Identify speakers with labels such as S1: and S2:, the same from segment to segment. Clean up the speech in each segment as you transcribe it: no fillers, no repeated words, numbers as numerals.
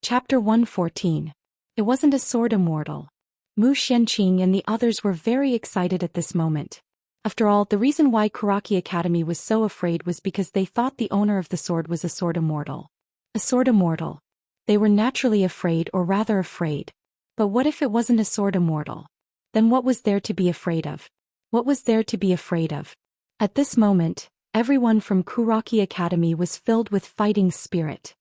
S1: Chapter 114. It wasn't a sword immortal. Mu Xianqing and the others were very excited at this moment. After all, the reason why Kuraki Academy was so afraid was because they thought the owner of the sword was a sword immortal. A sword immortal. They were naturally afraid, or rather afraid. But what if it wasn't a sword immortal? Then what was there to be afraid of? What was there to be afraid of? At this moment, everyone from Kuraki Academy was filled with fighting spirit.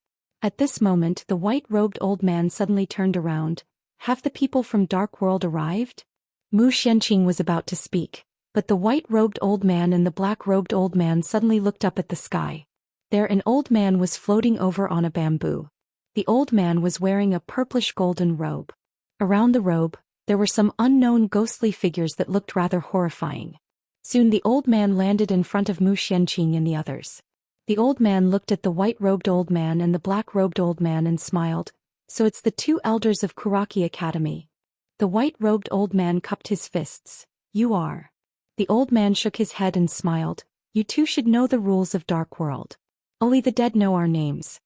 S1: At this moment, the white-robed old man suddenly turned around. Have the people from Dark World arrived? Mu Xianqing was about to speak, but the white-robed old man and the black-robed old man suddenly looked up at the sky. There an old man was floating over on a bamboo. The old man was wearing a purplish-golden robe. Around the robe, there were some unknown ghostly figures that looked rather horrifying. Soon the old man landed in front of Mu Xianqing and the others. The old man looked at the white-robed old man and the black-robed old man and smiled. So it's the two elders of Kuraki Academy. The white-robed old man cupped his fists. You are. The old man shook his head and smiled. You two should know the rules of Dark World. Only the dead know our names.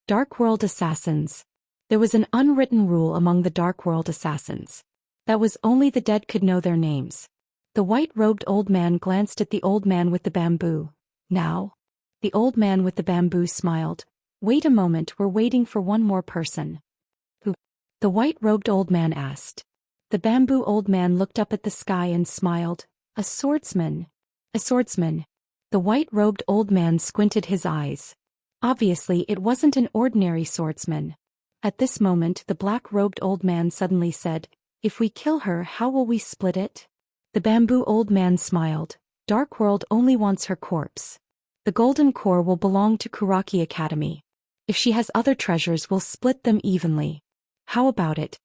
S1: Dark World Assassins. There was an unwritten rule among the Dark World Assassins. That was only the dead could know their names. The white-robed old man glanced at the old man with the bamboo. Now? The old man with the bamboo smiled. Wait a moment, we're waiting for one more person. Who? The white-robed old man asked. The bamboo old man looked up at the sky and smiled. A swordsman. A swordsman. The white-robed old man squinted his eyes. Obviously it wasn't an ordinary swordsman. At this moment the black-robed old man suddenly said, If we kill her, how will we split it? The bamboo old man smiled. Dark World only wants her corpse. The golden core will belong to Kuraki Academy. If she has other treasures, we'll split them evenly. How about it?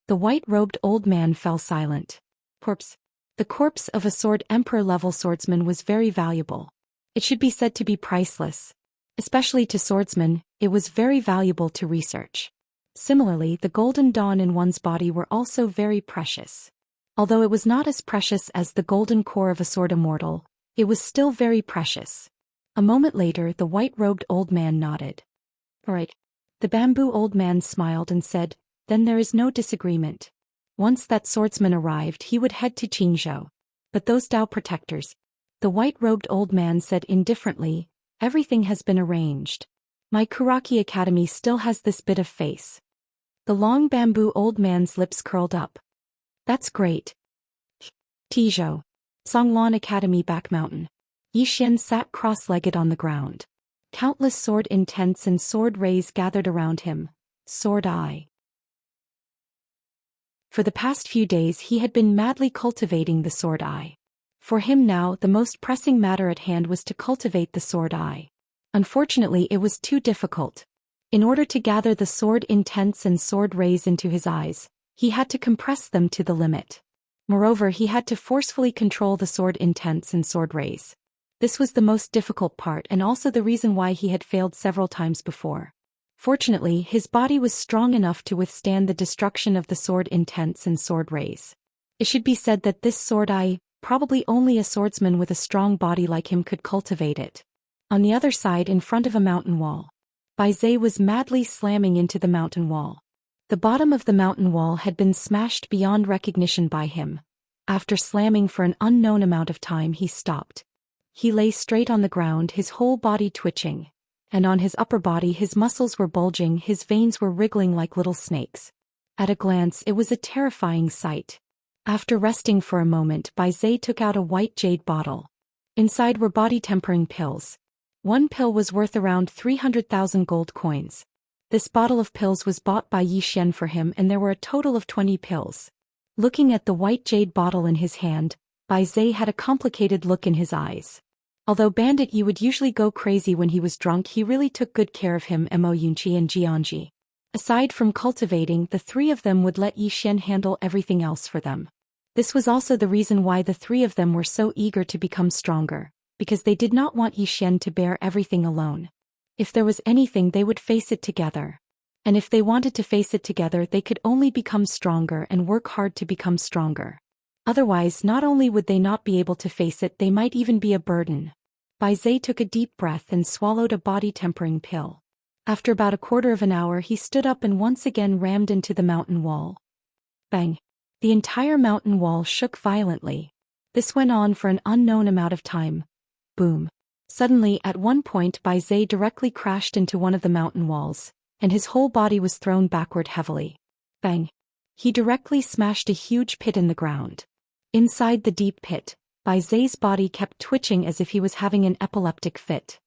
S1: The white-robed old man fell silent. Corpse. The corpse of a sword emperor-level swordsman was very valuable. It should be said to be priceless. Especially to swordsmen, it was very valuable to research. Similarly, the golden dawn in one's body were also very precious. Although it was not as precious as the golden core of a sword immortal, it was still very precious. A moment later, the white-robed old man nodded. All right. The bamboo old man smiled and said, Then there is no disagreement. Once that swordsman arrived, he would head to Qingzhou. But those Dao protectors, the white-robed old man said indifferently, Everything has been arranged. My Kuraki Academy still has this bit of face. The long bamboo old man's lips curled up. That's great. Tizhou. Songlan Academy Back Mountain. Yixian sat cross-legged on the ground. Countless sword intents and sword rays gathered around him. Sword Eye. For the past few days he had been madly cultivating the Sword Eye. For him now the most pressing matter at hand was to cultivate the Sword Eye. Unfortunately it was too difficult. In order to gather the sword intents and sword rays into his eyes, he had to compress them to the limit. Moreover, he had to forcefully control the sword intents and sword rays. This was the most difficult part and also the reason why he had failed several times before. Fortunately, his body was strong enough to withstand the destruction of the sword intents and sword rays. It should be said that this Sword Eye, probably only a swordsman with a strong body like him could cultivate it. On the other side, in front of a mountain wall, Bai Zhe was madly slamming into the mountain wall. The bottom of the mountain wall had been smashed beyond recognition by him. After slamming for an unknown amount of time, he stopped. He lay straight on the ground, his whole body twitching. And on his upper body his muscles were bulging, his veins were wriggling like little snakes. At a glance it was a terrifying sight. After resting for a moment, Bai Zhe took out a white jade bottle. Inside were body-tempering pills. One pill was worth around 300,000 gold coins. This bottle of pills was bought by Yixian for him and there were a total of 20 pills. Looking at the white jade bottle in his hand, Bai Zhe had a complicated look in his eyes. Although Bandit Yi would usually go crazy when he was drunk, he really took good care of him. Mo Yunqi and Jianji. Aside from cultivating, the three of them would let Yixian handle everything else for them. This was also the reason why the three of them were so eager to become stronger, because they did not want Yixian to bear everything alone. If there was anything, they would face it together. And if they wanted to face it together, they could only become stronger and work hard to become stronger. Otherwise, not only would they not be able to face it, they might even be a burden. Bai Zhe took a deep breath and swallowed a body-tempering pill. After about a quarter of an hour he stood up and once again rammed into the mountain wall. Bang! The entire mountain wall shook violently. This went on for an unknown amount of time. Boom! Suddenly at one point Bai Zhe directly crashed into one of the mountain walls, and his whole body was thrown backward heavily. Bang! He directly smashed a huge pit in the ground. Inside the deep pit, Bai Zhe's body kept twitching as if he was having an epileptic fit.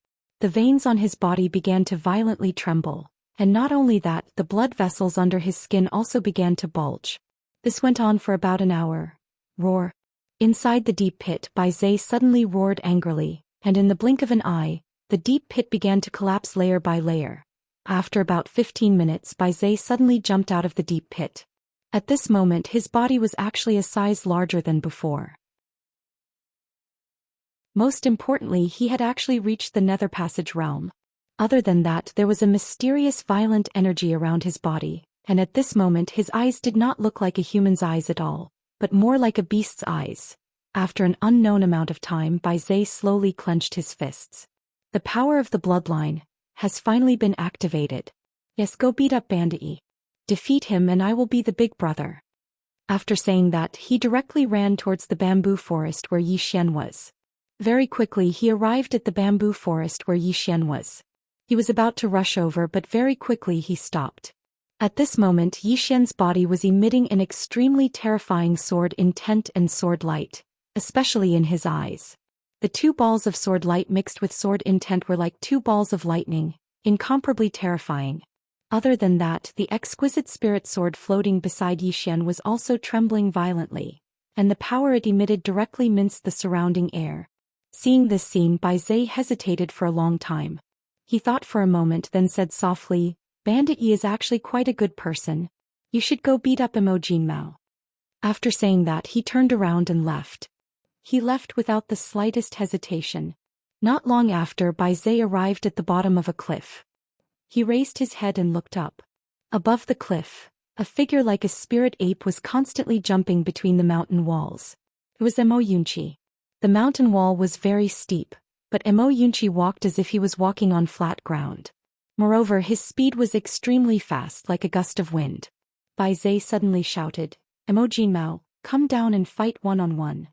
S1: The veins on his body began to violently tremble, and not only that, the blood vessels under his skin also began to bulge. This went on for about an hour. Roar! Inside the deep pit, Bai Zhe suddenly roared angrily, and in the blink of an eye, the deep pit began to collapse layer by layer. After about 15 minutes, Bai Zhe suddenly jumped out of the deep pit. At this moment his body was actually a size larger than before. Most importantly, he had actually reached the Nether Passage realm. Other than that, there was a mysterious violent energy around his body, and at this moment his eyes did not look like a human's eyes at all, but more like a beast's eyes. After an unknown amount of time, Bai Zhe slowly clenched his fists. The power of the bloodline has finally been activated. Yes, go beat up Bandai. Defeat him and I will be the big brother. After saying that, he directly ran towards the bamboo forest where Zhou Xian was. Very quickly he arrived at the bamboo forest where Zhou Xian was. He was about to rush over, but very quickly he stopped. At this moment Zhou Xian's body was emitting an extremely terrifying sword intent and sword light, especially in his eyes. The two balls of sword light mixed with sword intent were like two balls of lightning, incomparably terrifying. Other than that, the exquisite spirit sword floating beside Zhou Xian was also trembling violently, and the power it emitted directly minced the surrounding air. Seeing this scene, Bai Zhe hesitated for a long time. He thought for a moment, then said softly, Bandit Yi is actually quite a good person. You should go beat up Imogen Mao. After saying that, he turned around and left. He left without the slightest hesitation. Not long after, Bai Zhe arrived at the bottom of a cliff. He raised his head and looked up. Above the cliff, a figure like a spirit ape was constantly jumping between the mountain walls. It was Emo Yunqi. The mountain wall was very steep, but Emo Yunqi walked as if he was walking on flat ground. Moreover, his speed was extremely fast, like a gust of wind. Bai Zhe suddenly shouted, Imogen Mao, come down and fight one-on-one.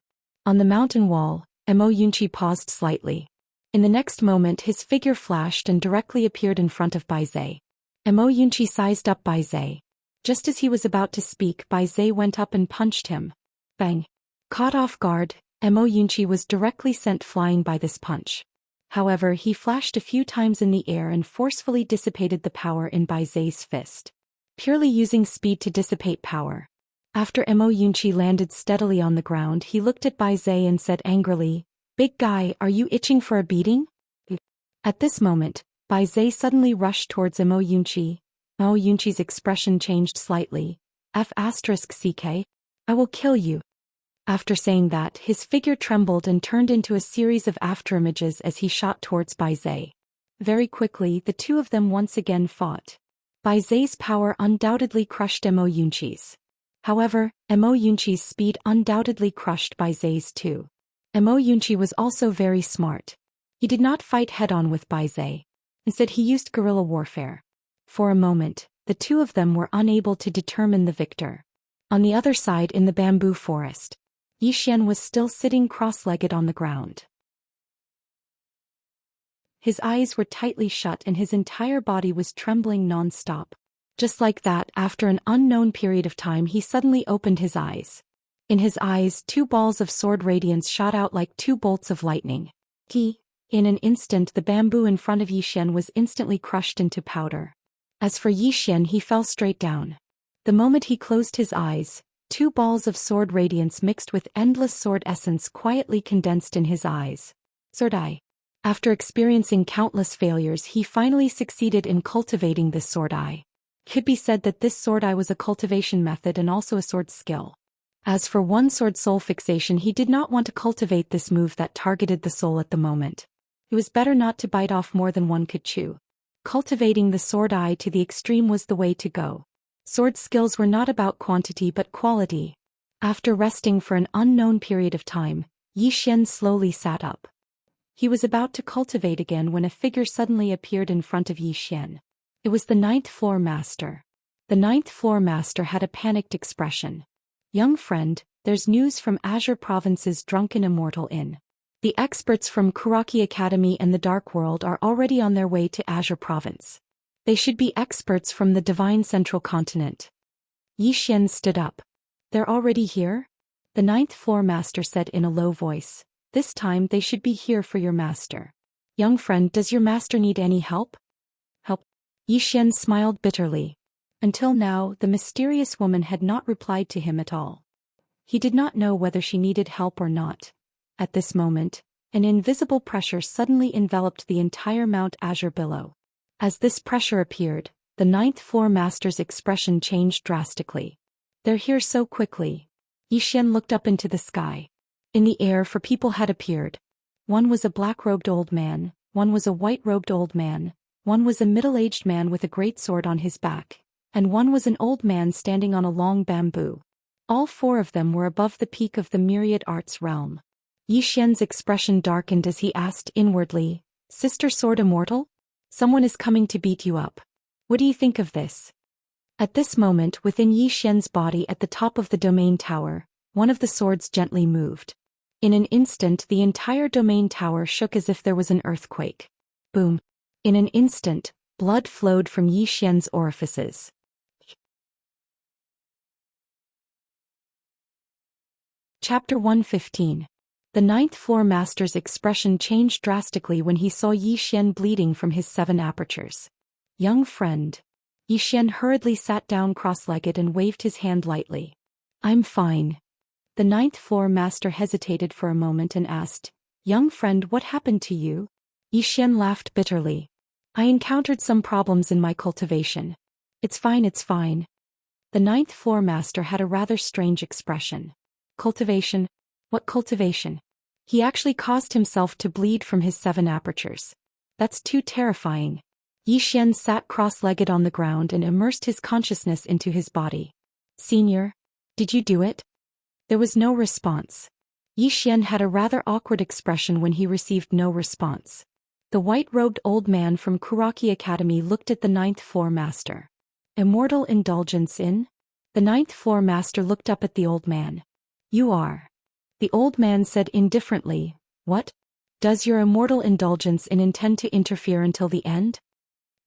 S1: On the mountain wall, Emo Yunqi paused slightly. In the next moment his figure flashed and directly appeared in front of Bai Zhe. Emo Yunqi sized up Bai Zhe. Just as he was about to speak, Bai Zhe went up and punched him. Bang! Caught off guard, Emo Yunqi was directly sent flying by this punch. However, he flashed a few times in the air and forcefully dissipated the power in Bai Zhe's fist. Purely using speed to dissipate power. After Emo Yunqi landed steadily on the ground, he looked at Bai Zhe and said angrily, Big guy, are you itching for a beating? At this moment, Bai Zhe suddenly rushed towards Emo Yunqi. Emo Yunqi's expression changed slightly. F***ck, I will kill you. After saying that, his figure trembled and turned into a series of afterimages as he shot towards Bai Zhe. Very quickly, the two of them once again fought. Bai Zhe's power undoubtedly crushed Emo Yunqi's. However, Emo Yunqi's speed undoubtedly crushed Bai Zhe's too. Emo Yunqi was also very smart. He did not fight head-on with Bai Zhe. Instead he used guerrilla warfare. For a moment, the two of them were unable to determine the victor. On the other side in the bamboo forest, Zhou Xian was still sitting cross-legged on the ground. His eyes were tightly shut and his entire body was trembling non-stop. Just like that, after an unknown period of time he suddenly opened his eyes. In his eyes, two balls of sword radiance shot out like two bolts of lightning. In an instant the bamboo in front of Zhou Xian was instantly crushed into powder. As for Zhou Xian, he fell straight down. The moment he closed his eyes, two balls of sword radiance mixed with endless sword essence quietly condensed in his eyes. Sword Eye. After experiencing countless failures, he finally succeeded in cultivating this sword eye. It could be said that this sword eye was a cultivation method and also a sword skill. As for one sword soul fixation, he did not want to cultivate this move that targeted the soul at the moment. It was better not to bite off more than one could chew. Cultivating the sword eye to the extreme was the way to go. Sword skills were not about quantity but quality. After resting for an unknown period of time, Zhou Xian slowly sat up. He was about to cultivate again when a figure suddenly appeared in front of Zhou Xian. It was the ninth floor master. The ninth floor master had a panicked expression. Young friend, there's news from Azure Province's drunken Immortal Inn. The experts from Kuraki Academy and the Dark World are already on their way to Azure Province. They should be experts from the Divine Central Continent. Xian stood up. They're already here? The ninth floor master said in a low voice. This time they should be here for your master. Young friend, does your master need any help? Help? Xian smiled bitterly. Until now, the mysterious woman had not replied to him at all. He did not know whether she needed help or not. At this moment, an invisible pressure suddenly enveloped the entire Mount Azure below. As this pressure appeared, the ninth floor master's expression changed drastically. They're here so quickly. Xian looked up into the sky. In the air, 4 people had appeared. One was a black-robed old man, one was a white-robed old man, one was a middle-aged man with a great sword on his back, and one was an old man standing on a long bamboo. All 4 of them were above the peak of the myriad arts realm. Xian's expression darkened as he asked inwardly, Sister Sword Immortal? Someone is coming to beat you up. What do you think of this? At this moment, within Xian's body at the top of the domain tower, one of the swords gently moved. In an instant, the entire domain tower shook as if there was an earthquake. Boom. In an instant, blood flowed from Xian's orifices. Chapter 115. The ninth floor master's expression changed drastically when he saw Xian bleeding from his 7 apertures. Young friend. Xian hurriedly sat down cross-legged and waved his hand lightly. I'm fine. The ninth floor master hesitated for a moment and asked, Young friend, what happened to you? Xian laughed bitterly. I encountered some problems in my cultivation. It's fine, it's fine. The ninth floor master had a rather strange expression. Cultivation? What cultivation? He actually caused himself to bleed from his 7 apertures. That's too terrifying. Xian sat cross-legged on the ground and immersed his consciousness into his body. Senior, did you do it? There was no response. Xian had a rather awkward expression when he received no response. The white-robed old man from Kuraki Academy looked at the ninth floor master. Immortal indulgence in? The ninth floor master looked up at the old man. You are. The old man said indifferently, What? Does your immortal indulgence in intend to interfere until the end?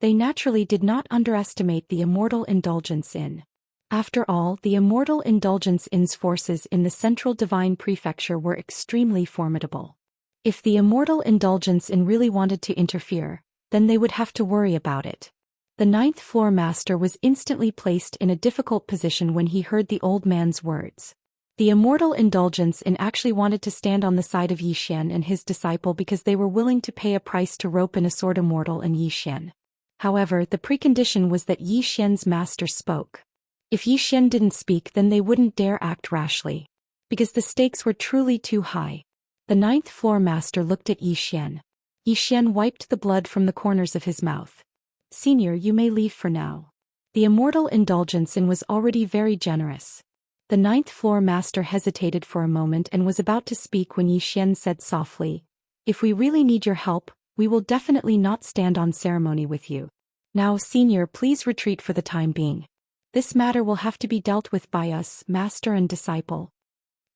S1: They naturally did not underestimate the immortal indulgence in. After all, the immortal indulgence in's forces in the Central Divine Prefecture were extremely formidable. If the immortal indulgence in really wanted to interfere, then they would have to worry about it. The ninth floor master was instantly placed in a difficult position when he heard the old man's words. The immortal indulgence in actually wanted to stand on the side of Xian and his disciple because they were willing to pay a price to rope in a sword immortal and Xian. However, the precondition was that Xian's master spoke. If Xian didn't speak, then they wouldn't dare act rashly. Because the stakes were truly too high. The ninth floor master looked at Xian. Xian wiped the blood from the corners of his mouth. Senior, you may leave for now. The immortal indulgence in was already very generous. The ninth floor master hesitated for a moment and was about to speak when Xian said softly, If we really need your help, we will definitely not stand on ceremony with you. Now, senior, please retreat for the time being. This matter will have to be dealt with by us, master and disciple.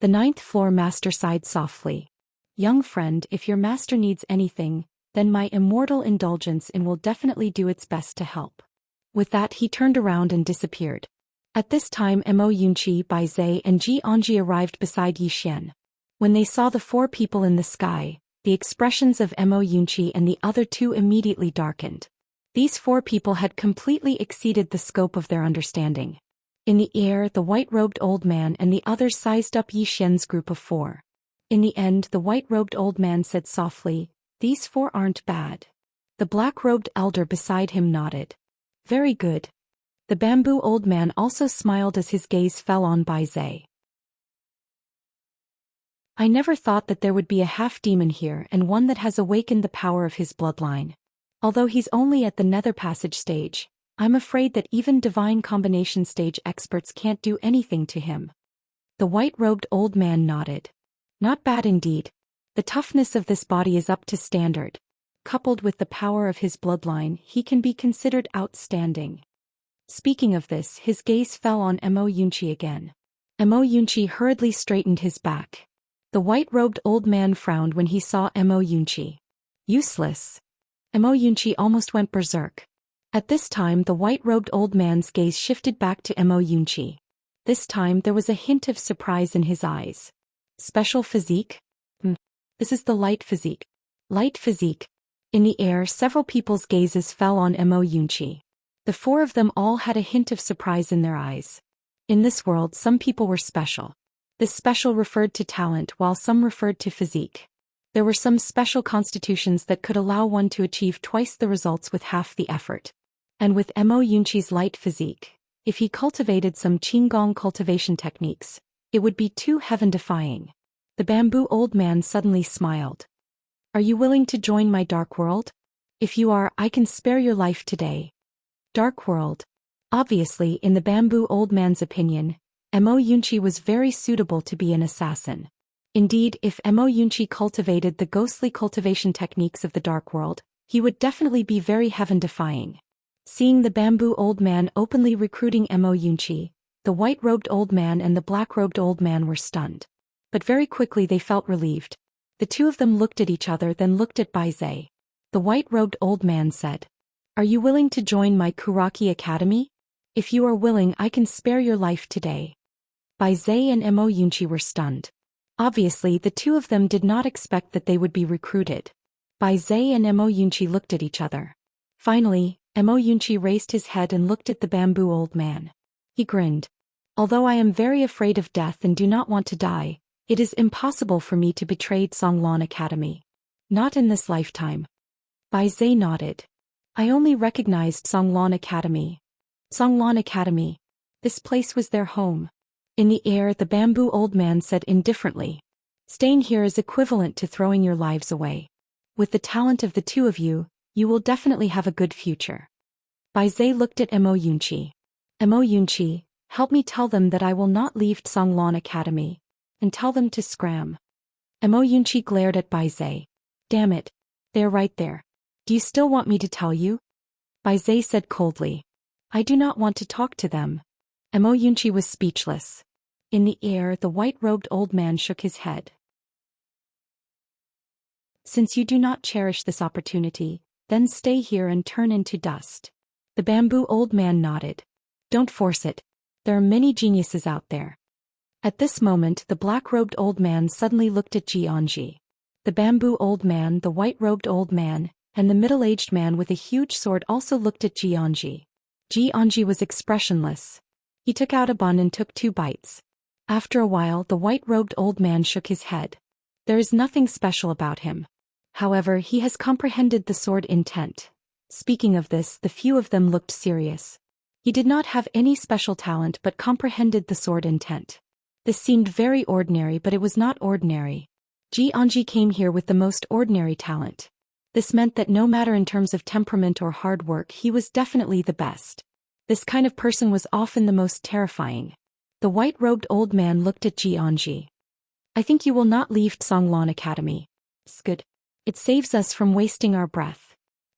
S1: The ninth floor master sighed softly. Young friend, if your master needs anything, then my immortal indulgence in will definitely do its best to help. With that, he turned around and disappeared. At this time, Mo Yunqi, Bai Zhe and Ji Anji arrived beside Xian. When they saw the 4 people in the sky, the expressions of Mo Yunqi and the other 2 immediately darkened. These 4 people had completely exceeded the scope of their understanding. In the air, the white-robed old man and the others sized up Xian's group of 4. In the end, the white-robed old man said softly, These 4 aren't bad. The black-robed elder beside him nodded. Very good. The bamboo old man also smiled as his gaze fell on Bai Zhe. I never thought that there would be a half-demon here and one that has awakened the power of his bloodline. Although he's only at the nether passage stage, I'm afraid that even divine combination stage experts can't do anything to him. The white-robed old man nodded. Not bad indeed. The toughness of this body is up to standard. coupled with the power of his bloodline, he can be considered outstanding. Speaking of this, his gaze fell on Mo Yunqi again. Mo Yunqi hurriedly straightened his back. The white-robed old man frowned when he saw Mo Yunqi. Useless. Mo Yunqi almost went berserk. At this time the white-robed old man's gaze shifted back to Mo Yunqi. This time there was a hint of surprise in his eyes. Special physique? This is the light physique. Light physique. In the air several people's gazes fell on Mo Yunqi. The four of them all had a hint of surprise in their eyes. In this world some people were special. This special referred to talent while some referred to physique. There were some special constitutions that could allow one to achieve twice the results with half the effort. And with Mo Yunqi's light physique, if he cultivated some Qigong cultivation techniques, it would be too heaven-defying. The bamboo old man suddenly smiled. Are you willing to join my dark world? If you are, I can spare your life today. Dark world. Obviously, in the bamboo old man's opinion, Mo Yunqi was very suitable to be an assassin. Indeed, if Mo Yunqi cultivated the ghostly cultivation techniques of the dark world, he would definitely be very heaven-defying. Seeing the bamboo old man openly recruiting Mo Yunqi, the white-robed old man and the black-robed old man were stunned. But very quickly they felt relieved. The two of them looked at each other, then looked at Bai Zhe. The white-robed old man said, "Are you willing to join my Kuraki Academy? If you are willing, I can spare your life today." Bai Zhe and Mo Yunqi were stunned. Obviously, the two of them did not expect that they would be recruited. Bai Zhe and Mo Yunqi looked at each other. Finally, Mo Yunqi raised his head and looked at the bamboo old man. He grinned. "Although I am very afraid of death and do not want to die, it is impossible for me to betray Songlan Academy. Not in this lifetime." Bai Zhe nodded. "I only recognized Songlan Academy." Songlan Academy. This place was their home. In the air the bamboo old man said indifferently, "Staying here is equivalent to throwing your lives away. With the talent of the two of you, you will definitely have a good future." Bai Zhe looked at Mo Yunqi. "Mo Yunqi, help me tell them that I will not leave Songlan Academy, and tell them to scram." Mo Yunqi glared at Bai Zhe. "Damn it. They're right there. Do you still want me to tell you?" Bai Zhe said coldly. "I do not want to talk to them." Mo Yunqi was speechless. In the air the white-robed old man shook his head. "Since you do not cherish this opportunity, then stay here and turn into dust." The bamboo old man nodded. "Don't force it. There are many geniuses out there." At this moment the black-robed old man suddenly looked at Xianxia. The bamboo old man, the white-robed old man, and the middle-aged man with a huge sword also looked at Xianxia. Xianxia was expressionless. He took out a bun and took 2 bites. After a while the white-robed old man shook his head. There is nothing special about him. However, he has comprehended the sword intent. Speaking of this, the few of them looked serious. He did not have any special talent but comprehended the sword intent. This seemed very ordinary, but it was not ordinary. Xianxia came here with the most ordinary talent. This meant that no matter in terms of temperament or hard work, he was definitely the best. This kind of person was often the most terrifying. The white-robed old man looked at Xianxia. "I think you will not leave Songlan Academy. It's good. It saves us from wasting our breath."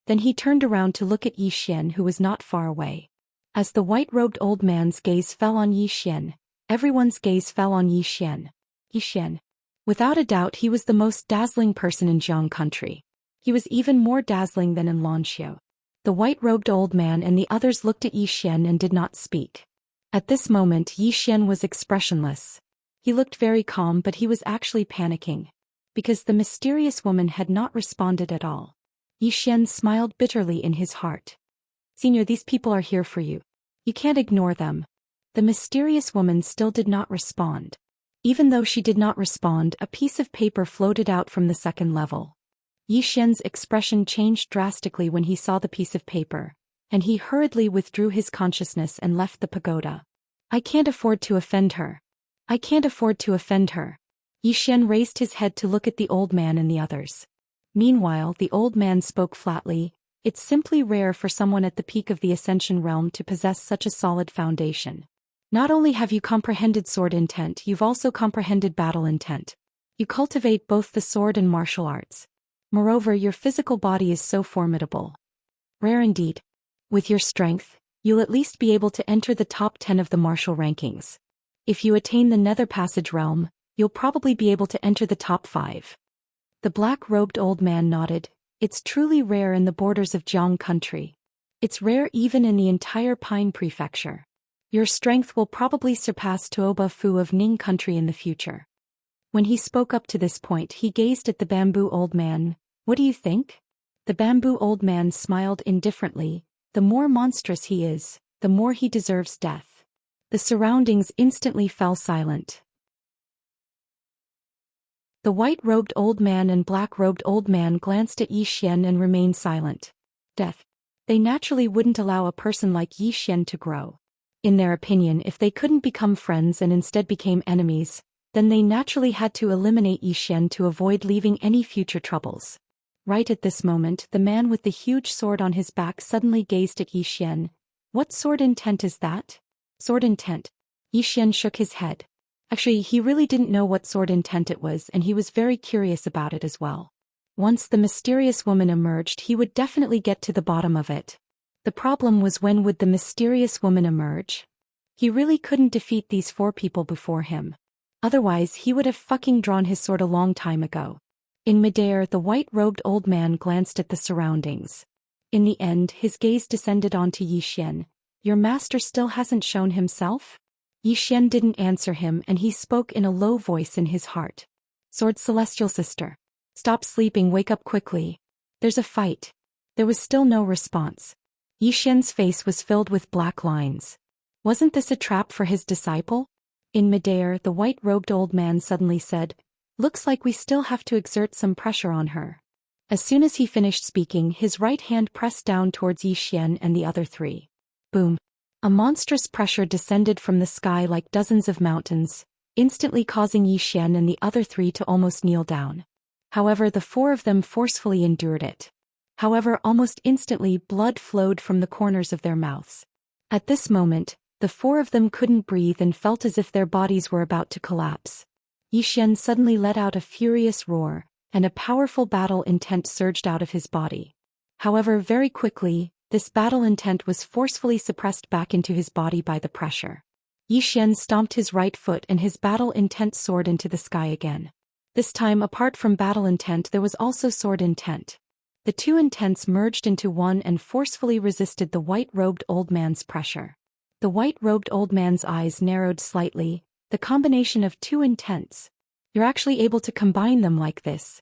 S1: Then he turned around to look at Yi Xian, who was not far away. As the white-robed old man's gaze fell on Yi Xian, everyone's gaze fell on Yi Xian. Yi Xian. Without a doubt he was the most dazzling person in Jiang country. He was even more dazzling than in Lanxiu. The white-robed old man and the others looked at Yi Xian and did not speak. At this moment Yi Xian was expressionless. He looked very calm, but he was actually panicking. Because the mysterious woman had not responded at all. Yi Xian smiled bitterly in his heart. "Senior, these people are here for you. You can't ignore them." The mysterious woman still did not respond. Even though she did not respond, a piece of paper floated out from the second level. Yi Xian's expression changed drastically when he saw the piece of paper, and he hurriedly withdrew his consciousness and left the pagoda. "I can't afford to offend her. I can't afford to offend her." Yi Xian raised his head to look at the old man and the others. Meanwhile, the old man spoke flatly. "It's simply rare for someone at the peak of the Ascension realm to possess such a solid foundation. Not only have you comprehended sword intent, you've also comprehended battle intent. You cultivate both the sword and martial arts. Moreover, your physical body is so formidable. Rare indeed. With your strength, you'll at least be able to enter the top 10 of the martial rankings. If you attain the Nether Passage realm, you'll probably be able to enter the top 5. The black-robed old man nodded. It's truly rare in the borders of Jiang country. It's rare even in the entire Pine Prefecture. Your strength will probably surpass Tuoba Fu of Ning country in the future. When he spoke up to this point, he gazed at the bamboo old man. What do you think? The bamboo old man smiled indifferently. The more monstrous he is, the more he deserves death. The surroundings instantly fell silent. The white-robed old man and black-robed old man glanced at Zhou Xian and remained silent. Death. They naturally wouldn't allow a person like Zhou Xian to grow. In their opinion, if they couldn't become friends and instead became enemies, then they naturally had to eliminate Zhou Xian to avoid leaving any future troubles. Right at this moment, the man with the huge sword on his back suddenly gazed at Zhou Xian. What sword intent is that? Sword intent. Zhou Xian shook his head. Actually, he really didn't know what sword intent it was, and he was very curious about it as well. Once the mysterious woman emerged, he would definitely get to the bottom of it. The problem was, when would the mysterious woman emerge? He really couldn't defeat these 4 people before him. Otherwise, he would have fucking drawn his sword a long time ago. In midair, the white-robed old man glanced at the surroundings. In the end, his gaze descended onto Zhou Xian. Your master still hasn't shown himself? Zhou Xian didn't answer him, and he spoke in a low voice in his heart. Sword Celestial Sister. Stop sleeping, wake up quickly. There's a fight. There was still no response. Zhou Xian's face was filled with black lines. Wasn't this a trap for his disciple? In midair, the white-robed old man suddenly said, Looks like we still have to exert some pressure on her. As soon as he finished speaking, his right hand pressed down towards Zhou Xian and the other 3. Boom. A monstrous pressure descended from the sky like dozens of mountains, instantly causing Zhou Xian and the other 3 to almost kneel down. However, the 4 of them forcefully endured it. However, almost instantly blood flowed from the corners of their mouths. At this moment, the 4 of them couldn't breathe and felt as if their bodies were about to collapse. Zhou Xian suddenly let out a furious roar, and a powerful battle intent surged out of his body. However, very quickly, this battle intent was forcefully suppressed back into his body by the pressure. Zhou Xian stomped his right foot and his battle intent soared into the sky again. This time, apart from battle intent, there was also sword intent. The 2 intents merged into one and forcefully resisted the white-robed old man's pressure. The white-robed old man's eyes narrowed slightly. The combination of 2 intents. You're actually able to combine them like this.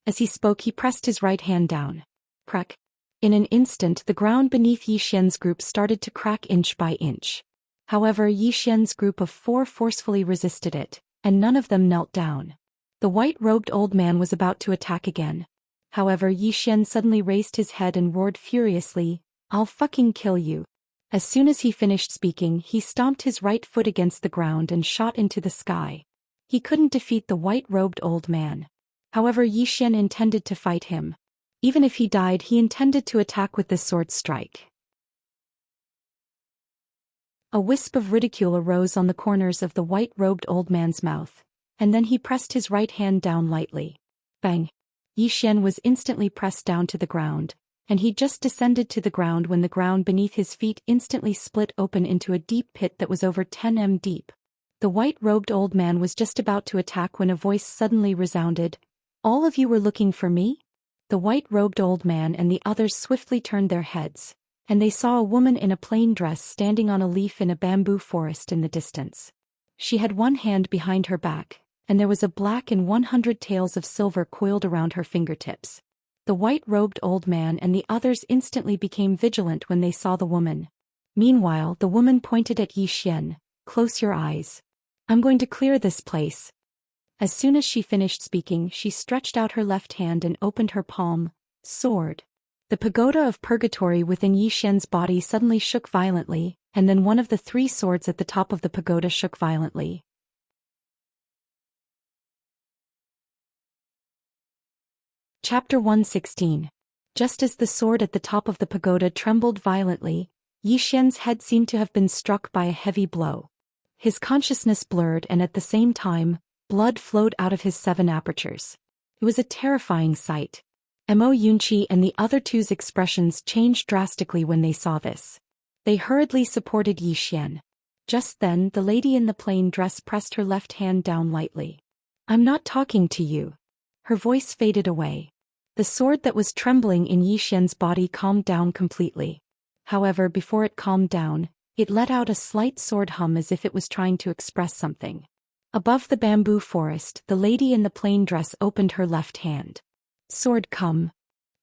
S1: As he spoke, he pressed his right hand down. Crack. In an instant, the ground beneath Zhou Xian's group started to crack inch by inch. However, Zhou Xian's group of 4 forcefully resisted it, and none of them knelt down. The white-robed old man was about to attack again. However, Zhou Xian suddenly raised his head and roared furiously, I'll fucking kill you. As soon as he finished speaking, he stomped his right foot against the ground and shot into the sky. He couldn't defeat the white-robed old man. However, Zhou Xian intended to fight him. Even if he died, he intended to attack with this sword strike. A wisp of ridicule arose on the corners of the white-robed old man's mouth, and then he pressed his right hand down lightly. Bang! Zhou Xian was instantly pressed down to the ground, and he just descended to the ground when the ground beneath his feet instantly split open into a deep pit that was over 10 m deep. The white-robed old man was just about to attack when a voice suddenly resounded, All of you were looking for me? The white-robed old man and the others swiftly turned their heads, and they saw a woman in a plain dress standing on a leaf in a bamboo forest in the distance. She had one hand behind her back, and there was a black and 100 tails of silver coiled around her fingertips. The white-robed old man and the others instantly became vigilant when they saw the woman. Meanwhile, the woman pointed at Zhou Xian, Close your eyes. I'm going to clear this place. As soon as she finished speaking, she stretched out her left hand and opened her palm. Sword. The pagoda of purgatory within Zhou Xian's body suddenly shook violently, and then one of the 3 swords at the top of the pagoda shook violently. Chapter 116. Just as the sword at the top of the pagoda trembled violently, Zhou Xian's head seemed to have been struck by a heavy blow. His consciousness blurred and at the same time, blood flowed out of his 7 apertures. It was a terrifying sight. Mo Yunqi and the other two's expressions changed drastically when they saw this. They hurriedly supported Yi Xian. Just then, the lady in the plain dress pressed her left hand down lightly. "I'm not talking to you." Her voice faded away. The sword that was trembling in Yi Xian's body calmed down completely. However, before it calmed down, it let out a slight sword hum as if it was trying to express something. Above the bamboo forest, the lady in the plain dress opened her left hand. "Sword, come."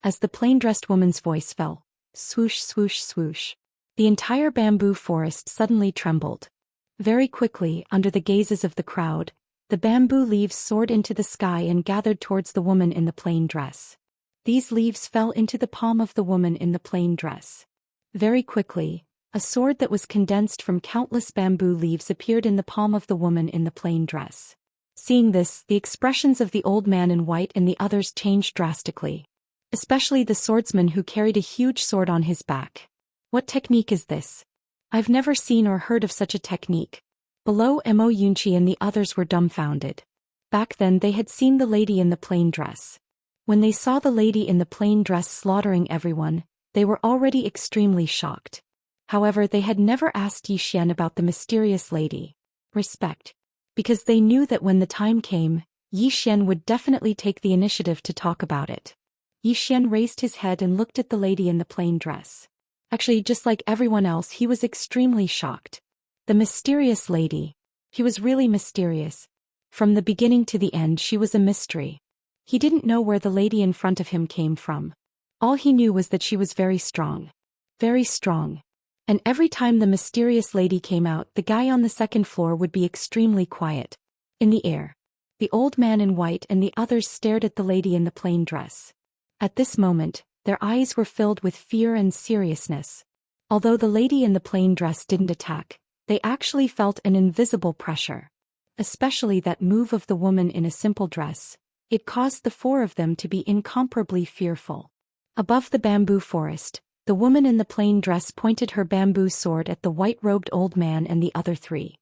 S1: As the plain-dressed woman's voice fell, swoosh, swoosh, swoosh, the entire bamboo forest suddenly trembled. Very quickly, under the gazes of the crowd, the bamboo leaves soared into the sky and gathered towards the woman in the plain dress. These leaves fell into the palm of the woman in the plain dress. Very quickly, a sword that was condensed from countless bamboo leaves appeared in the palm of the woman in the plain dress. Seeing this, the expressions of the old man in white and the others changed drastically. Especially the swordsman who carried a huge sword on his back. "What technique is this? I've never seen or heard of such a technique." Below, Mo Yunqi and the others were dumbfounded. Back then they had seen the lady in the plain dress. When they saw the lady in the plain dress slaughtering everyone, they were already extremely shocked. However, they had never asked Yi Xian about the mysterious lady. Respect. Because they knew that when the time came, Yi Xian would definitely take the initiative to talk about it. Yi Xian raised his head and looked at the lady in the plain dress. Actually, just like everyone else, he was extremely shocked. The mysterious lady. She was really mysterious. From the beginning to the end, she was a mystery. He didn't know where the lady in front of him came from. All he knew was that she was very strong. Very strong. And every time the mysterious lady came out, the guy on the second floor would be extremely quiet. In the air, the old man in white and the others stared at the lady in the plain dress. At this moment, their eyes were filled with fear and seriousness. Although the lady in the plain dress didn't attack, they actually felt an invisible pressure. Especially that move of the woman in a simple dress. It caused the four of them to be incomparably fearful. Above the bamboo forest, the woman in the plain dress pointed her bamboo sword at the white-robed old man and the other three.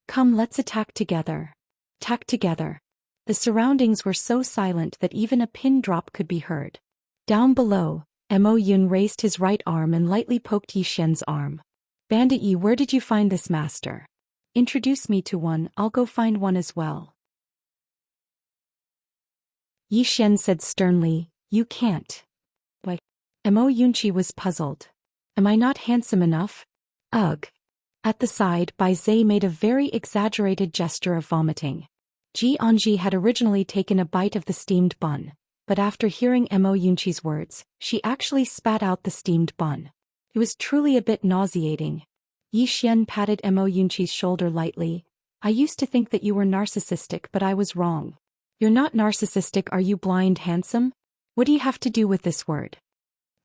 S1: "Come, let's attack together. Attack together." The surroundings were so silent that even a pin drop could be heard. Down below, Mo Yun raised his right arm and lightly poked Yi Xian's arm. "Bandit Yi, where did you find this master? Introduce me to one, I'll go find one as well." Yi Xian said sternly, "You can't." Why? Mo Yunqi was puzzled. "Am I not handsome enough?" Ugh. At the side, Bai Zhe made a very exaggerated gesture of vomiting. Ji Anji had originally taken a bite of the steamed bun, but after hearing Mo Yunqi's words, she actually spat out the steamed bun. It was truly a bit nauseating. Yi Xian patted Mo Yunqi's shoulder lightly. "I used to think that you were narcissistic, but I was wrong." "You're not narcissistic, are you blind, handsome? What do you have to do with this word?"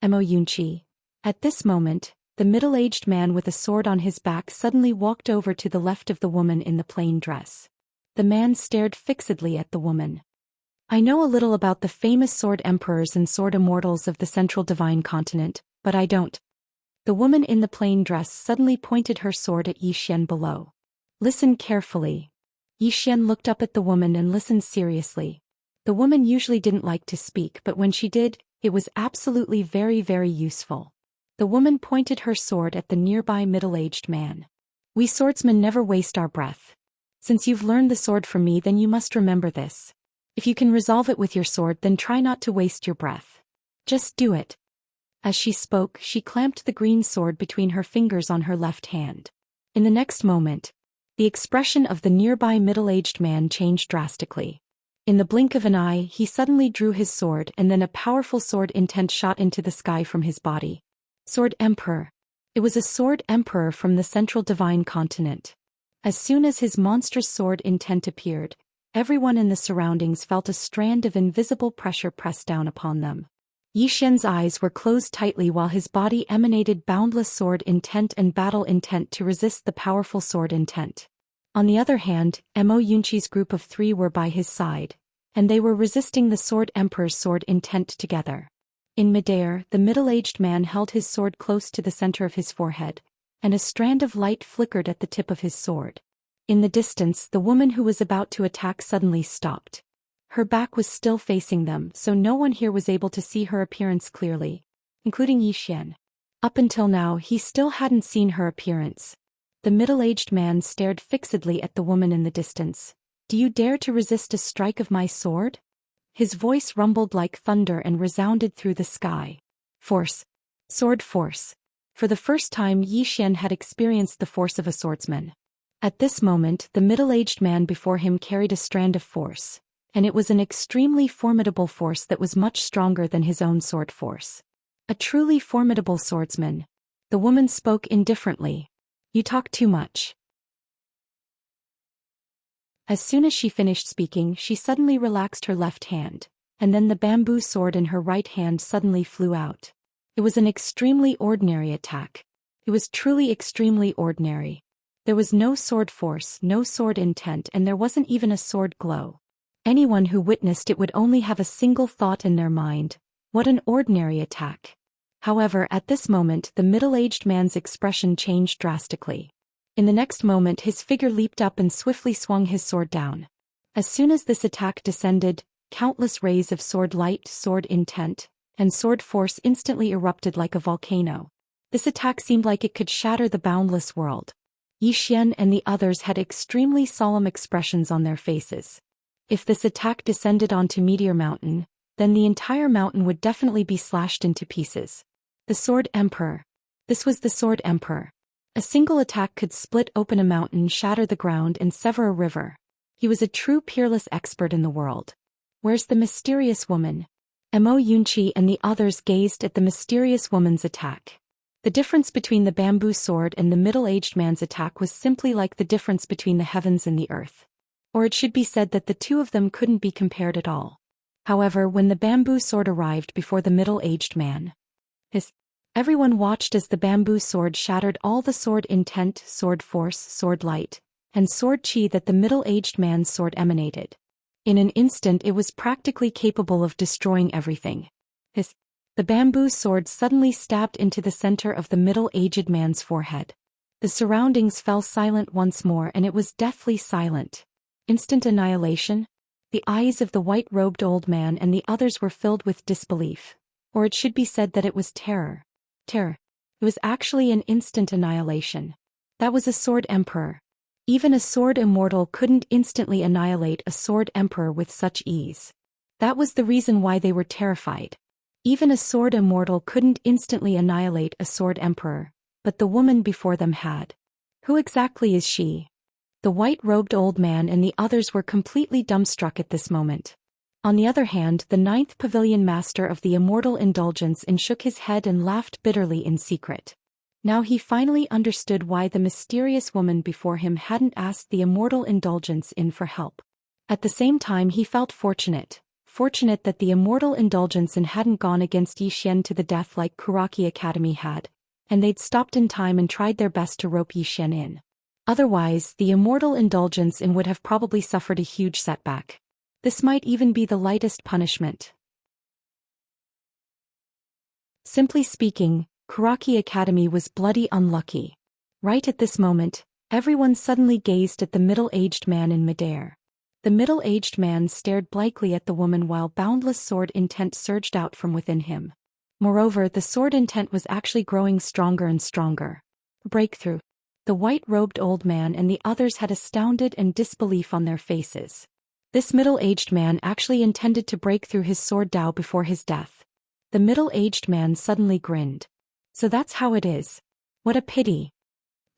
S1: Mo Yunqi. At this moment, the middle-aged man with a sword on his back suddenly walked over to the left of the woman in the plain dress. The man stared fixedly at the woman. "I know a little about the famous sword emperors and sword immortals of the central divine continent, but I don't." The woman in the plain dress suddenly pointed her sword at Yi Xian below. "Listen carefully." Yi Xian looked up at the woman and listened seriously. The woman usually didn't like to speak, but when she did, it was absolutely very, very useful. The woman pointed her sword at the nearby middle-aged man. "We swordsmen never waste our breath. Since you've learned the sword from me, then you must remember this. If you can resolve it with your sword, then try not to waste your breath. Just do it." As she spoke, she clamped the green sword between her fingers on her left hand. In the next moment, the expression of the nearby middle-aged man changed drastically. In the blink of an eye, he suddenly drew his sword, and then a powerful sword intent shot into the sky from his body. Sword Emperor. It was a sword emperor from the central divine continent. As soon as his monstrous sword intent appeared, everyone in the surroundings felt a strand of invisible pressure pressed down upon them. Yi Xian's eyes were closed tightly while his body emanated boundless sword intent and battle intent to resist the powerful sword intent. On the other hand, Mo Yunqi's group of three were by his side, and they were resisting the sword emperor's sword intent together. In midair, the middle-aged man held his sword close to the center of his forehead, and a strand of light flickered at the tip of his sword. In the distance, the woman who was about to attack suddenly stopped. Her back was still facing them, so no one here was able to see her appearance clearly, including Zhou Xian. Up until now he still hadn't seen her appearance. The middle-aged man stared fixedly at the woman in the distance. "Do you dare to resist a strike of my sword?" His voice rumbled like thunder and resounded through the sky. Force. Sword force. For the first time Zhou Xian had experienced the force of a swordsman. At this moment the middle-aged man before him carried a strand of force, and it was an extremely formidable force that was much stronger than his own sword force. A truly formidable swordsman. The woman spoke indifferently. "You talk too much." As soon as she finished speaking, she suddenly relaxed her left hand, and then the bamboo sword in her right hand suddenly flew out. It was an extremely ordinary attack. It was truly extremely ordinary. There was no sword force, no sword intent, and there wasn't even a sword glow. Anyone who witnessed it would only have a single thought in their mind: what an ordinary attack. However, at this moment the middle-aged man's expression changed drastically. In the next moment his figure leaped up and swiftly swung his sword down. As soon as this attack descended, countless rays of sword light, sword intent, and sword force instantly erupted like a volcano. This attack seemed like it could shatter the boundless world. Zhou Xian and the others had extremely solemn expressions on their faces. If this attack descended onto Meteor Mountain, then the entire mountain would definitely be slashed into pieces. The Sword Emperor. This was the Sword Emperor. A single attack could split open a mountain, shatter the ground, and sever a river. He was a true peerless expert in the world. Where's the mysterious woman? Mo Yunqi and the others gazed at the mysterious woman's attack. The difference between the bamboo sword and the middle-aged man's attack was simply like the difference between the heavens and the earth. Or it should be said that the two of them couldn't be compared at all. However, when the bamboo sword arrived before the middle-aged man, everyone watched as the bamboo sword shattered all the sword intent, sword force, sword light, and sword chi that the middle-aged man's sword emanated. In an instant it was practically capable of destroying everything. The bamboo sword suddenly stabbed into the center of the middle-aged man's forehead. The surroundings fell silent once more, and it was deathly silent. Instant annihilation? The eyes of the white-robed old man and the others were filled with disbelief. Or it should be said that it was terror. Terror. It was actually an instant annihilation. That was a sword emperor. Even a sword immortal couldn't instantly annihilate a sword emperor with such ease. That was the reason why they were terrified. Even a sword immortal couldn't instantly annihilate a sword emperor, but the woman before them had. Who exactly is she? The white-robed old man and the others were completely dumbstruck at this moment. On the other hand, the 9th Pavilion Master of the Immortal Indulgence shook his head and laughed bitterly in secret. Now he finally understood why the mysterious woman before him hadn't asked the Immortal Indulgence in for help. At the same time he felt fortunate that the Immortal Indulgence hadn't gone against Zhou Xian to the death like Kuraki Academy had, and they'd stopped in time and tried their best to rope Zhou Xian in. Otherwise, the Immortal Indulgence would have probably suffered a huge setback. This might even be the lightest punishment. Simply speaking, Kuraki Academy was bloody unlucky. Right at this moment, everyone suddenly gazed at the middle-aged man in midair. The middle-aged man stared blankly at the woman while boundless sword intent surged out from within him. Moreover, the sword intent was actually growing stronger and stronger. Breakthrough. The white-robed old man and the others had astounded and disbelief on their faces. This middle-aged man actually intended to break through his sword Dao before his death. The middle-aged man suddenly grinned. So that's how it is. What a pity.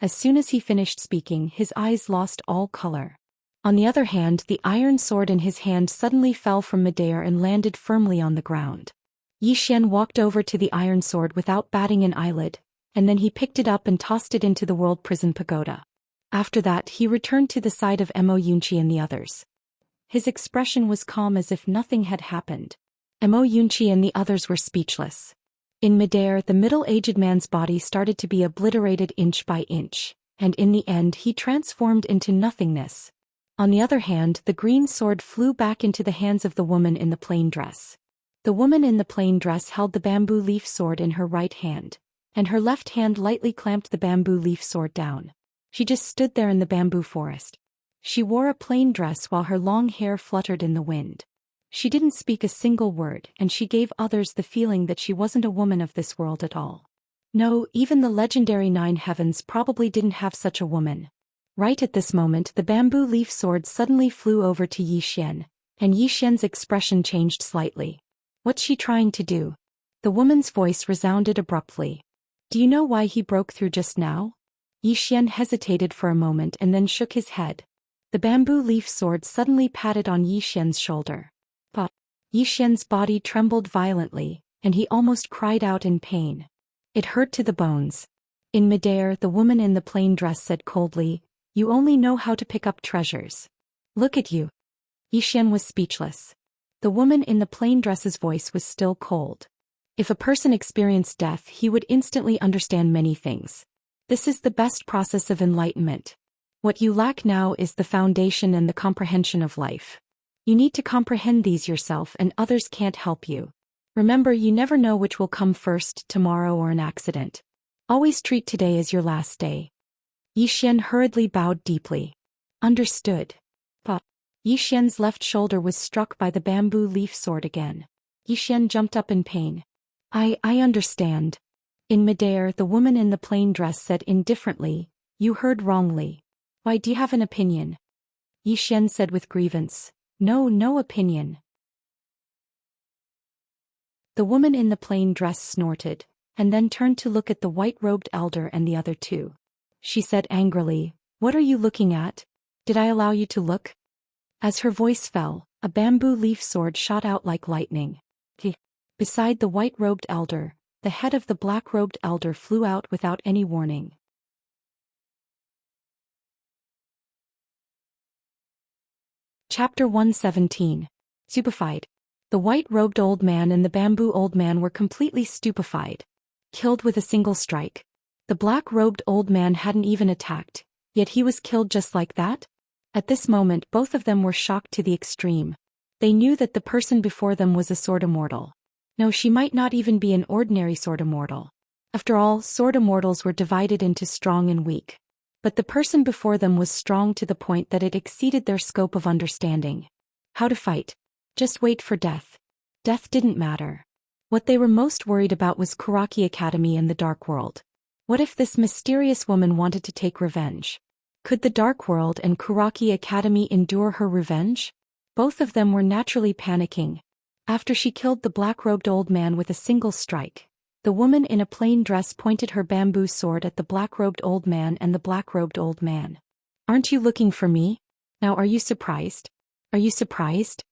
S1: As soon as he finished speaking, his eyes lost all color. On the other hand, the iron sword in his hand suddenly fell from midair and landed firmly on the ground. Zhou Xian walked over to the iron sword without batting an eyelid, and then he picked it up and tossed it into the world prison pagoda. After that he returned to the side of Mo Yunqi and the others. His expression was calm as if nothing had happened. Mo Yunqi and the others were speechless. In midair, the middle-aged man's body started to be obliterated inch by inch, and in the end he transformed into nothingness. On the other hand, the green sword flew back into the hands of the woman in the plain dress. The woman in the plain dress held the bamboo leaf sword in her right hand, and her left hand lightly clamped the bamboo leaf sword down. She just stood there in the bamboo forest. She wore a plain dress while her long hair fluttered in the wind. She didn't speak a single word, and she gave others the feeling that she wasn't a woman of this world at all. No, even the legendary 9 heavens probably didn't have such a woman. Right at this moment, the bamboo leaf sword suddenly flew over to Zhou Xian, and Zhou Xian's expression changed slightly. What's she trying to do? The woman's voice resounded abruptly. Do you know why he broke through just now? Zhou Xian hesitated for a moment and then shook his head. The bamboo leaf sword suddenly patted on Zhou Xian's shoulder. But Zhou Xian's body trembled violently, and he almost cried out in pain. It hurt to the bones. In midair, the woman in the plain dress said coldly, "You only know how to pick up treasures. Look at you." Zhou Xian was speechless. The woman in the plain dress's voice was still cold. If a person experienced death, he would instantly understand many things. This is the best process of enlightenment. What you lack now is the foundation and the comprehension of life. You need to comprehend these yourself, and others can't help you. Remember, you never know which will come first, tomorrow or an accident. Always treat today as your last day. Zhou Xian hurriedly bowed deeply. Understood. But Zhou Xian's left shoulder was struck by the bamboo leaf sword again. Zhou Xian jumped up in pain. I understand. In midair, the woman in the plain dress said indifferently, "You heard wrongly. Why, do you have an opinion?" Zhou Xian said with grievance, No opinion." The woman in the plain dress snorted, and then turned to look at the white-robed elder and the other two. She said angrily, "What are you looking at? Did I allow you to look?" As her voice fell, a bamboo leaf sword shot out like lightning. Beside the white-robed elder, the head of the black-robed elder flew out without any warning. Chapter 117. Stupefied. The white-robed old man and the bamboo old man were completely stupefied. Killed with a single strike. The black-robed old man hadn't even attacked, yet he was killed just like that? At this moment, both of them were shocked to the extreme. They knew that the person before them was a sword immortal. No, she might not even be an ordinary sword immortal. After all, sword immortals were divided into strong and weak. But the person before them was strong to the point that it exceeded their scope of understanding. How to fight? Just wait for death. Death didn't matter. What they were most worried about was Kuraki Academy and the Dark World. What if this mysterious woman wanted to take revenge? Could the Dark World and Kuraki Academy endure her revenge? Both of them were naturally panicking. After she killed the black-robed old man with a single strike, the woman in a plain dress pointed her bamboo sword at the black-robed old man and the black-robed old man. "Aren't you looking for me? Now are you surprised? Are you surprised?"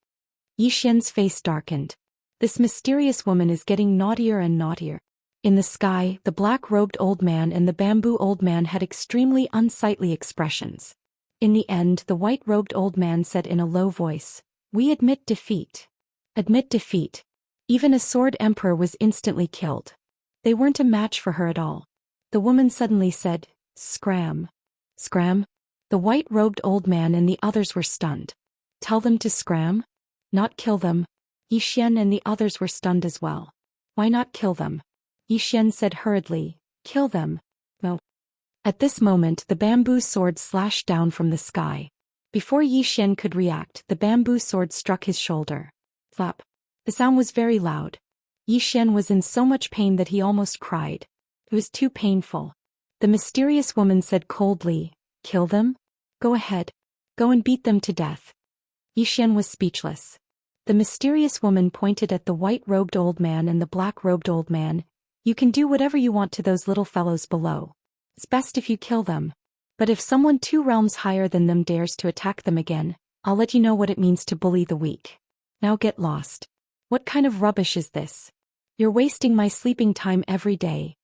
S1: Zhou Xian's face darkened. This mysterious woman is getting naughtier and naughtier. In the sky, the black-robed old man and the bamboo old man had extremely unsightly expressions. In the end, the white-robed old man said in a low voice, "We admit defeat." Admit defeat. Even a sword emperor was instantly killed. They weren't a match for her at all. The woman suddenly said, "Scram." Scram? The white-robed old man and the others were stunned. Tell them to scram? Not kill them? Zhou Xian and the others were stunned as well. Why not kill them? Zhou Xian said hurriedly, "Kill them." No. At this moment, the bamboo sword slashed down from the sky. Before Zhou Xian could react, the bamboo sword struck his shoulder. Flap. The sound was very loud. Zhou Xian was in so much pain that he almost cried. It was too painful. The mysterious woman said coldly, "Kill them? Go ahead. Go and beat them to death." Zhou Xian was speechless. The mysterious woman pointed at the white-robed old man and the black-robed old man. "You can do whatever you want to those little fellows below. It's best if you kill them. But if someone 2 realms higher than them dares to attack them again, I'll let you know what it means to bully the weak. Now get lost. What kind of rubbish is this? You're wasting my sleeping time every day."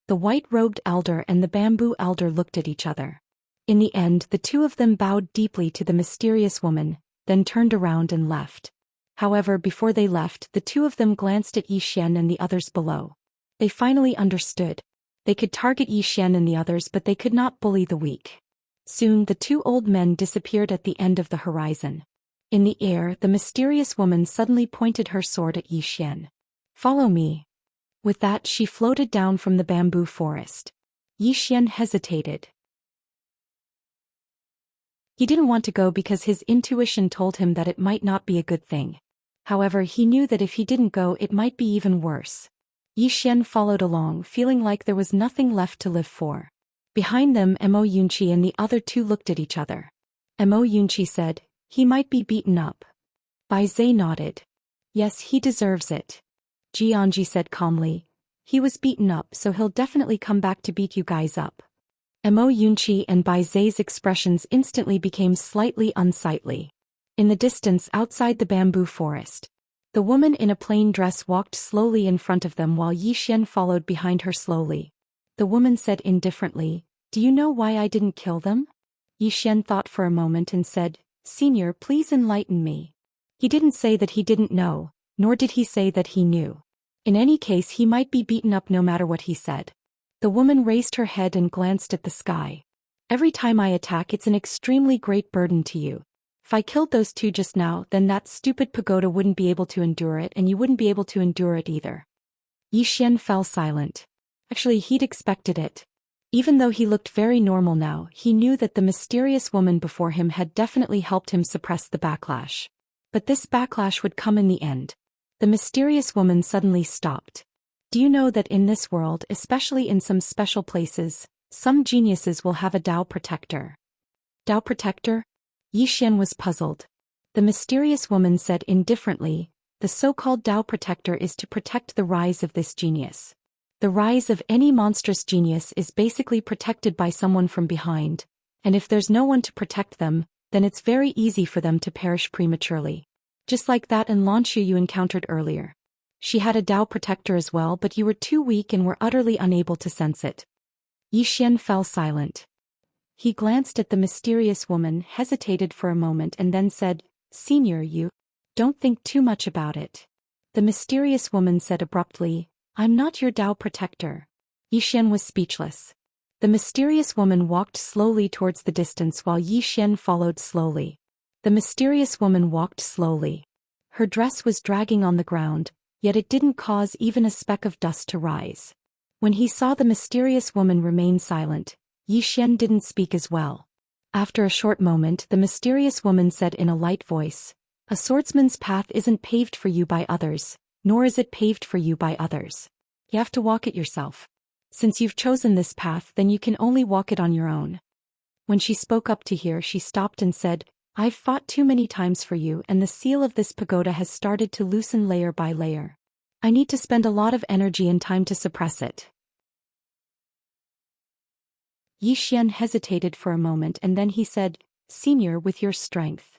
S1: The white-robed elder and the bamboo elder looked at each other. In the end, the two of them bowed deeply to the mysterious woman, then turned around and left. However, before they left, the two of them glanced at Zhou Xian and the others below. They finally understood. They could target Zhou Xian and the others, but they could not bully the weak. Soon, the 2 old men disappeared at the end of the horizon. In the air, the mysterious woman suddenly pointed her sword at Zhou Xian. "Follow me." With that, she floated down from the bamboo forest. Zhou Xian hesitated. He didn't want to go because his intuition told him that it might not be a good thing. However, he knew that if he didn't go it might be even worse. Xian followed along, feeling like there was nothing left to live for. Behind them, Mo Yunqi and the other two looked at each other. Mo Yunqi said, "He might be beaten up." Bai Zai nodded. "Yes, he deserves it." Jianji said calmly, "He was beaten up, so he'll definitely come back to beat you guys up." Mo Yunqi and Bai Zai's expressions instantly became slightly unsightly. In the distance outside the bamboo forest, the woman in a plain dress walked slowly in front of them while Xian followed behind her slowly. The woman said indifferently, "Do you know why I didn't kill them?" Xian thought for a moment and said, "Senior, please enlighten me." He didn't say that he didn't know, nor did he say that he knew. In any case, he might be beaten up no matter what he said. The woman raised her head and glanced at the sky. "Every time I attack, it's an extremely great burden to you. If I killed those two just now, then that stupid pagoda wouldn't be able to endure it, and you wouldn't be able to endure it either." Xian fell silent. Actually, he'd expected it. Even though he looked very normal now, he knew that the mysterious woman before him had definitely helped him suppress the backlash. But this backlash would come in the end. The mysterious woman suddenly stopped. "Do you know that in this world, especially in some special places, some geniuses will have a Dao protector?" "Dao protector?" Xian was puzzled. The mysterious woman said indifferently, "The so-called Dao protector is to protect the rise of this genius. The rise of any monstrous genius is basically protected by someone from behind, and if there's no one to protect them, then it's very easy for them to perish prematurely. Just like that Xianxia you encountered earlier. She had a Dao protector as well, but you were too weak and were utterly unable to sense it." Xian fell silent. He glanced at the mysterious woman, hesitated for a moment and then said, "Senior, you don't think too much about it." The mysterious woman said abruptly, "I'm not your Dao protector." Xian was speechless. The mysterious woman walked slowly towards the distance while Xian followed slowly. The mysterious woman walked slowly. Her dress was dragging on the ground, yet it didn't cause even a speck of dust to rise. When he saw the mysterious woman remain silent, Xian didn't speak as well. After a short moment, the mysterious woman said in a light voice, "A swordsman's path isn't paved for you by others, nor is it paved for you by others. You have to walk it yourself. Since you've chosen this path, then you can only walk it on your own." When she spoke up to here, she stopped and said, "I've fought too many times for you, and the seal of this pagoda has started to loosen layer by layer. I need to spend a lot of energy and time to suppress it." Xian hesitated for a moment and then he said, "Senior, with your strength."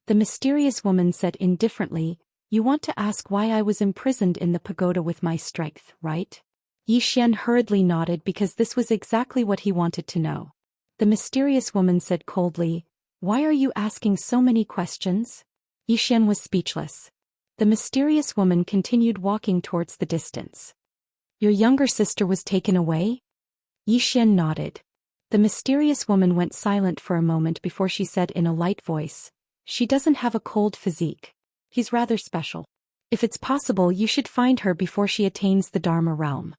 S1: The mysterious woman said indifferently, "You want to ask why I was imprisoned in the pagoda with my strength, right?" Xian hurriedly nodded because this was exactly what he wanted to know. The mysterious woman said coldly, "Why are you asking so many questions?" Xian was speechless. The mysterious woman continued walking towards the distance. "Your younger sister was taken away?" Xian nodded. The mysterious woman went silent for a moment before she said in a light voice, "She doesn't have a cold physique. He's rather special. If it's possible, you should find her before she attains the Dharma realm."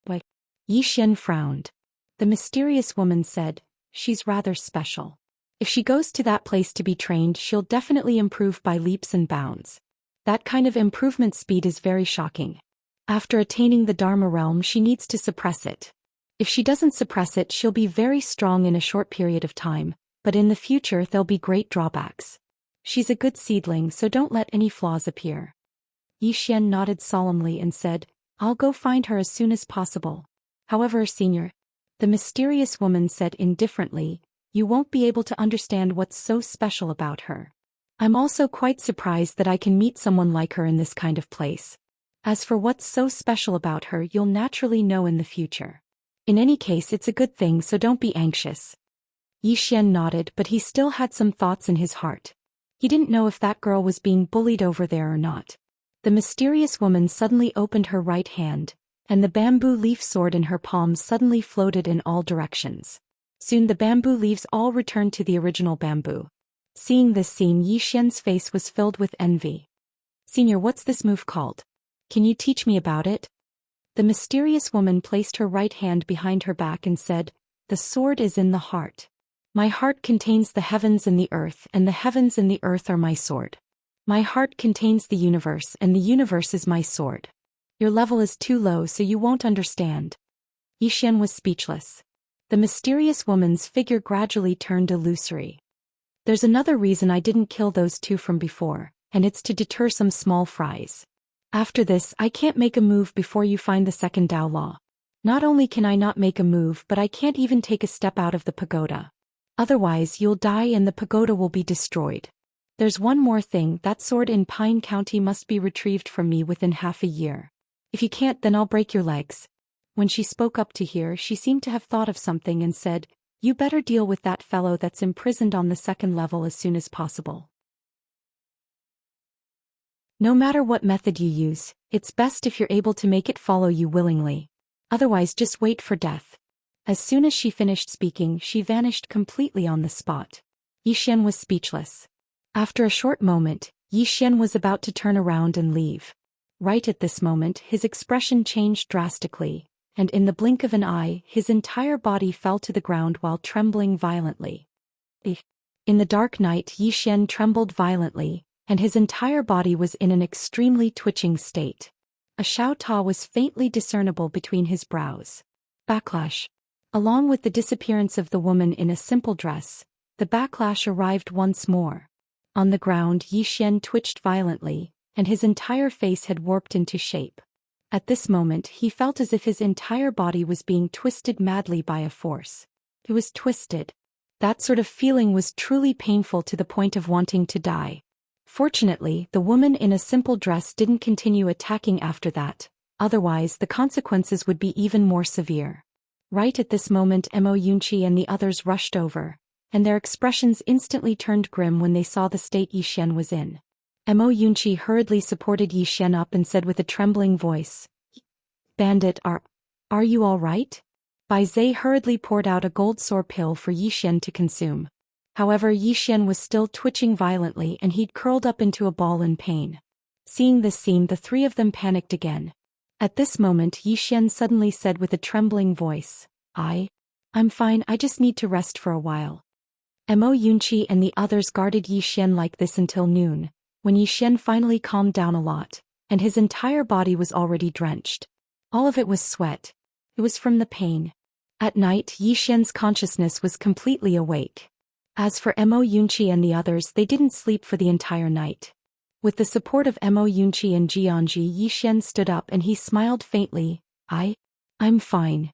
S1: What? Xian frowned. The mysterious woman said, "She's rather special. If she goes to that place to be trained, she'll definitely improve by leaps and bounds. That kind of improvement speed is very shocking. After attaining the Dharma realm, she needs to suppress it. If she doesn't suppress it, she'll be very strong in a short period of time, but in the future there'll be great drawbacks. She's a good seedling, so don't let any flaws appear." Xian nodded solemnly and said, "I'll go find her as soon as possible. However, Senior," the mysterious woman said indifferently, "you won't be able to understand what's so special about her. I'm also quite surprised that I can meet someone like her in this kind of place. As for what's so special about her, you'll naturally know in the future. In any case, it's a good thing, so don't be anxious." Xian nodded, but he still had some thoughts in his heart. He didn't know if that girl was being bullied over there or not. The mysterious woman suddenly opened her right hand, and the bamboo leaf sword in her palm suddenly floated in all directions. Soon the bamboo leaves all returned to the original bamboo. Seeing this scene, Xian's face was filled with envy. "Senior, what's this move called? Can you teach me about it?" The mysterious woman placed her right hand behind her back and said, "The sword is in the heart. My heart contains the heavens and the earth, and the heavens and the earth are my sword. My heart contains the universe and the universe is my sword. Your level is too low so you won't understand. Yi Xian was speechless. The mysterious woman's figure gradually turned illusory. There's another reason I didn't kill those two from before, and it's to deter some small fries. After this I can't make a move before you find the second Dao law. Not only can I not make a move but I can't even take a step out of the pagoda. Otherwise you'll die and the pagoda will be destroyed. There's one more thing, that sword in Pine County must be retrieved from me within half a year. If you can't then I'll break your legs. When she spoke up to here she seemed to have thought of something and said, you better deal with that fellow that's imprisoned on the second level as soon as possible. No matter what method you use, it's best if you're able to make it follow you willingly. Otherwise just wait for death. As soon as she finished speaking she vanished completely on the spot. Yi Xian was speechless. After a short moment, Yi Xian was about to turn around and leave. Right at this moment his expression changed drastically, and in the blink of an eye his entire body fell to the ground while trembling violently. In the dark night Yi Xian trembled violently, and his entire body was in an extremely twitching state. A Xiao Ta was faintly discernible between his brows. Backlash. Along with the disappearance of the woman in a simple dress, the backlash arrived once more. On the ground Yi Xian twitched violently, and his entire face had warped into shape. At this moment he felt as if his entire body was being twisted madly by a force. It was twisted. That sort of feeling was truly painful to the point of wanting to die. Fortunately, the woman in a simple dress didn't continue attacking after that, otherwise the consequences would be even more severe. Right at this moment Mo Yunqi and the others rushed over, and their expressions instantly turned grim when they saw the state Yi Xian was in. Mo Yunqi hurriedly supported Yi Xian up and said with a trembling voice, Bandit, are you all right? Bai Zhe hurriedly poured out a gold sore pill for Yi Xian to consume. However, Yi Xian was still twitching violently and he'd curled up into a ball in pain. Seeing this scene the three of them panicked again. At this moment Yi Xian suddenly said with a trembling voice, I'm fine, I just need to rest for a while. Mo Yunqi and the others guarded Yi Xian like this until noon, when Yi Xian finally calmed down a lot, and his entire body was already drenched. All of it was sweat. It was from the pain. At night Yi Xian's consciousness was completely awake. As for Mo Yunqi and the others, they didn't sleep for the entire night. With the support of Mo Yunqi and Jianji, Yi Xian stood up and he smiled faintly. I'm fine.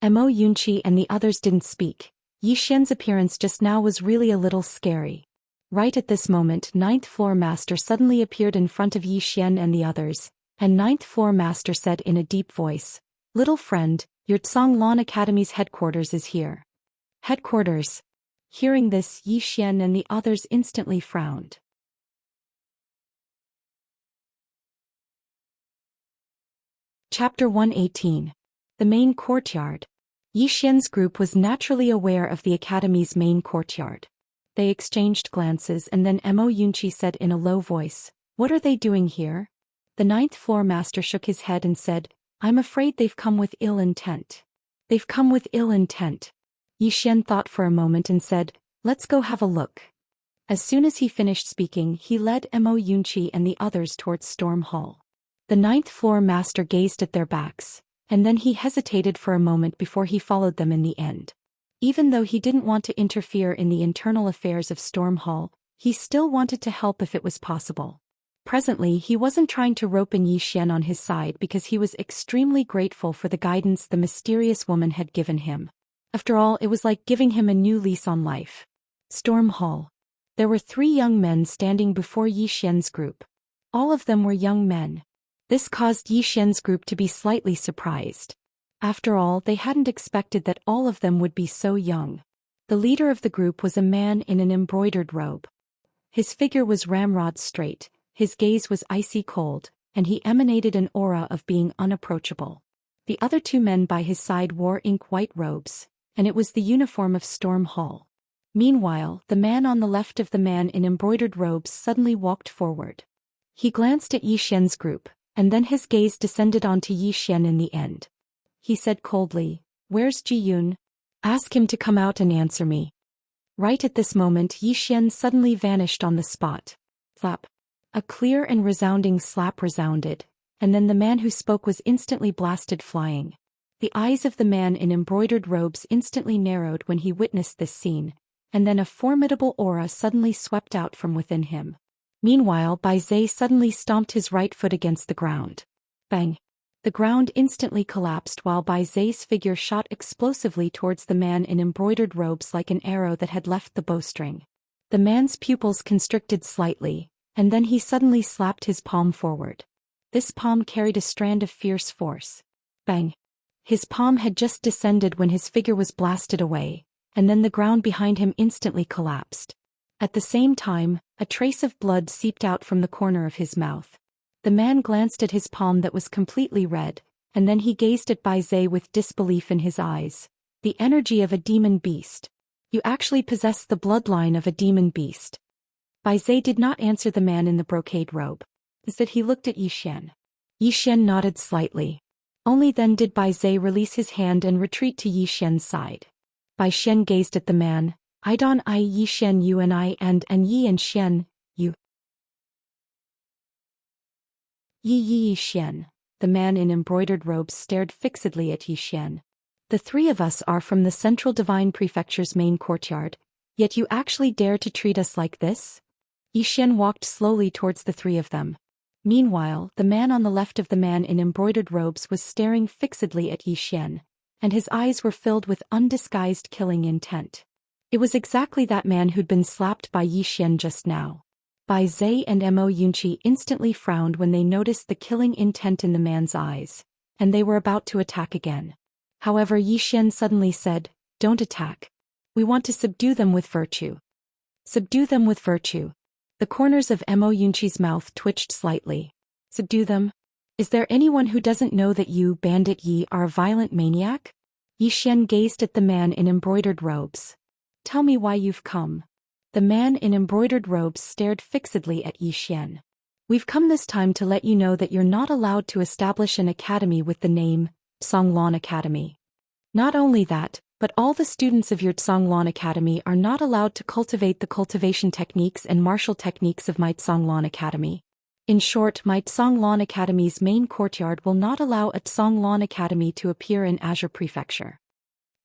S1: Mo Yunqi and the others didn't speak. Yi Xian's appearance just now was really a little scary. Right at this moment, Ninth Floor Master suddenly appeared in front of Yi Xian and the others, and Ninth Floor Master said in a deep voice, Little friend, your Tsanglan Academy's headquarters is here. Headquarters. Hearing this, Yi Xian and the others instantly frowned. Chapter 118. The Main Courtyard. Yi Xian's group was naturally aware of the Academy's main courtyard. They exchanged glances and then Mo Yunqi said in a low voice, What are they doing here? The Ninth Floor Master shook his head and said, I'm afraid they've come with ill intent. They've come with ill intent. Yi Xian thought for a moment and said, Let's go have a look. As soon as he finished speaking he led Mo Yunqi and the others towards Storm Hall. The Ninth Floor Master gazed at their backs, and then he hesitated for a moment before he followed them in the end. Even though he didn't want to interfere in the internal affairs of Storm Hall, he still wanted to help if it was possible. Presently he wasn't trying to rope in Yi Xian on his side because he was extremely grateful for the guidance the mysterious woman had given him. After all, it was like giving him a new lease on life. Storm Hall. There were 3 young men standing before Yi Xian's group. All of them were young men. This caused Yi Xian's group to be slightly surprised. After all, they hadn't expected that all of them would be so young. The leader of the group was a man in an embroidered robe. His figure was ramrod straight, his gaze was icy cold, and he emanated an aura of being unapproachable. The other 2 men by his side wore ink-white robes, and it was the uniform of Storm Hall. Meanwhile, the man on the left of the man in embroidered robes suddenly walked forward. He glanced at Yi Xian's group, and then his gaze descended onto Yi Xian in the end. He said coldly, Where's Ji Yun? Ask him to come out and answer me. Right at this moment Yi Xian suddenly vanished on the spot. Flap. A clear and resounding slap resounded, and then the man who spoke was instantly blasted flying. The eyes of the man in embroidered robes instantly narrowed when he witnessed this scene, and then a formidable aura suddenly swept out from within him. Meanwhile, Bai Zhe suddenly stomped his right foot against the ground. Bang! The ground instantly collapsed while Bai Zhe's figure shot explosively towards the man in embroidered robes like an arrow that had left the bowstring. The man's pupils constricted slightly, and then he suddenly slapped his palm forward. This palm carried a strand of fierce force. Bang! His palm had just descended when his figure was blasted away, and then the ground behind him instantly collapsed. At the same time, a trace of blood seeped out from the corner of his mouth. The man glanced at his palm that was completely red, and then he gazed at Bai Zhe with disbelief in his eyes. The energy of a demon beast. You actually possess the bloodline of a demon beast. Bai Zhe did not answer the man in the brocade robe. Instead he looked at Zhou Xian. Zhou Xian nodded slightly. Only then did Bai Zhe release his hand and retreat to Zhou Xian's side. Bai Xian gazed at the man. I don I Zhou Xian you and I and Yi and Xian, you. Yi Xian. The man in embroidered robes stared fixedly at Zhou Xian. The three of us are from the Central Divine Prefecture's main courtyard, yet you actually dare to treat us like this? Zhou Xian walked slowly towards the three of them. Meanwhile, the man on the left of the man in embroidered robes was staring fixedly at Zhou Xian, and his eyes were filled with undisguised killing intent. It was exactly that man who'd been slapped by Zhou Xian just now. Bai Zhe and Mo Yunqi instantly frowned when they noticed the killing intent in the man's eyes, and they were about to attack again. However, Zhou Xian suddenly said, "Don't attack. We want to subdue them with virtue." Subdue them with virtue. The corners of Mo Yunqi's mouth twitched slightly. Subdue them? Is there anyone who doesn't know that you, Bandit Yi, are a violent maniac? Zhou Xian gazed at the man in embroidered robes. Tell me why you've come. The man in embroidered robes stared fixedly at Zhou Xian. We've come this time to let you know that you're not allowed to establish an academy with the name Songlan Academy. Not only that, but all the students of your Songlan Academy are not allowed to cultivate the cultivation techniques and martial techniques of my Songlan Academy. In short, my Songlan Academy's main courtyard will not allow a Songlan Academy to appear in Azure Prefecture.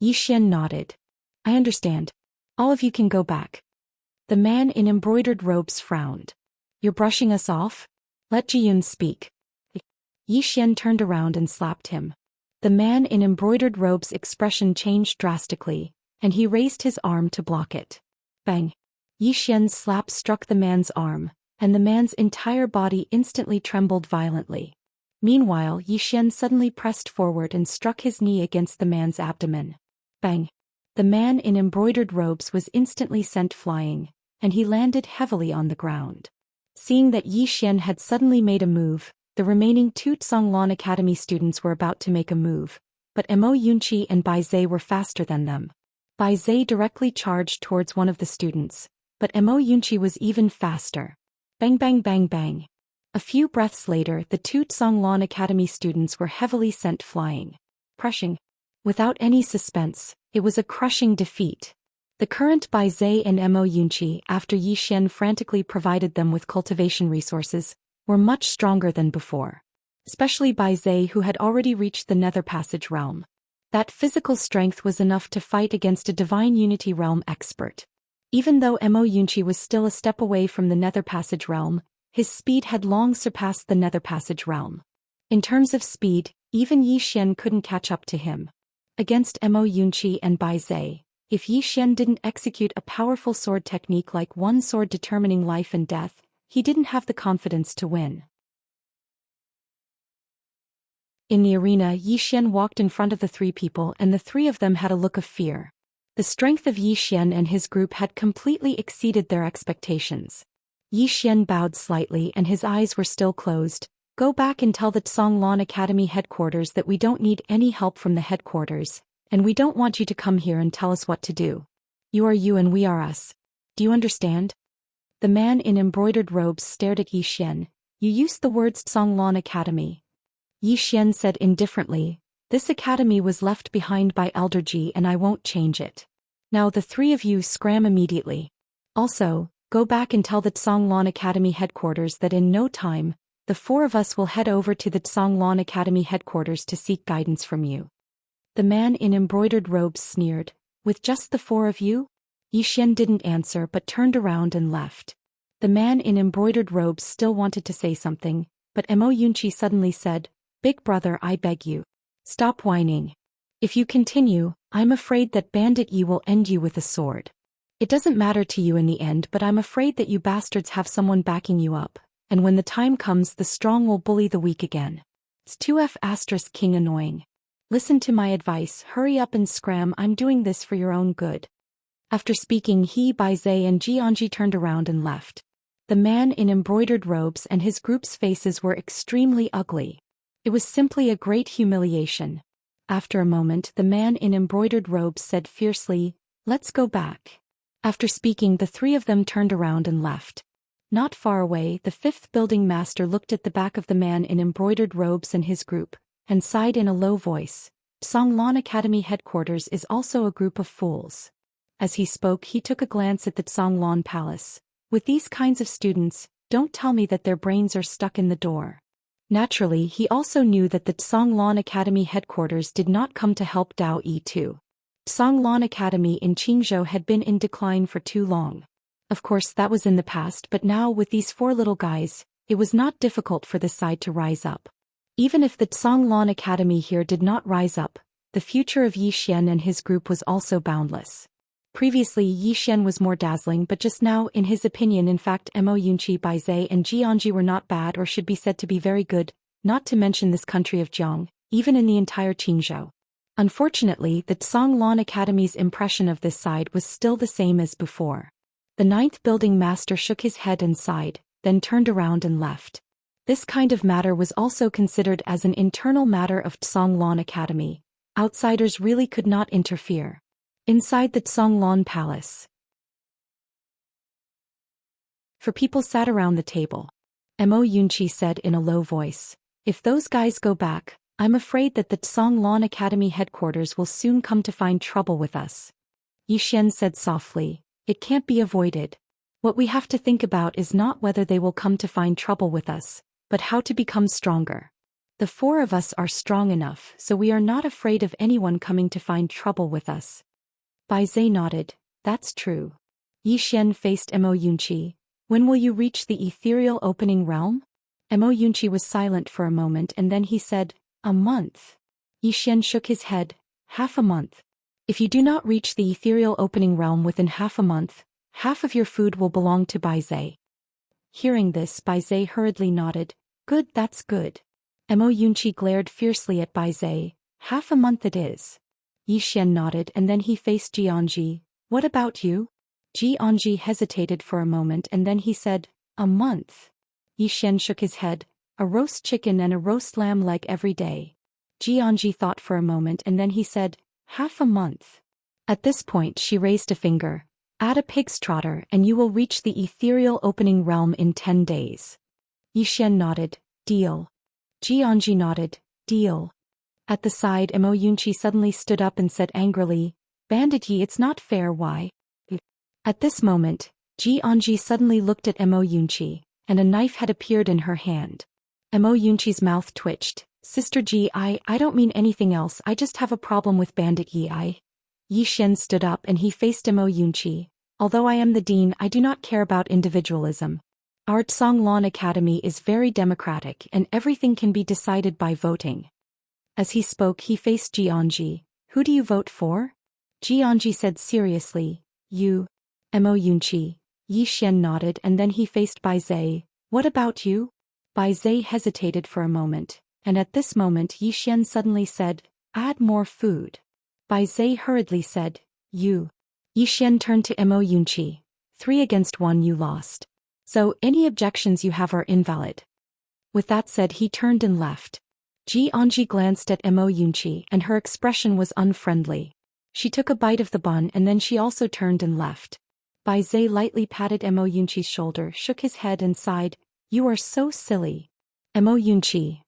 S1: Zhou Xian nodded. I understand. All of you can go back. The man in embroidered robes frowned. You're brushing us off? Let Jiyun speak. Zhou Xian turned around and slapped him. The man in embroidered robes' expression changed drastically, and he raised his arm to block it. Bang! Zhou Xian's slap struck the man's arm, and the man's entire body instantly trembled violently. Meanwhile, Zhou Xian suddenly pressed forward and struck his knee against the man's abdomen. Bang! The man in embroidered robes was instantly sent flying, and he landed heavily on the ground. Seeing that Zhou Xian had suddenly made a move, the remaining two Songlan Academy students were about to make a move, but Mo Yunqi and Bai Zhe were faster than them. Bai Zhe directly charged towards one of the students, but Mo Yunqi was even faster. Bang bang bang bang. A few breaths later, the two Songlan Academy students were heavily sent flying. Crushing. Without any suspense, it was a crushing defeat. The current Bai Zhe and Mo Yunqi, after Zhou Xian frantically provided them with cultivation resources, were much stronger than before. Especially Bai Zhe, who had already reached the Nether Passage realm. That physical strength was enough to fight against a Divine Unity realm expert. Even though Mo Yunqi was still a step away from the Nether Passage realm, his speed had long surpassed the Nether Passage realm. In terms of speed, even Zhou Xian couldn't catch up to him. Against Mo Yunqi and Bai Zhe, if Zhou Xian didn't execute a powerful sword technique like one sword determining life and death, he didn't have the confidence to win. In the arena, Zhou Xian walked in front of the three people, and the three of them had a look of fear. The strength of Zhou Xian and his group had completely exceeded their expectations. Zhou Xian bowed slightly and his eyes were still closed. Go back and tell the Songlan Academy headquarters that we don't need any help from the headquarters, and we don't want you to come here and tell us what to do. You are you and we are us. Do you understand? The man in embroidered robes stared at Zhou Xian. You used the words Songlan Academy. Zhou Xian said indifferently, this academy was left behind by Elder Ji and I won't change it. Now the three of you scram immediately. Also, Go back and tell the Zhonglan Academy headquarters that in no time, the four of us will head over to the Zhonglan Academy headquarters to seek guidance from you. The man in embroidered robes sneered, with just the four of you? Yi Xian didn't answer but turned around and left. The man in embroidered robes still wanted to say something, but Mo Yunqi suddenly said, Big brother, I beg you. Stop whining. If you continue, I'm afraid that Bandit Yi will end you with a sword. It doesn't matter to you in the end, but I'm afraid that you bastards have someone backing you up, and when the time comes the strong will bully the weak again. It's 2F asterisk king annoying. Listen to my advice, hurry up and scram, I'm doing this for your own good. After speaking he, Baizhe and Jianji turned around and left. The man in embroidered robes and his group's faces were extremely ugly. It was simply a great humiliation. After a moment the man in embroidered robes said fiercely, Let's go back. After speaking the three of them turned around and left. Not far away the fifth building master looked at the back of the man in embroidered robes and his group, and sighed in a low voice, Zhonglan Academy headquarters is also a group of fools. As he spoke he took a glance at the Zhonglan Palace. With these kinds of students, don't tell me that their brains are stuck in the door. Naturally he also knew that the Zhonglan Academy headquarters did not come to help Dao Yi too. Zhonglan Academy in Qingzhou had been in decline for too long. Of course that was in the past, but now with these four little guys, it was not difficult for this side to rise up. Even if the Zhonglan Academy here did not rise up, the future of Yi Xian and his group was also boundless. Previously Yi Xian was more dazzling, but just now in his opinion in fact Mo Yunqi, Baizhe and Jianji were not bad or should be said to be very good, not to mention this country of Jiang, even in the entire Qingzhou. Unfortunately the Zhonglan Academy's impression of this side was still the same as before. The ninth building master shook his head and sighed, then turned around and left. This kind of matter was also considered as an internal matter of Zhonglan Academy. Outsiders really could not interfere. Inside the Zhonglan Palace, four people sat around the table. Mo Yunqi said in a low voice, If those guys go back, I'm afraid that the Zhonglan Academy headquarters will soon come to find trouble with us. Yi Xian said softly, It can't be avoided. What we have to think about is not whether they will come to find trouble with us, but how to become stronger. The four of us are strong enough, so we are not afraid of anyone coming to find trouble with us. Baizhe nodded, That's true. Yi Xian faced Mo Yunqi. When will you reach the ethereal opening realm? Mo Yunqi was silent for a moment and then he said, A month. Yi Xian shook his head, Half a month. If you do not reach the ethereal opening realm within half a month, half of your food will belong to Baizhe. Hearing this Baizhe hurriedly nodded, Good, that's good. Mo Yunqi glared fiercely at Baizhe, Half a month it is. Yi Xian nodded and then he faced Jianji, What about you? Jianji hesitated for a moment and then he said, A month. Yi Xian shook his head, A roast chicken and a roast lamb leg every day. Jianji thought for a moment and then he said, Half a month. At this point she raised a finger, Add a pig's trotter and you will reach the ethereal opening realm in 10 days. Yi Xian nodded, Deal. Jianji nodded, Deal. At the side Mo Yunqi suddenly stood up and said angrily, Bandit Yi, it's not fair, why? At this moment, Jianji suddenly looked at Mo Yunqi, and a knife had appeared in her hand. Mo Yunqi's mouth twitched, Sister Ji, I don't mean anything else, I just have a problem with Bandit Yi. Yi Xian stood up and he faced Mo Yunqi, Although I am the dean, I do not care about individualism. Our Zhonglan Academy is very democratic and everything can be decided by voting. As he spoke he faced Jianji, Who do you vote for? Jianji said seriously, You. Mo Yunqi. Yi Xian nodded and then he faced Baizhe, What about you? Baizhe hesitated for a moment, and at this moment Yi Xian suddenly said, Add more food. Baizhe hurriedly said, You. Yi Xian turned to Mo Yunqi, 3 against 1 you lost. So, any objections you have are invalid. With that said he turned and left. Jianji glanced at Mo Yunqi and her expression was unfriendly. She took a bite of the bun and then she also turned and left. Baizhe lightly patted Mo Yunqi's shoulder, shook his head and sighed, You are so silly. Mo Yunqi.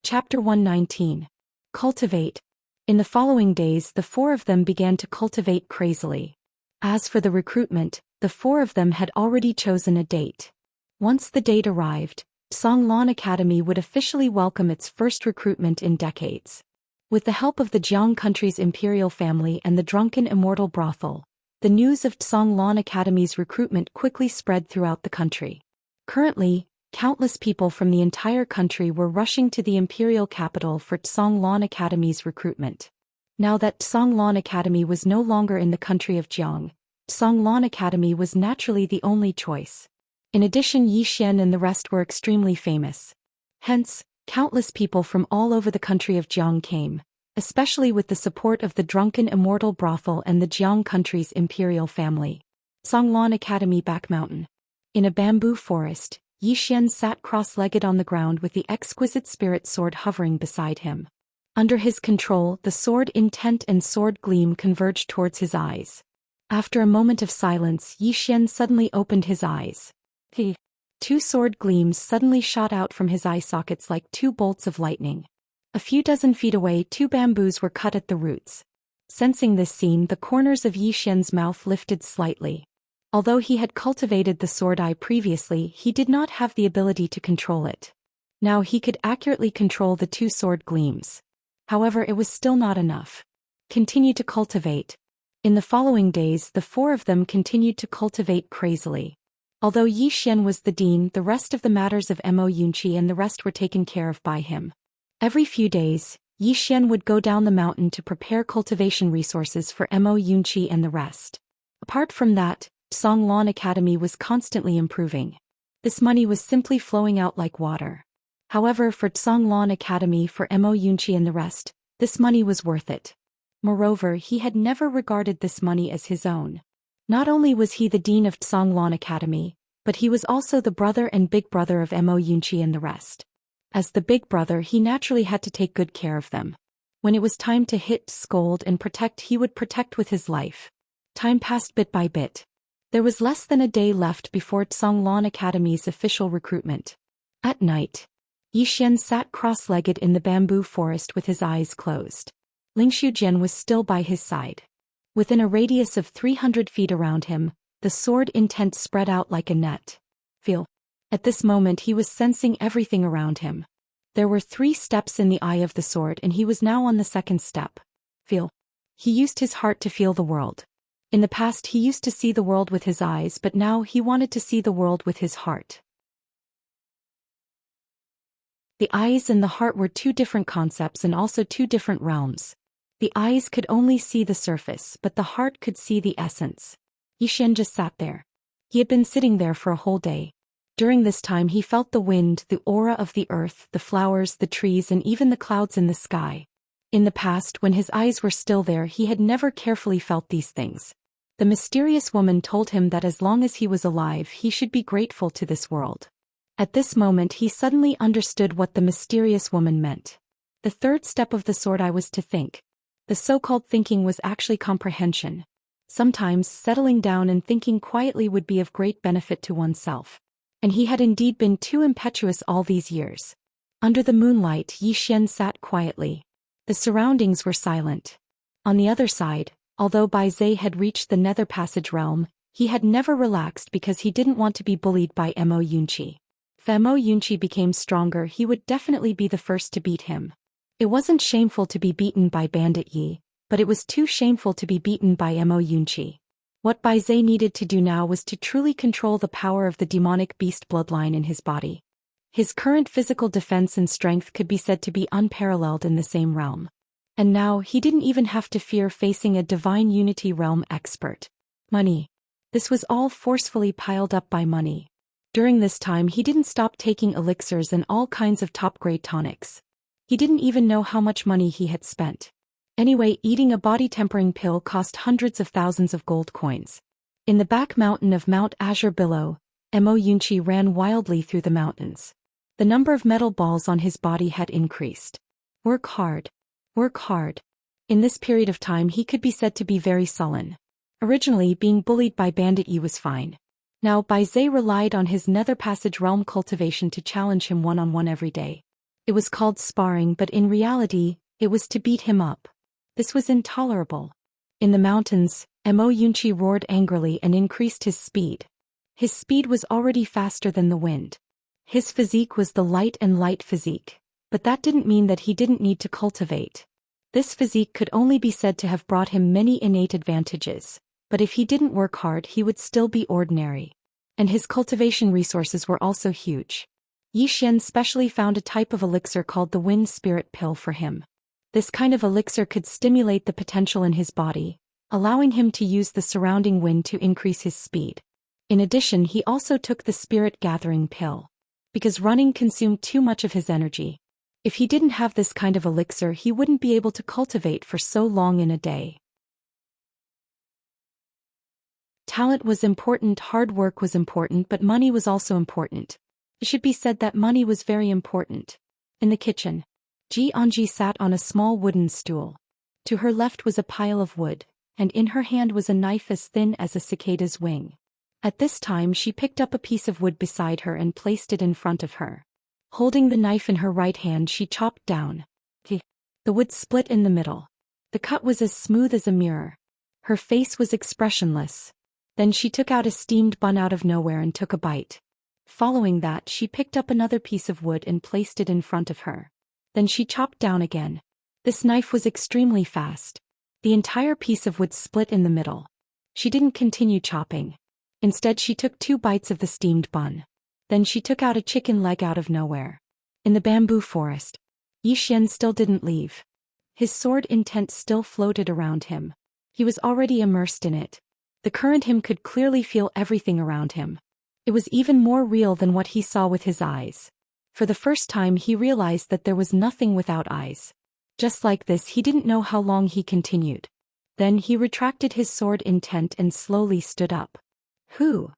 S1: Chapter 119. Cultivate. In the following days the four of them began to cultivate crazily. As for the recruitment, the four of them had already chosen a date. Once the date arrived, Songlan Academy would officially welcome its first recruitment in decades. With the help of the Jiang country's imperial family and the drunken Immortal brothel, the news of Songlan Academy's recruitment quickly spread throughout the country. Currently, countless people from the entire country were rushing to the imperial capital for Songlan Academy's recruitment. Now that Songlan Academy was no longer in the country of Jiang, Songlan Academy was naturally the only choice. In addition, Zhou Xian and the rest were extremely famous. Hence, countless people from all over the country of Jiang came, especially with the support of the drunken Immortal brothel and the Jiang country's imperial family. Songlan Academy Back Mountain. In a bamboo forest, Zhou Xian sat cross-legged on the ground with the exquisite spirit sword hovering beside him. Under his control, the sword intent and sword gleam converged towards his eyes. After a moment of silence, Zhou Xian suddenly opened his eyes. Two sword gleams suddenly shot out from his eye sockets like two bolts of lightning. A few dozen feet away, two bamboos were cut at the roots. Sensing this scene, the corners of Zhou Xian's mouth lifted slightly. Although he had cultivated the sword eye previously, he did not have the ability to control it. Now he could accurately control the two sword gleams. However, it was still not enough. Continue to cultivate. In the following days, the four of them continued to cultivate crazily. Although Zhou Xian was the dean, the rest of the matters of Mo Yunqi and the rest were taken care of by him. Every few days, Zhou Xian would go down the mountain to prepare cultivation resources for Mo Yunqi and the rest. Apart from that, Songlan Academy was constantly improving. This money was simply flowing out like water. However, for Songlan Academy, for Mo Yunqi and the rest, this money was worth it. Moreover, he had never regarded this money as his own. Not only was he the dean of Songlan Academy, but he was also the brother and big brother of Mo Yunqi and the rest. As the big brother, he naturally had to take good care of them. When it was time to hit, scold, and protect, he would protect with his life. Time passed bit by bit. There was less than a day left before Songlan Academy's official recruitment. At night, Zhou Xian sat cross-legged in the bamboo forest with his eyes closed. Lingshu Jian was still by his side. Within a radius of 300 feet around him, the sword intent spread out like a net. Feel. At this moment he was sensing everything around him. There were 3 steps in the eye of the sword and he was now on the second step. Feel. He used his heart to feel the world. In the past he used to see the world with his eyes, but now he wanted to see the world with his heart. The eyes and the heart were 2 different concepts and also 2 different realms. The eyes could only see the surface, but the heart could see the essence. Zhou Xian just sat there. He had been sitting there for a whole day. During this time he felt the wind, the aura of the earth, the flowers, the trees, and even the clouds in the sky. In the past, when his eyes were still there, he had never carefully felt these things. The mysterious woman told him that as long as he was alive, he should be grateful to this world. At this moment he suddenly understood what the mysterious woman meant. The third step of the sword eye was to think. The so-called thinking was actually comprehension. Sometimes settling down and thinking quietly would be of great benefit to oneself. And he had indeed been too impetuous all these years. Under the moonlight, Zhou Xian sat quietly. The surroundings were silent. On the other side, although Bai Zhe had reached the Nether Passage realm, he had never relaxed because he didn't want to be bullied by Mo Yunqi. If Mo Yunqi became stronger, he would definitely be the first to beat him. It wasn't shameful to be beaten by Bandit Yi, but it was too shameful to be beaten by Mo Yunqi. What Bai Zhe needed to do now was to truly control the power of the demonic beast bloodline in his body. His current physical defense and strength could be said to be unparalleled in the same realm. And now he didn't even have to fear facing a divine unity realm expert. Money. This was all forcefully piled up by money. During this time he didn't stop taking elixirs and all kinds of top-grade tonics. He didn't even know how much money he had spent. Anyway, eating a body-tempering pill cost hundreds of thousands of gold coins. In the back mountain of Mount Azure below, Mo Yunqi ran wildly through the mountains. The number of metal balls on his body had increased. Work hard. Work hard. In this period of time he could be said to be very sullen. Originally, being bullied by Bandit Yi was fine. Now Bai Zhe relied on his Nether Passage realm cultivation to challenge him one-on-one every day. It was called sparring, but in reality, it was to beat him up. This was intolerable. In the mountains, Mo Yunqi roared angrily and increased his speed. His speed was already faster than the wind. His physique was the light and light physique, but that didn't mean that he didn't need to cultivate. This physique could only be said to have brought him many innate advantages, but if he didn't work hard he would still be ordinary. And his cultivation resources were also huge. Xian specially found a type of elixir called the Wind Spirit Pill for him. This kind of elixir could stimulate the potential in his body, allowing him to use the surrounding wind to increase his speed. In addition, he also took the Spirit Gathering Pill, because running consumed too much of his energy. If he didn't have this kind of elixir, he wouldn't be able to cultivate for so long in a day. Talent was important, hard work was important, but money was also important. It should be said that money was very important. In the kitchen, Xianxia sat on a small wooden stool. To her left was a pile of wood, and in her hand was a knife as thin as a cicada's wing. At this time she picked up a piece of wood beside her and placed it in front of her. Holding the knife in her right hand, she chopped down. The wood split in the middle. The cut was as smooth as a mirror. Her face was expressionless. Then she took out a steamed bun out of nowhere and took a bite. Following that, she picked up another piece of wood and placed it in front of her. Then she chopped down again. This knife was extremely fast. The entire piece of wood split in the middle. She didn't continue chopping. Instead, she took 2 bites of the steamed bun. Then she took out a chicken leg out of nowhere. In the bamboo forest, Xian still didn't leave. His sword intent still floated around him. He was already immersed in it. The current him could clearly feel everything around him. It was even more real than what he saw with his eyes. For the first time he realized that there was nothing without eyes. Just like this, he didn't know how long he continued. Then he retracted his sword intent and slowly stood up. Who?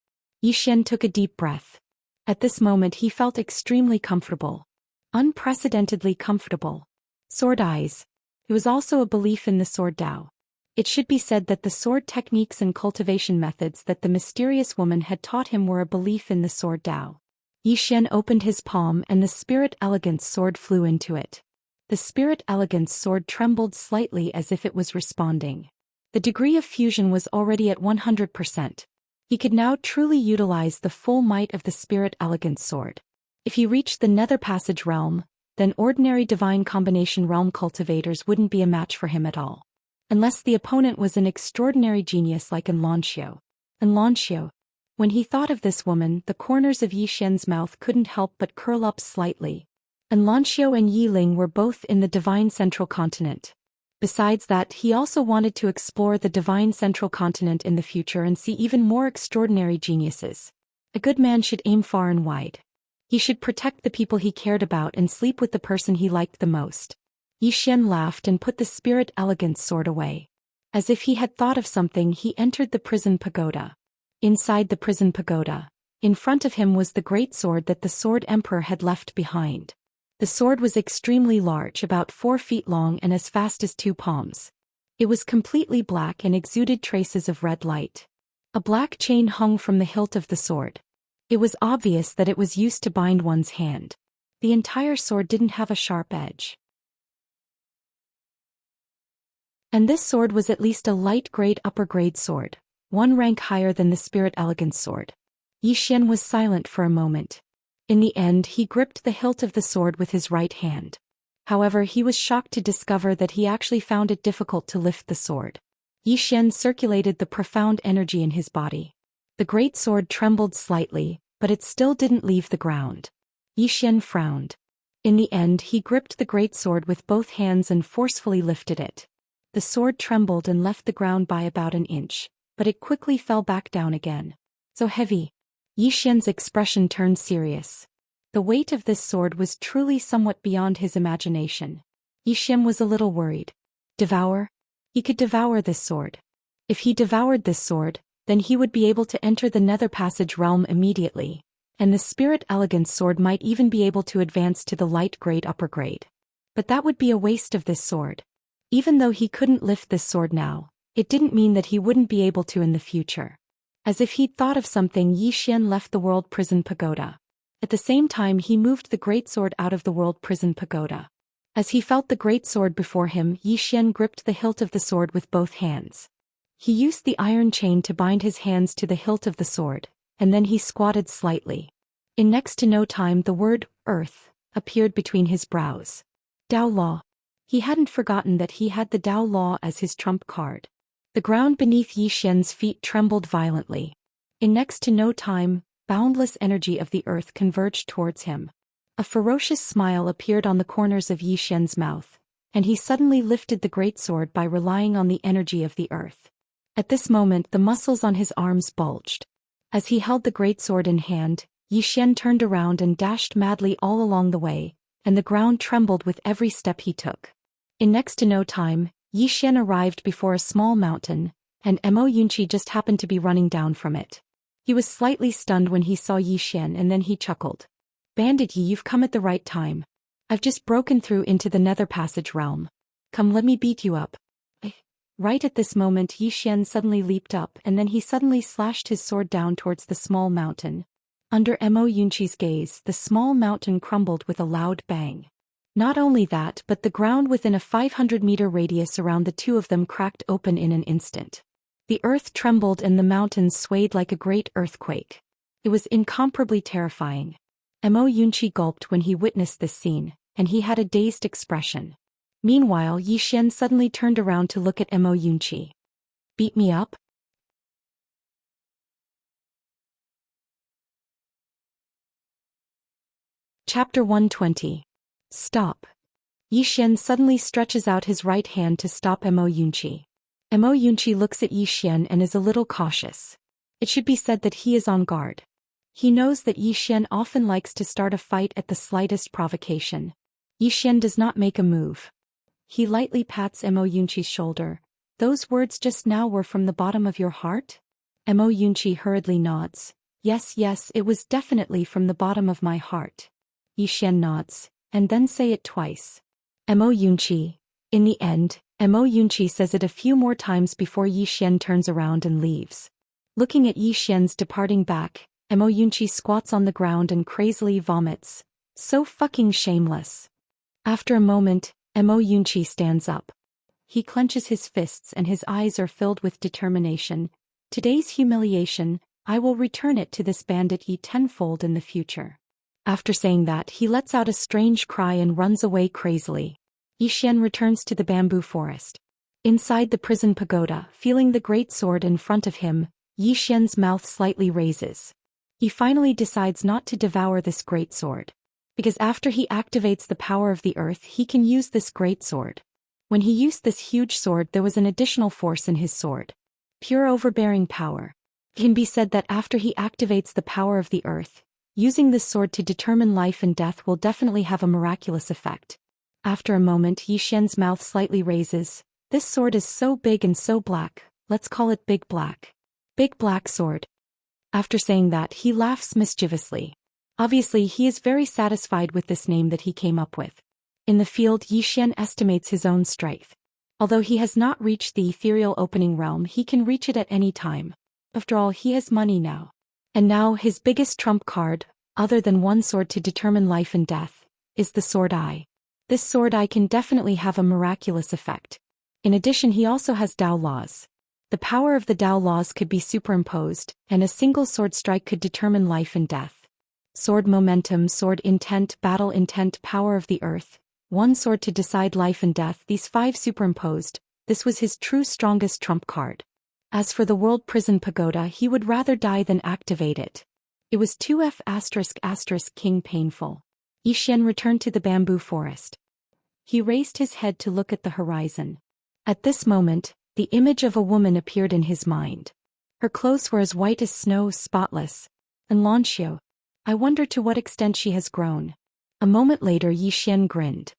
S1: Xian took a deep breath. At this moment he felt extremely comfortable. Unprecedentedly comfortable. Sword eyes. It was also a belief in the sword Dao. It should be said that the sword techniques and cultivation methods that the mysterious woman had taught him were a belief in the sword Dao. Xian opened his palm and the Spirit Elegance sword flew into it. The Spirit Elegance sword trembled slightly as if it was responding. The degree of fusion was already at 100%. He could now truly utilize the full might of the Spirit Elegance sword. If he reached the Nether Passage realm, then ordinary divine combination realm cultivators wouldn't be a match for him at all. Unless the opponent was an extraordinary genius like Xianxia. When he thought of this woman, the corners of Xian's mouth couldn't help but curl up slightly. Xianxia and Yiling were both in the divine central continent. Besides that, he also wanted to explore the divine central continent in the future and see even more extraordinary geniuses. A good man should aim far and wide. He should protect the people he cared about and sleep with the person he liked the most. Xian laughed and put the Spirit Elegance sword away. As if he had thought of something, he entered the prison pagoda. Inside the prison pagoda, in front of him was the great sword that the Sword Emperor had left behind. The sword was extremely large, about 4 feet long and as fast as 2 palms. It was completely black and exuded traces of red light. A black chain hung from the hilt of the sword. It was obvious that it was used to bind one's hand. The entire sword didn't have a sharp edge. And this sword was at least a light-grade upper-grade sword, 1 rank higher than the Spirit Elegance sword. Xian was silent for a moment. In the end, he gripped the hilt of the sword with his right hand. However, he was shocked to discover that he actually found it difficult to lift the sword. Xian circulated the profound energy in his body. The great sword trembled slightly, but it still didn't leave the ground. Xian frowned. In the end, he gripped the great sword with both hands and forcefully lifted it. The sword trembled and left the ground by about an inch, but it quickly fell back down again. So heavy. Xian's expression turned serious. The weight of this sword was truly somewhat beyond his imagination. Xian was a little worried. Devour? He could devour this sword. If he devoured this sword, then he would be able to enter the Nether Passage realm immediately, and the Spirit Elegance sword might even be able to advance to the light grade upper grade. But that would be a waste of this sword. Even though he couldn't lift this sword now, it didn't mean that he wouldn't be able to in the future. As if he'd thought of something, Xian left the world prison pagoda. At the same time, he moved the great sword out of the world prison pagoda. As he felt the great sword before him, Yi Xian gripped the hilt of the sword with both hands. He used the iron chain to bind his hands to the hilt of the sword, and then he squatted slightly. In next to no time the word, earth, appeared between his brows. Dao Law. He hadn't forgotten that he had the Dao Law as his trump card. The ground beneath Yi Xian's feet trembled violently. In next to no time, boundless energy of the earth converged towards him. A ferocious smile appeared on the corners of Yi Xian's mouth, and he suddenly lifted the great sword by relying on the energy of the earth. At this moment the muscles on his arms bulged. As he held the great sword in hand, Yi Xian turned around and dashed madly all along the way, and the ground trembled with every step he took. In next to no time, Yi Xian arrived before a small mountain, and Mo Yunqi just happened to be running down from it. He was slightly stunned when he saw Yi Xian and then he chuckled. Bandit Yi, you've come at the right time. I've just broken through into the nether passage realm. Come, let me beat you up. Right at this moment Yi Xian suddenly leaped up and then he suddenly slashed his sword down towards the small mountain. Under Mo Yunqi's gaze, the small mountain crumbled with a loud bang. Not only that, but the ground within a 500-meter radius around the two of them cracked open in an instant. The earth trembled and the mountains swayed like a great earthquake. It was incomparably terrifying. Mo Yunqi gulped when he witnessed this scene, and he had a dazed expression. Meanwhile, Yi Xian suddenly turned around to look at Mo Yunqi. Beat me up? Chapter 120. Stop. Yi Xian suddenly stretches out his right hand to stop Mo Yunqi. Mo Yunqi looks at Yi Xian and is a little cautious. It should be said that he is on guard. He knows that Yi Xian often likes to start a fight at the slightest provocation. Yi Xian does not make a move. He lightly pats Mo Yunqi's shoulder. Those words just now were from the bottom of your heart? Mo Yunqi hurriedly nods. Yes, it was definitely from the bottom of my heart. Yi Xian nods, and then say it twice. Mo Yunqi. In the end, Mo Yunqi says it a few more times before Yi Xian turns around and leaves. Looking at Yi Xian's departing back, Mo Yunqi squats on the ground and crazily vomits. So fucking shameless. After a moment, Mo Yunqi stands up. He clenches his fists and his eyes are filled with determination. Today's humiliation, I will return it to this bandit Yi tenfold in the future. After saying that, he lets out a strange cry and runs away crazily. Yi Xian returns to the bamboo forest. Inside the prison pagoda, feeling the great sword in front of him, Yi Xian's mouth slightly raises. He finally decides not to devour this great sword. Because after he activates the power of the earth, he can use this great sword. When he used this huge sword, there was an additional force in his sword. Pure overbearing power. It can be said that after he activates the power of the earth, using this sword to determine life and death will definitely have a miraculous effect. After a moment, Yi Xian's mouth slightly raises. This sword is so big and so black, let's call it Big Black. Big Black Sword. After saying that, he laughs mischievously. Obviously, he is very satisfied with this name that he came up with. In the field, Yi Xian estimates his own strength. Although he has not reached the ethereal opening realm, he can reach it at any time. After all, he has money now. And now, his biggest trump card, other than one sword to determine life and death, is the Sword Eye. This Sword Eye can definitely have a miraculous effect. In addition, he also has Dao laws. The power of the Dao laws could be superimposed, and a single sword strike could determine life and death. Sword momentum, sword intent, battle intent, power of the earth, one sword to decide life and death, these 5 superimposed, this was his true strongest trump card. As for the world prison pagoda, he would rather die than activate it. It was 2F*** king painful. Yi Xian returned to the bamboo forest. He raised his head to look at the horizon. At this moment, the image of a woman appeared in his mind. Her clothes were as white as snow, spotless. And Xianxia. I wonder to what extent she has grown. A moment later Yi Xian grinned.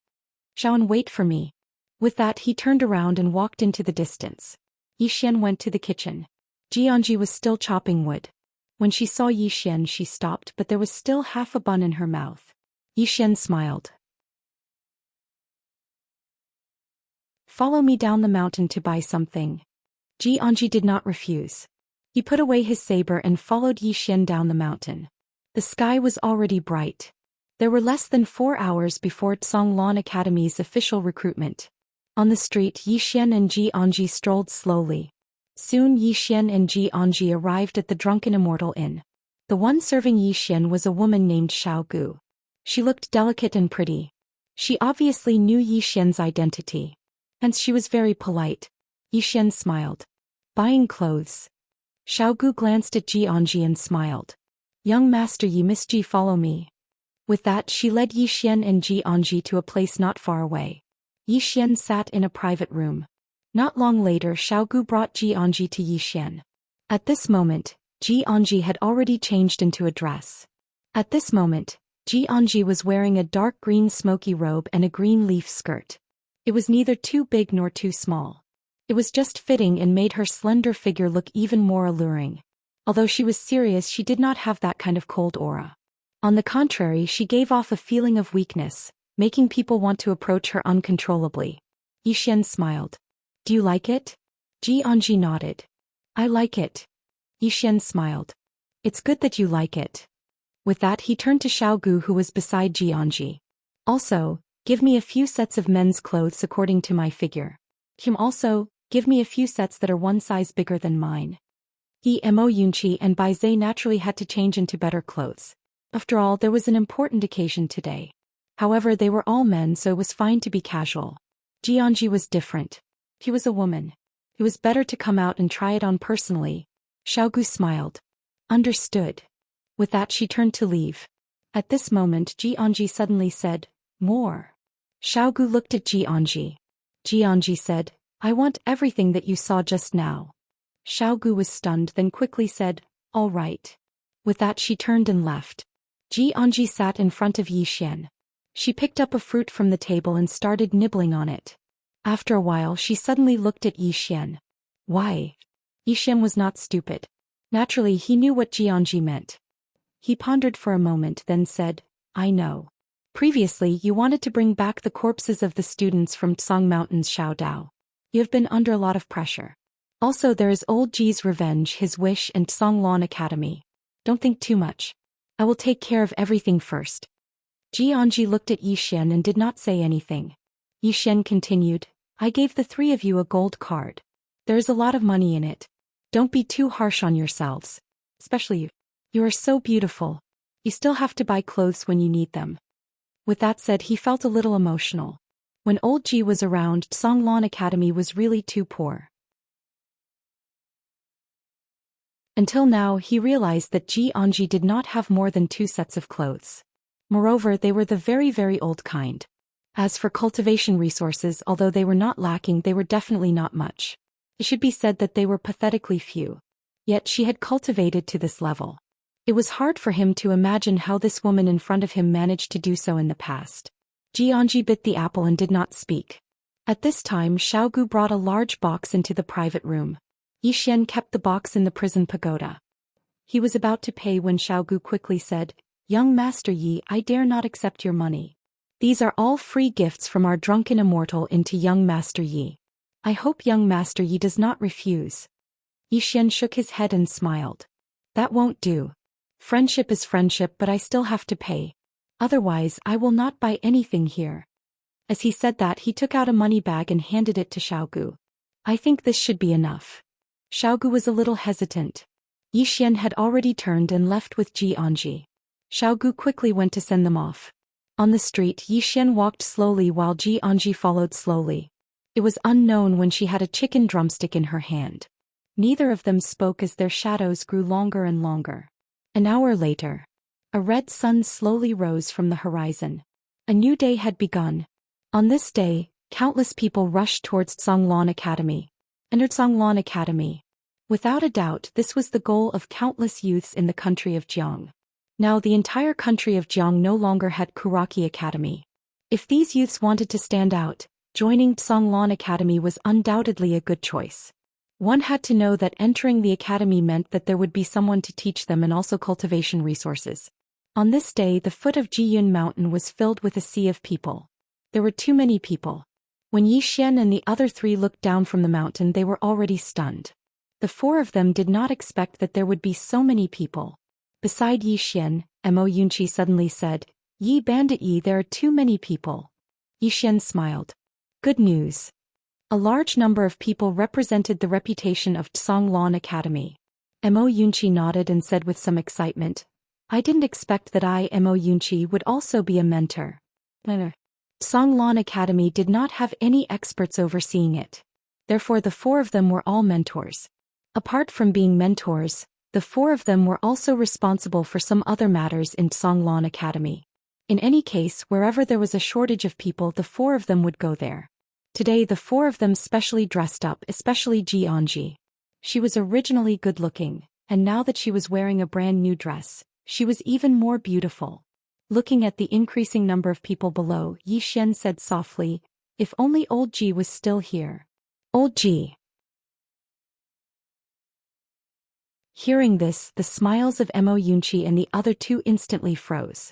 S1: Xiaoan, wait for me. With that he turned around and walked into the distance. Yi Xian went to the kitchen. Jianji was still chopping wood. When she saw Yi Xian she stopped, but there was still half a bun in her mouth. Yi Xian smiled. Follow me down the mountain to buy something. Jianji did not refuse. He put away his saber and followed Yi Xian down the mountain. The sky was already bright. There were less than 4 hours before Zhonglan Academy's official recruitment. On the street, Yi Xian and Ji Anji strolled slowly. Soon Yi Xian and Ji Anji arrived at the drunken Immortal Inn. The one serving Yi Xian was a woman named Xiaogu. She looked delicate and pretty. She obviously knew Yi Xian's identity. Hence she was very polite. Yi Xian smiled. Buying clothes. Xiaogu glanced at Ji Anji and smiled. Young master Yi, Miss Ji, follow me. With that she led Yi Xian and Ji Anji to a place not far away. Yi Xian sat in a private room. Not long later Xiaogu brought Ji Anji to Yi Xian. At this moment, Ji Anji had already changed into a dress. At this moment, Ji Anji was wearing a dark green smoky robe and a green leaf skirt. It was neither too big nor too small. It was just fitting and made her slender figure look even more alluring. Although she was serious, she did not have that kind of cold aura. On the contrary, she gave off a feeling of weakness, making people want to approach her uncontrollably. Yi Xian smiled. Do you like it? Ji Anji nodded. I like it. Yi Xian smiled. It's good that you like it. With that he turned to Xiaogu, who was beside Ji Anji. Also, give me a few sets of men's clothes according to my figure. Him also, give me a few sets that are one size bigger than mine. Yunqi and Bai Zhe naturally had to change into better clothes. After all, there was an important occasion today. However, they were all men, so it was fine to be casual. Ji Anji was different. He was a woman. It was better to come out and try it on personally. Xiaogu smiled. Understood. With that she turned to leave. At this moment Ji Anji suddenly said, More. Xiaogu looked at Ji Anji. Ji Anji said, I want everything that you saw just now. Xiaogu was stunned, then quickly said, All right. With that she turned and left. Ji Anji sat in front of Yi Xian. She picked up a fruit from the table and started nibbling on it. After a while she suddenly looked at Yi Xian. Why? Yi Xian was not stupid. Naturally he knew what Ji Anji meant. He pondered for a moment, then said, I know. Previously you wanted to bring back the corpses of the students from Tsang Mountain's Xiaodao. You have been under a lot of pressure. Also there is old Ji's revenge, his wish, and Zhonglan Academy. Don't think too much. I will take care of everything first. Ji Anji looked at Yi Xian and did not say anything. Yi Xian continued, I gave the three of you a gold card. There is a lot of money in it. Don't be too harsh on yourselves. Especially you. You are so beautiful. You still have to buy clothes when you need them. With that said, he felt a little emotional. When old Ji was around, Zhonglan Academy was really too poor. Until now he realized that Ji Anji did not have more than 2 sets of clothes. Moreover, they were the very, very old kind. As for cultivation resources, although they were not lacking, they were definitely not much. It should be said that they were pathetically few. Yet she had cultivated to this level. It was hard for him to imagine how this woman in front of him managed to do so in the past. Ji Anji bit the apple and did not speak. At this time Xiaogu brought a large box into the private room. Yi Xian kept the box in the prison pagoda. He was about to pay when Xiaogu quickly said, Young Master Yi, I dare not accept your money. These are all free gifts from our drunken immortal into young Master Yi. I hope young Master Yi does not refuse. Yi Xian shook his head and smiled. That won't do. Friendship is friendship, but I still have to pay. Otherwise I will not buy anything here. As he said that, he took out a money bag and handed it to Xiaogu. I think this should be enough. Xiaogu was a little hesitant. Yi Xian had already turned and left with Ji Anji. Xiaogu quickly went to send them off. On the street Yi Xian walked slowly while Ji Anji followed slowly. It was unknown when she had a chicken drumstick in her hand. Neither of them spoke as their shadows grew longer and longer. An hour later. A red sun slowly rose from the horizon. A new day had begun. On this day, countless people rushed towards Zhonglan Academy. Entered Zhonglan Academy. Without a doubt, this was the goal of countless youths in the country of Jiang. Now the entire country of Jiang no longer had Kuraki Academy. If these youths wanted to stand out, joining Zhonglan Academy was undoubtedly a good choice. One had to know that entering the academy meant that there would be someone to teach them and also cultivation resources. On this day the foot of Jiyun Mountain was filled with a sea of people. There were too many people. When Yi Xian and the other 3 looked down from the mountain, they were already stunned. The 4 of them did not expect that there would be so many people. Beside Yi Xian, Yunqi suddenly said, Yi bandit Yi, there are too many people. Yi Xian smiled. Good news. A large number of people represented the reputation of Tsonglan Academy. Mo Yunqi nodded and said with some excitement, I didn't expect that Mo Yunqi would also be a mentor. Tsonglan Academy did not have any experts overseeing it. Therefore the four of them were all mentors. Apart from being mentors, the four of them were also responsible for some other matters in Tsonglan Academy. In any case, wherever there was a shortage of people, the four of them would go there. Today the four of them specially dressed up, especially Xianxia. She was originally good-looking, and now that she was wearing a brand new dress, she was even more beautiful. Looking at the increasing number of people below, Yi Xian said softly, if only old Ji was still here. Old Ji. Hearing this, the smiles of Mo Yunqi and the other two instantly froze.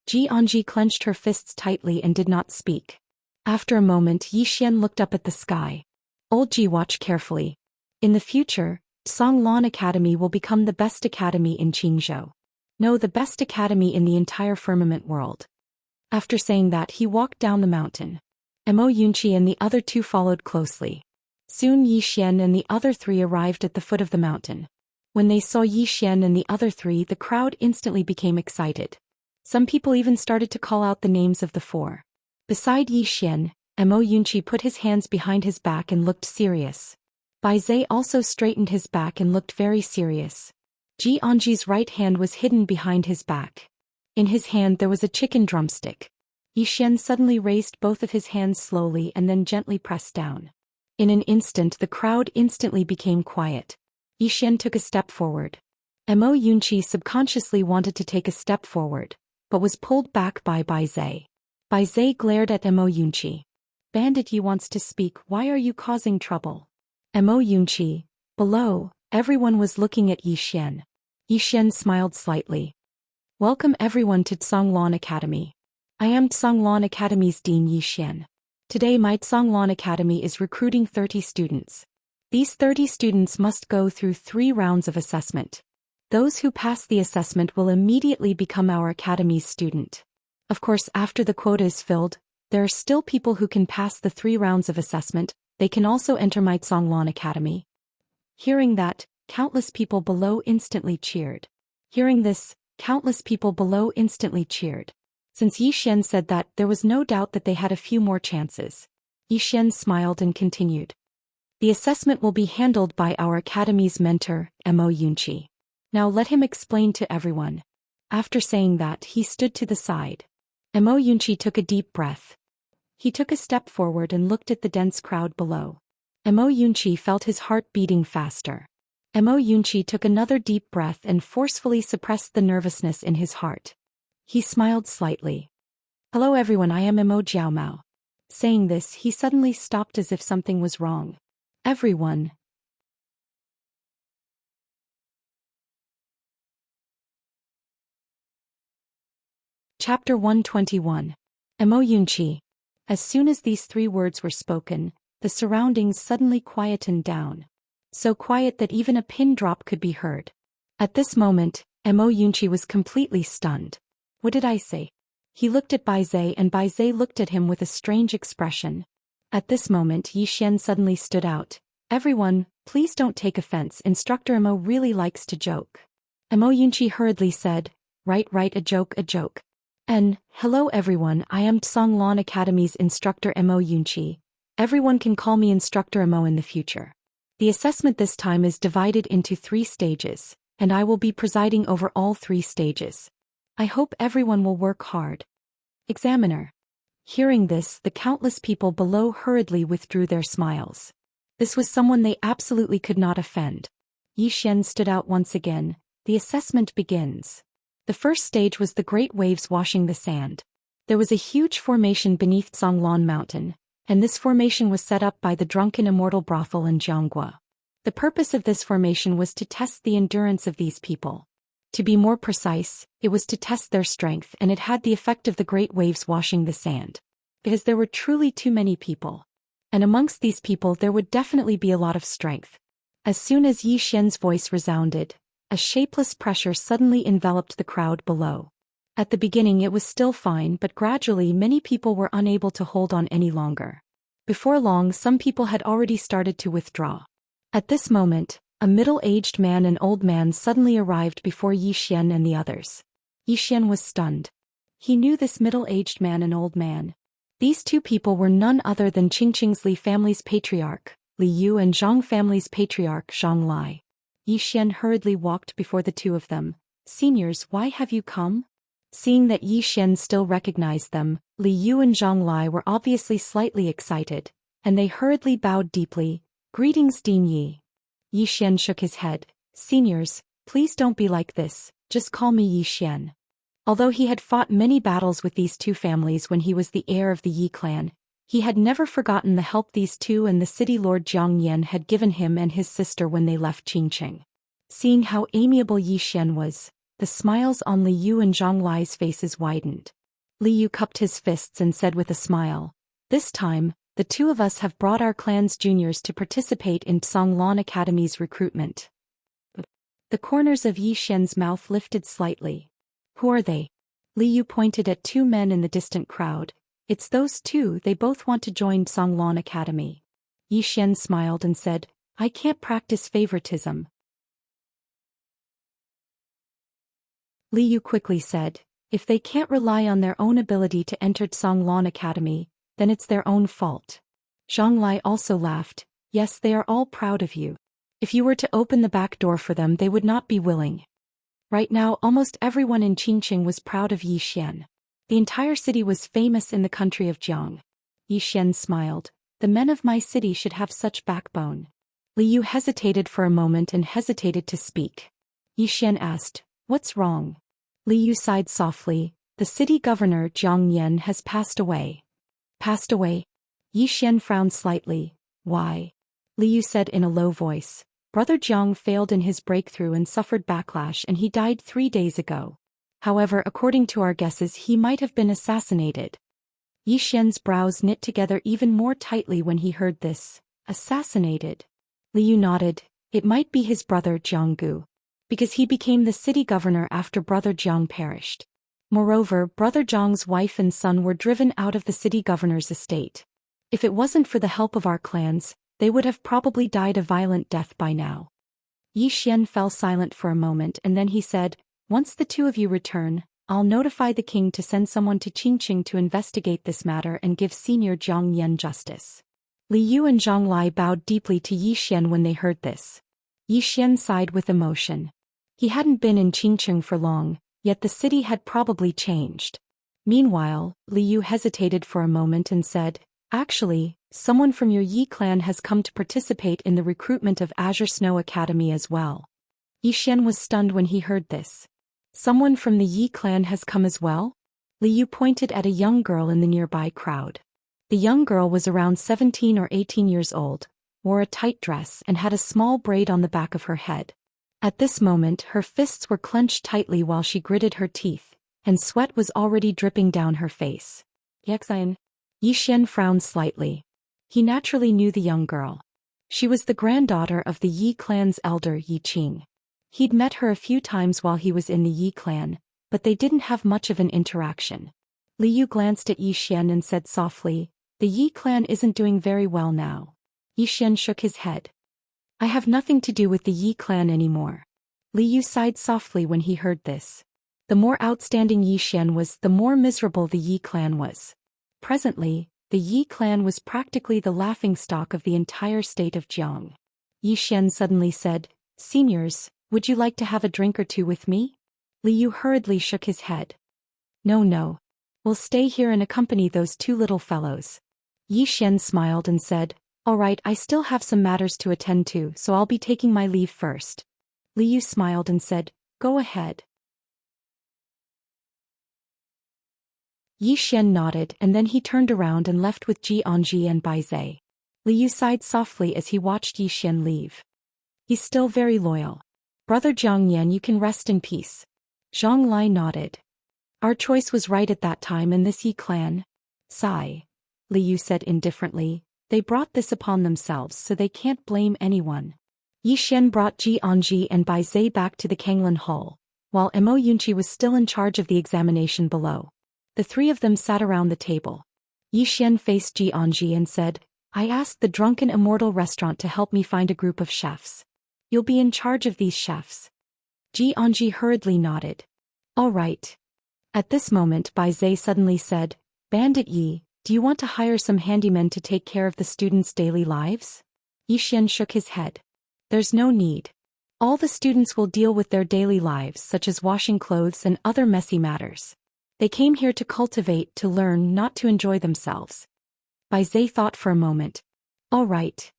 S1: Xianxia clenched her fists tightly and did not speak. After a moment, Yi Xian looked up at the sky. Old Ji, watch carefully. In the future, Tsonglan Academy will become the best academy in Qingzhou. No, the best academy in the entire firmament world. After saying that, he walked down the mountain. Mo Yunqi and the other two followed closely. Soon Yi Xian and the other three arrived at the foot of the mountain. When they saw Yi Xian and the other three, the crowd instantly became excited. Some people even started to call out the names of the four. Beside Yi Xian, Mo Yunqi put his hands behind his back and looked serious. Bai Zai also straightened his back and looked very serious. Xianxi's right hand was hidden behind his back. In his hand there was a chicken drumstick. Yi Xian suddenly raised both of his hands slowly and then gently pressed down. In an instant the crowd instantly became quiet. Yi Xian took a step forward. Mo Yunqi subconsciously wanted to take a step forward, but was pulled back by Bai Zai. Bai Zai glared at Mo Yunqi. Bandit Yi wants to speak, why are you causing trouble? Mo Yunqi. Below, everyone was looking at Yi Xian. Yi Xian smiled slightly. Welcome everyone to Tsonglan Academy. I am Tsonglan Academy's Dean Yi Xian. Today my Tsonglan Academy is recruiting 30 students. These 30 students must go through 3 rounds of assessment. Those who pass the assessment will immediately become our academy's student. Of course, after the quota is filled, there are still people who can pass the 3 rounds of assessment. They can also enter my Tsonglan Academy. Hearing that, countless people below instantly cheered. Hearing this, countless people below instantly cheered. Since Yi Xian said that, there was no doubt that they had a few more chances. Yi Xian smiled and continued. The assessment will be handled by our academy's mentor, Mo Yunqi. Now let him explain to everyone. After saying that, he stood to the side. Mo Yunqi took a deep breath. He took a step forward and looked at the dense crowd below. Mo Yunqi felt his heart beating faster. Mo Yunqi took another deep breath and forcefully suppressed the nervousness in his heart. He smiled slightly. Hello everyone, I am Mo Jiaomao. Saying this, he suddenly stopped as if something was wrong. Everyone. Chapter 121. Mo Yunqi. As soon as these 3 words were spoken, the surroundings suddenly quietened down. So quiet that even a pin drop could be heard. At this moment, Mo Yunqi was completely stunned. What did I say? He looked at Bai Zai and Bai Zai looked at him with a strange expression. At this moment Yi Xian suddenly stood out. Everyone, please don't take offense, Instructor Mo really likes to joke. Mo Yunqi hurriedly said, right, a joke. Hello everyone, I am Tsonglan Academy's Instructor Mo Yunqi. Everyone can call me Instructor Mo in the future. The assessment this time is divided into 3 stages, and I will be presiding over all 3 stages. I hope everyone will work hard. Examiner. Hearing this, the countless people below hurriedly withdrew their smiles. This was someone they absolutely could not offend. Yi Xian stood out once again. The assessment begins. The first stage was the great waves washing the sand. There was a huge formation beneath Tsonglan Mountain, and this formation was set up by the drunken immortal brothel in Jianghua. The purpose of this formation was to test the endurance of these people. To be more precise, it was to test their strength, and it had the effect of the great waves washing the sand. Because there were truly too many people. And amongst these people there would definitely be a lot of strength. As soon as Yi Xian's voice resounded, a shapeless pressure suddenly enveloped the crowd below. At the beginning it was still fine, but gradually many people were unable to hold on any longer. Before long some people had already started to withdraw. At this moment, a middle-aged man and old man suddenly arrived before Zhou Xian and the others. Zhou Xian was stunned. He knew this middle-aged man and old man. These two people were none other than Qingqing's Li family's patriarch, Li Yu, and Zhang family's patriarch, Zhang Lai. Zhou Xian hurriedly walked before the two of them. "Seniors, why have you come?" Seeing that Zhou Xian still recognized them, Li Yu and Zhang Lai were obviously slightly excited, and they hurriedly bowed deeply. "Greetings, Dean Yi." Zhou Xian shook his head. "Seniors, please don't be like this, just call me Zhou Xian." Although he had fought many battles with these two families when he was the heir of the Yi clan, he had never forgotten the help these two and the city lord Jiang Yan had given him and his sister when they left Qingqing. Seeing how amiable Zhou Xian was, the smiles on Li Yu and Zhang Lai's faces widened. Li Yu cupped his fists and said with a smile, "This time, the two of us have brought our clan's juniors to participate in Songlan Academy's recruitment." The corners of Zhou Xian's mouth lifted slightly. "Who are they?" Li Yu pointed at two men in the distant crowd. "It's those two, they both want to join Songlan Academy." Zhou Xian smiled and said, "I can't practice favoritism." Li Yu quickly said, "If they can't rely on their own ability to enter Songlan Academy, then it's their own fault." Zhang Lai also laughed. "Yes, they are all proud of you. If you were to open the back door for them, they would not be willing." Right now almost everyone in Qingqing was proud of Zhou Xian. The entire city was famous in the country of Jiang. Zhou Xian smiled. "The men of my city should have such backbone." Li Yu hesitated for a moment and hesitated to speak. Zhou Xian asked, "What's wrong?" Li Yu sighed softly. "The city governor Jiang Yan has passed away." "Passed away?" Zhou Xian frowned slightly. "Why?" Li Yu said in a low voice. "Brother Jiang failed in his breakthrough and suffered backlash, and he died 3 days ago. However, according to our guesses, he might have been assassinated." Zhou Xian's brows knit together even more tightly when he heard this. "Assassinated?" Li Yu nodded. "It might be his brother Jiang Gu, because he became the city governor after brother Jiang perished. Moreover, brother Jiang's wife and son were driven out of the city governor's estate. If it wasn't for the help of our clans, they would have probably died a violent death by now." Zhou Xian fell silent for a moment and then he said, "Once the two of you return, I'll notify the king to send someone to Qingqing to investigate this matter and give senior Jiang Yan justice." Li Yu and Zhang Lai bowed deeply to Zhou Xian when they heard this. Zhou Xian sighed with emotion. He hadn't been in Qingqing for long, yet the city had probably changed. Meanwhile, Li Yu hesitated for a moment and said, "Actually, someone from your Yi clan has come to participate in the recruitment of Azure Snow Academy as well." Zhou Xian was stunned when he heard this. "Someone from the Yi clan has come as well?" Li Yu pointed at a young girl in the nearby crowd. The young girl was around 17 or 18 years old, wore a tight dress and had a small braid on the back of her head. At this moment her fists were clenched tightly while she gritted her teeth, and sweat was already dripping down her face. "Xian." Zhou Xian frowned slightly. He naturally knew the young girl. She was the granddaughter of the Yi clan's elder Yi Qing. He'd met her a few times while he was in the Yi clan, but they didn't have much of an interaction. Li Yu glanced at Zhou Xian and said softly, "The Yi clan isn't doing very well now." Zhou Xian shook his head. "I have nothing to do with the Yi clan anymore." Li Yu sighed softly when he heard this. The more outstanding Zhou Xian was, the more miserable the Yi clan was. Presently, the Yi clan was practically the laughingstock of the entire state of Jiang. Zhou Xian suddenly said, "Seniors, would you like to have a drink or two with me?" Li Yu hurriedly shook his head. No. We'll stay here and accompany those two little fellows." Zhou Xian smiled and said, "All right, I still have some matters to attend to, so I'll be taking my leave first." Li Yu smiled and said, "Go ahead." Zhou Xian nodded and then he turned around and left with Jianji and Bai Zai. Li Yu sighed softly as he watched Zhou Xian leave. "He's still very loyal. Brother Jiang Yan, you can rest in peace." Zhang Lai nodded. "Our choice was right at that time in this Yi clan." "Sigh," Li Yu said indifferently. "They brought this upon themselves, so they can't blame anyone." Zhou Xian brought Jianji and Bai Zai back to the Kanglan Hall. while Mo Yunqi was still in charge of the examination below. The three of them sat around the table. Yi Xian faced Jianji and said, I asked the Drunken Immortal restaurant to help me find a group of chefs. You'll be in charge of these chefs. Jianji hurriedly nodded. All right. At this moment Bai Zhe suddenly said, Bandit Yi, do you want to hire some handymen to take care of the students' daily lives? Yi Xian shook his head. There's no need. All the students will deal with their daily lives such as washing clothes and other messy matters. They came here to cultivate, to learn, not to enjoy themselves. Bai Zhe thought for a moment. All right.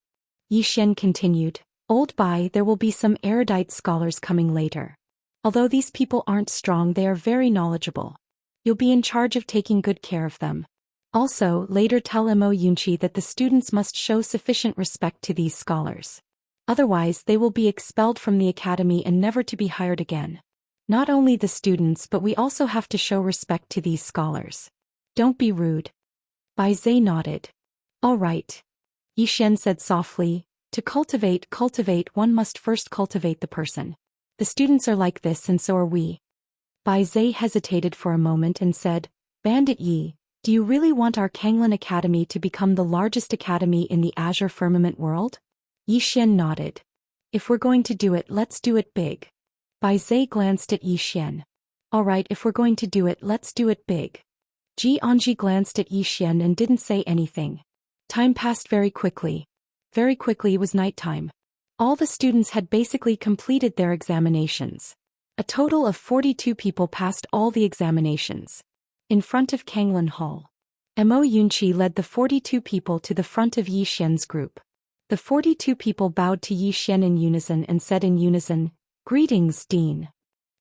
S1: Yi Xian continued, Old Bai, there will be some erudite scholars coming later. Although these people aren't strong, they are very knowledgeable. You'll be in charge of taking good care of them. Also, later tell Mo Yunqi that the students must show sufficient respect to these scholars. Otherwise they will be expelled from the academy and never to be hired again. Not only the students, but we also have to show respect to these scholars. Don't be rude. Bai Zhe nodded. All right. Yi Xian said softly, to cultivate, one must first cultivate the person. The students are like this and so are we. Bai Zhe hesitated for a moment and said, Bandit Yi, do you really want our Kanglin Academy to become the largest academy in the Azure Firmament world? Yi Xian nodded. If we're going to do it, let's do it big. Bai Zhe glanced at Yi Xian. All right, if we're going to do it, let's do it big. Ji Anji glanced at Yi Xian and didn't say anything. Time passed very quickly. Very quickly it was nighttime. All the students had basically completed their examinations. A total of 42 people passed all the examinations. In front of Kanglin Hall, Mo Yunqi led the 42 people to the front of Yi Xian's group. The 42 people bowed to Yi Xian in unison and said in unison, Greetings, Dean.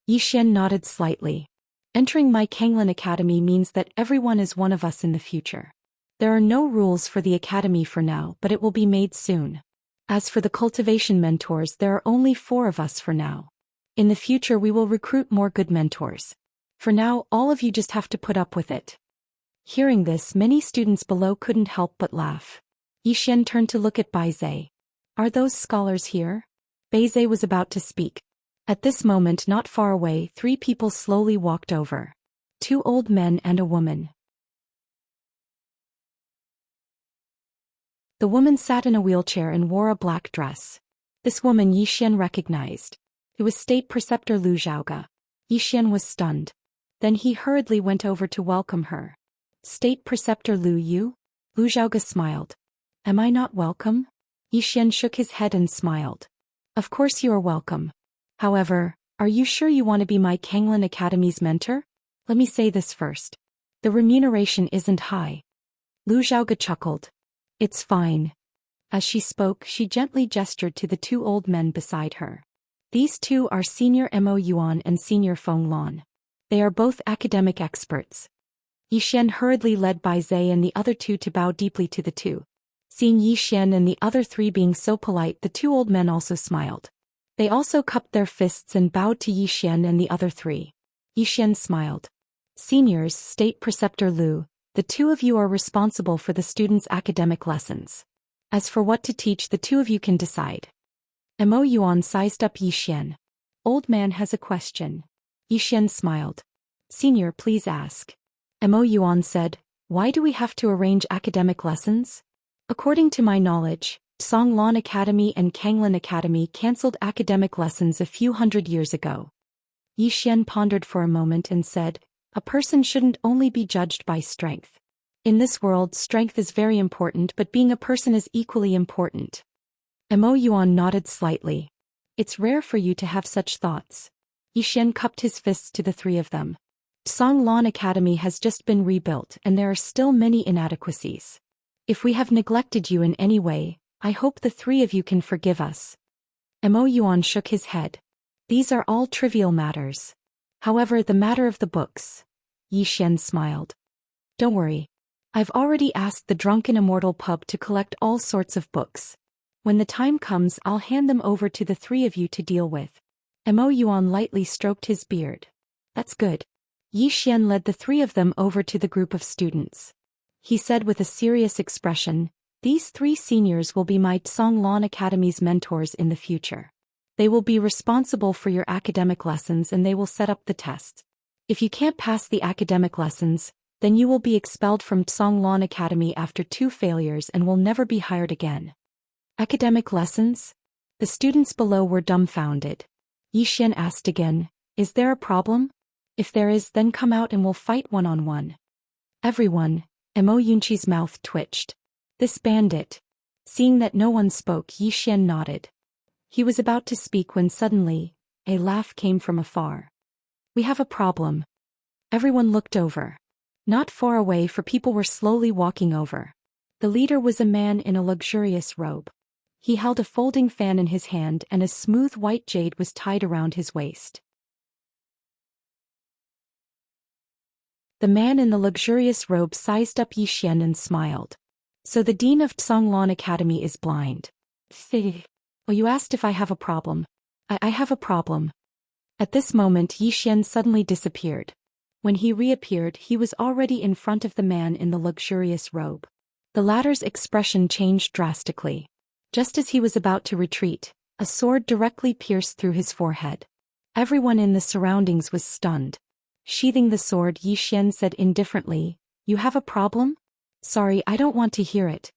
S1: Yi Xian nodded slightly. Entering my Kanglin Academy means that everyone is one of us in the future. There are no rules for the academy for now, but it will be made soon. As for the cultivation mentors, there are only 4 of us for now. In the future we will recruit more good mentors. For now, all of you just have to put up with it. Hearing this, many students below couldn't help but laugh. Yi Xian turned to look at Bai Zhe. Are those scholars here? Bai Zhe was about to speak. At this moment, not far away, 3 people slowly walked over. 2 old men and a woman. The woman sat in a wheelchair and wore a black dress. This woman Yi Xian recognized. It was State Preceptor Lu Zhaoga. Yi Xian was stunned. Then he hurriedly went over to welcome her. State Preceptor Lu Yu? Lu Zhaoga smiled. Am I not welcome? Yi Xian shook his head and smiled. Of course you are welcome. However, are you sure you want to be my Kanglin Academy's mentor? Let me say this first. The remuneration isn't high. Lu Zhaoga chuckled. It's fine. As she spoke, she gently gestured to the 2 old men beside her. These 2 are Senior Mo Yuan and Senior Feng Lan. They are both academic experts. Yi Xian hurriedly led Bai Zhe and the other 2 to bow deeply to the 2. Seeing Yi Xian and the other 3 being so polite, the 2 old men also smiled. They also cupped their fists and bowed to Yi Xian and the other 3. Yi Xian smiled. Seniors, State Preceptor Lu, the 2 of you are responsible for the students' academic lessons. As for what to teach, the 2 of you can decide. Mo Yuan sized up Yi Xian. Old man has a question. Yi Xian smiled. Senior, please ask. Mo Yuan said, why do we have to arrange academic lessons? According to my knowledge, Songlan Academy and Kanglin Academy cancelled academic lessons a few hundred years ago. Yi Xian pondered for a moment and said, a person shouldn't only be judged by strength. In this world, strength is very important, but being a person is equally important. Mo Yuan nodded slightly. It's rare for you to have such thoughts. Yi Xian cupped his fists to the 3 of them. Songlan Academy has just been rebuilt and there are still many inadequacies. If we have neglected you in any way, I hope the 3 of you can forgive us. Mo Yuan shook his head. These are all trivial matters. However, the matter of the books. Yi Xian smiled. Don't worry. I've already asked the Drunken Immortal pub to collect all sorts of books. When the time comes, I'll hand them over to the 3 of you to deal with. Mo Yuan lightly stroked his beard. That's good. Yi Xian led the 3 of them over to the group of students. He said with a serious expression, these 3 seniors will be my Songlan Academy's mentors in the future. They will be responsible for your academic lessons and they will set up the tests. If you can't pass the academic lessons, then you will be expelled from Songlan Academy after 2 failures and will never be hired again. Academic lessons? The students below were dumbfounded. Yi Xian asked again, is there a problem? If there is, then come out and we'll fight one-on-one. Everyone, Mo Yunqi's mouth twitched. This bandit. Seeing that no one spoke, Yi Xian nodded. He was about to speak when suddenly, a laugh came from afar. We have a problem. Everyone looked over. Not far away, for people were slowly walking over. The leader was a man in a luxurious robe. He held a folding fan in his hand and a smooth white jade was tied around his waist. The man in the luxurious robe sized up Yi Xian and smiled. So the dean of Songlan Academy is blind. Oh, you asked if I have a problem. I have a problem. At this moment Yi Xian suddenly disappeared. When he reappeared, he was already in front of the man in the luxurious robe. The latter's expression changed drastically. Just as he was about to retreat, a sword directly pierced through his forehead. Everyone in the surroundings was stunned. Sheathing the sword, Yi Xian said indifferently, "You have a problem? Sorry, I don't want to hear it."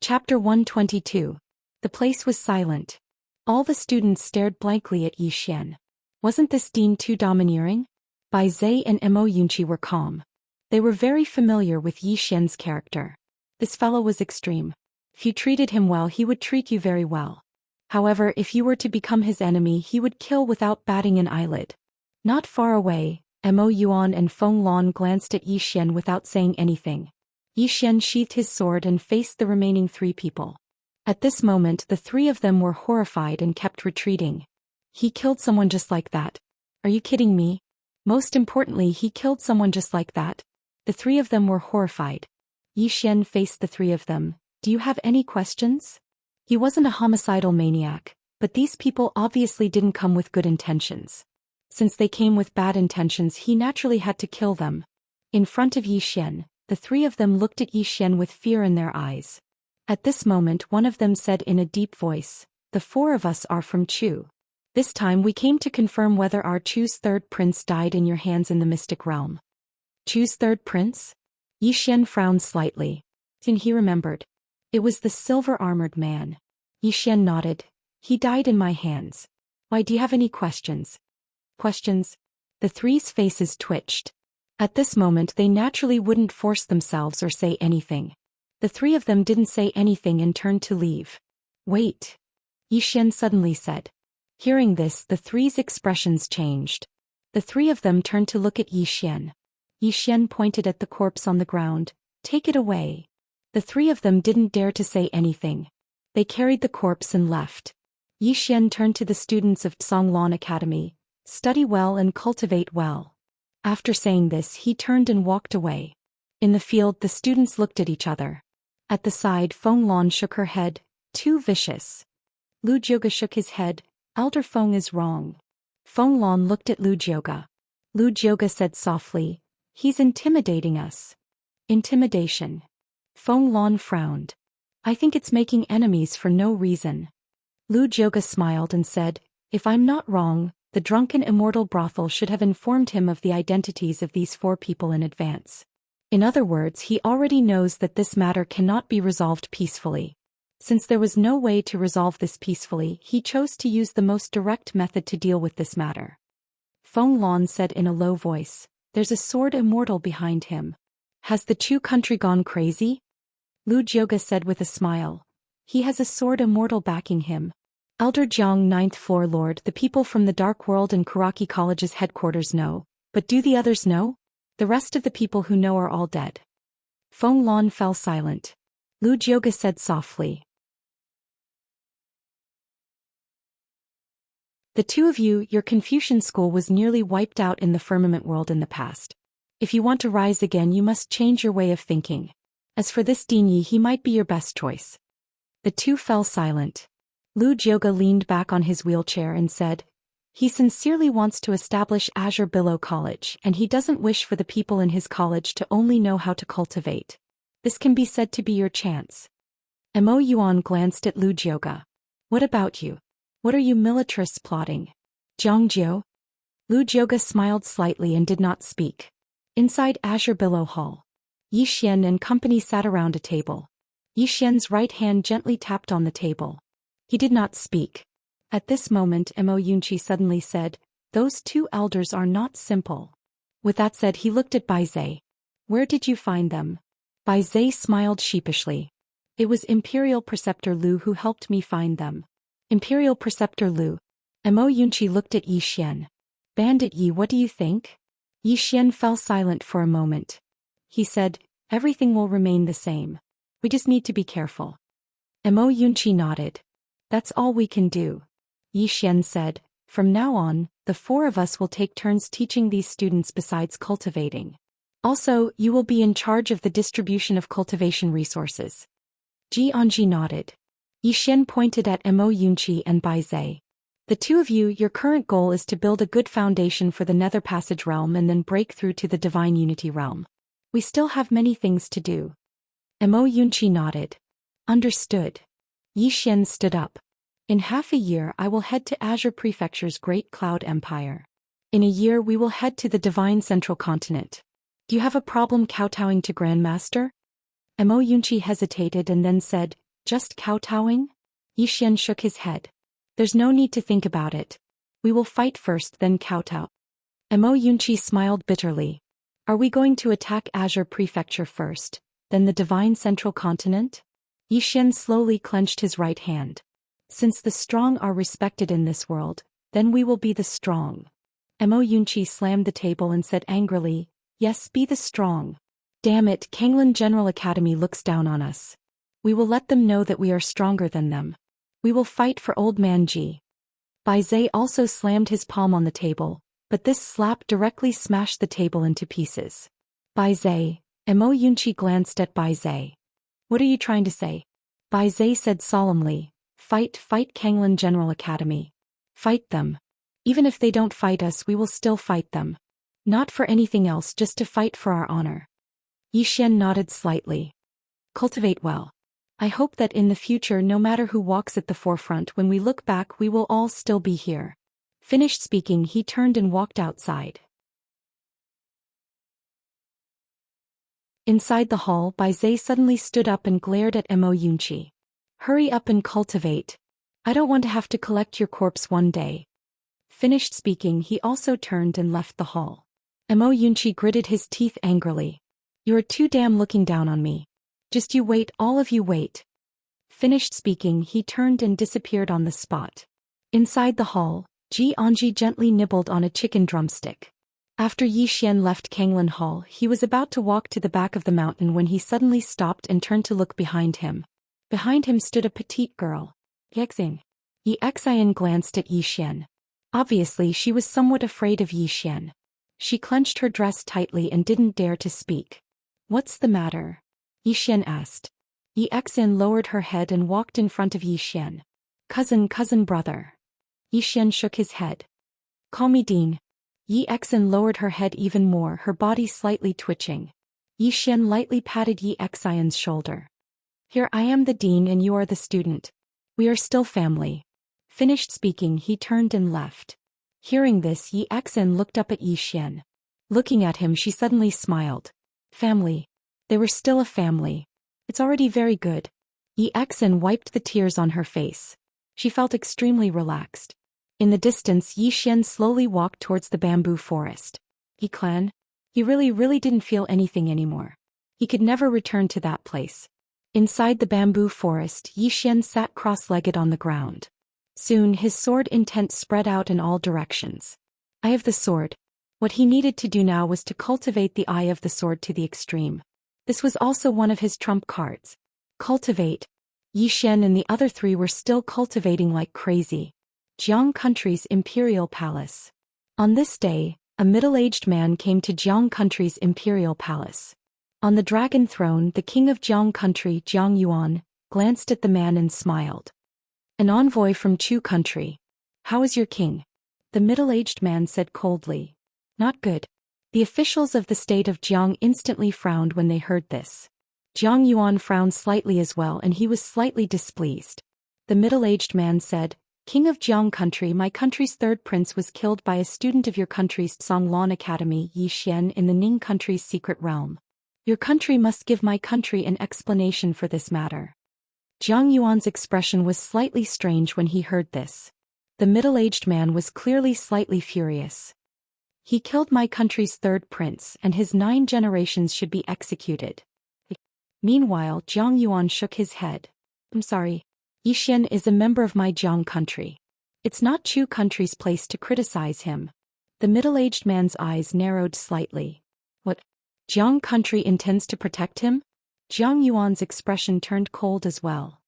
S1: Chapter 122. The place was silent. All the students stared blankly at Yi Xian. Wasn't this dean too domineering? Bai Zai and Mo Yunqi were calm. They were very familiar with Yi Xian's character. This fellow was extreme. If you treated him well, he would treat you very well. However, if you were to become his enemy, he would kill without batting an eyelid. Not far away, Mo Yuan and Feng Lan glanced at Yi Xian without saying anything. Yi Xian sheathed his sword and faced the remaining 3 people. At this moment, the 3 of them were horrified and kept retreating. He killed someone just like that. Are you kidding me? Most importantly, he killed someone just like that. The 3 of them were horrified. Yi Xian faced the 3 of them. Do you have any questions? He wasn't a homicidal maniac, but these people obviously didn't come with good intentions. Since they came with bad intentions, he naturally had to kill them. In front of Yi Xian, the 3 of them looked at Yi Xian with fear in their eyes. At this moment, one of them said in a deep voice, "The 4 of us are from Chu. This time we came to confirm whether our Chu's 3rd prince died in your hands in the mystic realm." Chu's 3rd prince? Yi Xian frowned slightly. Then he remembered. It was the silver-armored man. Yi Xian nodded. He died in my hands. Why, do you have any questions? Questions? The 3's faces twitched. At this moment they naturally wouldn't force themselves or say anything. The 3 of them didn't say anything and turned to leave. Wait. Yi Xian suddenly said. Hearing this, the 3's expressions changed. The 3 of them turned to look at Yi Xian. Yi Xian pointed at the corpse on the ground. Take it away. The 3 of them didn't dare to say anything. They carried the corpse and left. Yi Xian turned to the students of Songlan Academy. Study well and cultivate well. After saying this, he turned and walked away. In the field, the students looked at each other. At the side, Feng Lan shook her head. Too vicious. Lu Jioga shook his head. Elder Feng is wrong. Feng Lan looked at Lu Jioga. Lu Jioga said softly, "He's intimidating us." Intimidation. Feng Lan frowned. "I think it's making enemies for no reason." Lu Jioga smiled and said, "If I'm not wrong, the drunken Immortal brothel should have informed him of the identities of these 4 people in advance. In other words, he already knows that this matter cannot be resolved peacefully. Since there was no way to resolve this peacefully, he chose to use the most direct method to deal with this matter." Feng Lan said in a low voice, "There's a sword Immortal behind him. Has the Chu country gone crazy?" Lu Jioga said with a smile. "He has a sword Immortal backing him. Elder Jiang, 9th floor lord, the people from the Dark World and Kuraki College's headquarters know, but do the others know? The rest of the people who know are all dead." Feng Lan fell silent. Lu Jioga said softly, "The 2 of you, your Confucian school was nearly wiped out in the firmament world in the past. If you want to rise again, you must change your way of thinking. As for this Dean Yi, he might be your best choice." The 2 fell silent. Lu Jioga leaned back on his wheelchair and said, He sincerely wants to establish Azure Billow College, and he doesn't wish for the people in his college to only know how to cultivate. This can be said to be your chance. Mo Yuan glanced at Lu Jioga. What about you? What are you militarists plotting? Jiangjiu? Lu Jioga smiled slightly and did not speak. Inside Azure Billow Hall, Yi Xian and company sat around a table. Yi Xian's right hand gently tapped on the table. He did not speak. At this moment Mo Yunqi suddenly said, "Those two elders are not simple." With that said he looked at Bai Zai. "Where did you find them?" Bai Zai smiled sheepishly. "It was Imperial Preceptor Lu who helped me find them." Imperial Preceptor Lu. Mo Yunqi looked at Yi Xian. "Bandit Yi, what do you think?" Yi Xian fell silent for a moment. He said, "Everything will remain the same. We just need to be careful." Mo Yunqi nodded. "That's all we can do." Yi Xian said, "From now on, the four of us will take turns teaching these students besides cultivating. Also, you will be in charge of the distribution of cultivation resources." Jiangji nodded. Yi Xian pointed at Mo Yunqi and Bai Zai. "The two of you, your current goal is to build a good foundation for the Nether Passage realm and then break through to the Divine Unity realm. We still have many things to do." Mo Yunqi nodded. "Understood." Yi Xian stood up. "In half a year I will head to Azure Prefecture's Great Cloud Empire. In a year we will head to the Divine Central Continent. Do you have a problem kowtowing to Grandmaster?" Mo Yunqi hesitated and then said, "Just kowtowing?" Yi Xian shook his head. "There's no need to think about it. We will fight first then kowtow." Mo Yunqi smiled bitterly. "Are we going to attack Azure Prefecture first, then the Divine Central Continent?" Yi Xian slowly clenched his right hand. "Since the strong are respected in this world, then we will be the strong." Mo Yunqi slammed the table and said angrily, "Yes, be the strong. Damn it, Kanglan General Academy looks down on us. We will let them know that we are stronger than them. We will fight for Old Man Ji." Bai Zai also slammed his palm on the table, but this slap directly smashed the table into pieces. "Bai Zai." Mo Yunqi glanced at Bai Zai. "What are you trying to say?" Bai Zai said solemnly, Fight Kanglan General Academy. Fight them. Even if they don't fight us we will still fight them. Not for anything else, just to fight for our honor." Yi Xian nodded slightly. "Cultivate well. I hope that in the future no matter who walks at the forefront, when we look back we will all still be here." Finished speaking he turned and walked outside. Inside the hall Bai Zai suddenly stood up and glared at Mo Yunqi. "Hurry up and cultivate. I don't want to have to collect your corpse one day." Finished speaking he also turned and left the hall. Mo Yunqi gritted his teeth angrily. "You are too damn looking down on me. Just you wait, all of you wait." Finished speaking he turned and disappeared on the spot. Inside the hall, Ji Anji gently nibbled on a chicken drumstick. After Yi Xian left Kanglan Hall he was about to walk to the back of the mountain when he suddenly stopped and turned to look behind him. Behind him stood a petite girl. Yexing. Yi Xian glanced at Yi Xian. Obviously she was somewhat afraid of Yi Xian. She clenched her dress tightly and didn't dare to speak. "What's the matter?" Yi Xian asked. Yi Xian lowered her head and walked in front of Yi Xian. Cousin brother." Yi Xian shook his head. "Call me Dean." Yi Xian lowered her head even more, her body slightly twitching. Yi Xian lightly patted Yi Xian's shoulder. "Here I am the dean and you are the student. We are still family." Finished speaking he turned and left. Hearing this Yi Xian looked up at Yi Xian. Looking at him she suddenly smiled. Family. They were still a family. It's already very good. Yi Xian wiped the tears on her face. She felt extremely relaxed. In the distance Yi Xian slowly walked towards the bamboo forest. Yi clan? He really didn't feel anything anymore. He could never return to that place. Inside the bamboo forest Yi Xian sat cross-legged on the ground. Soon his sword intent spread out in all directions. Eye of the sword. What he needed to do now was to cultivate the eye of the sword to the extreme. This was also one of his trump cards. Cultivate. Yi Xian and the other three were still cultivating like crazy. Jiang Country's Imperial Palace. On this day, a middle-aged man came to Jiang Country's Imperial Palace. On the dragon throne the king of Jiang Country, Jiang Yuan, glanced at the man and smiled. "An envoy from Chu Country. How is your king?" the middle-aged man said coldly. Not good. The officials of the state of Jiang instantly frowned when they heard this. Jiang Yuan frowned slightly as well, and he was slightly displeased. The middle-aged man said, King of Jiang country, my country's third prince was killed by a student of your country's Songlan Academy, Zhou Xian, in the Ning country's secret realm. Your country must give my country an explanation for this matter. Jiang Yuan's expression was slightly strange when he heard this. The middle-aged man was clearly slightly furious. He killed my country's third prince, and his 9 generations should be executed. Meanwhile, Jiang Yuan shook his head. I'm sorry. Zhou Xian is a member of my Jiang country. It's not Chu country's place to criticize him. The middle-aged man's eyes narrowed slightly. What? Jiang country intends to protect him? Jiang Yuan's expression turned cold as well.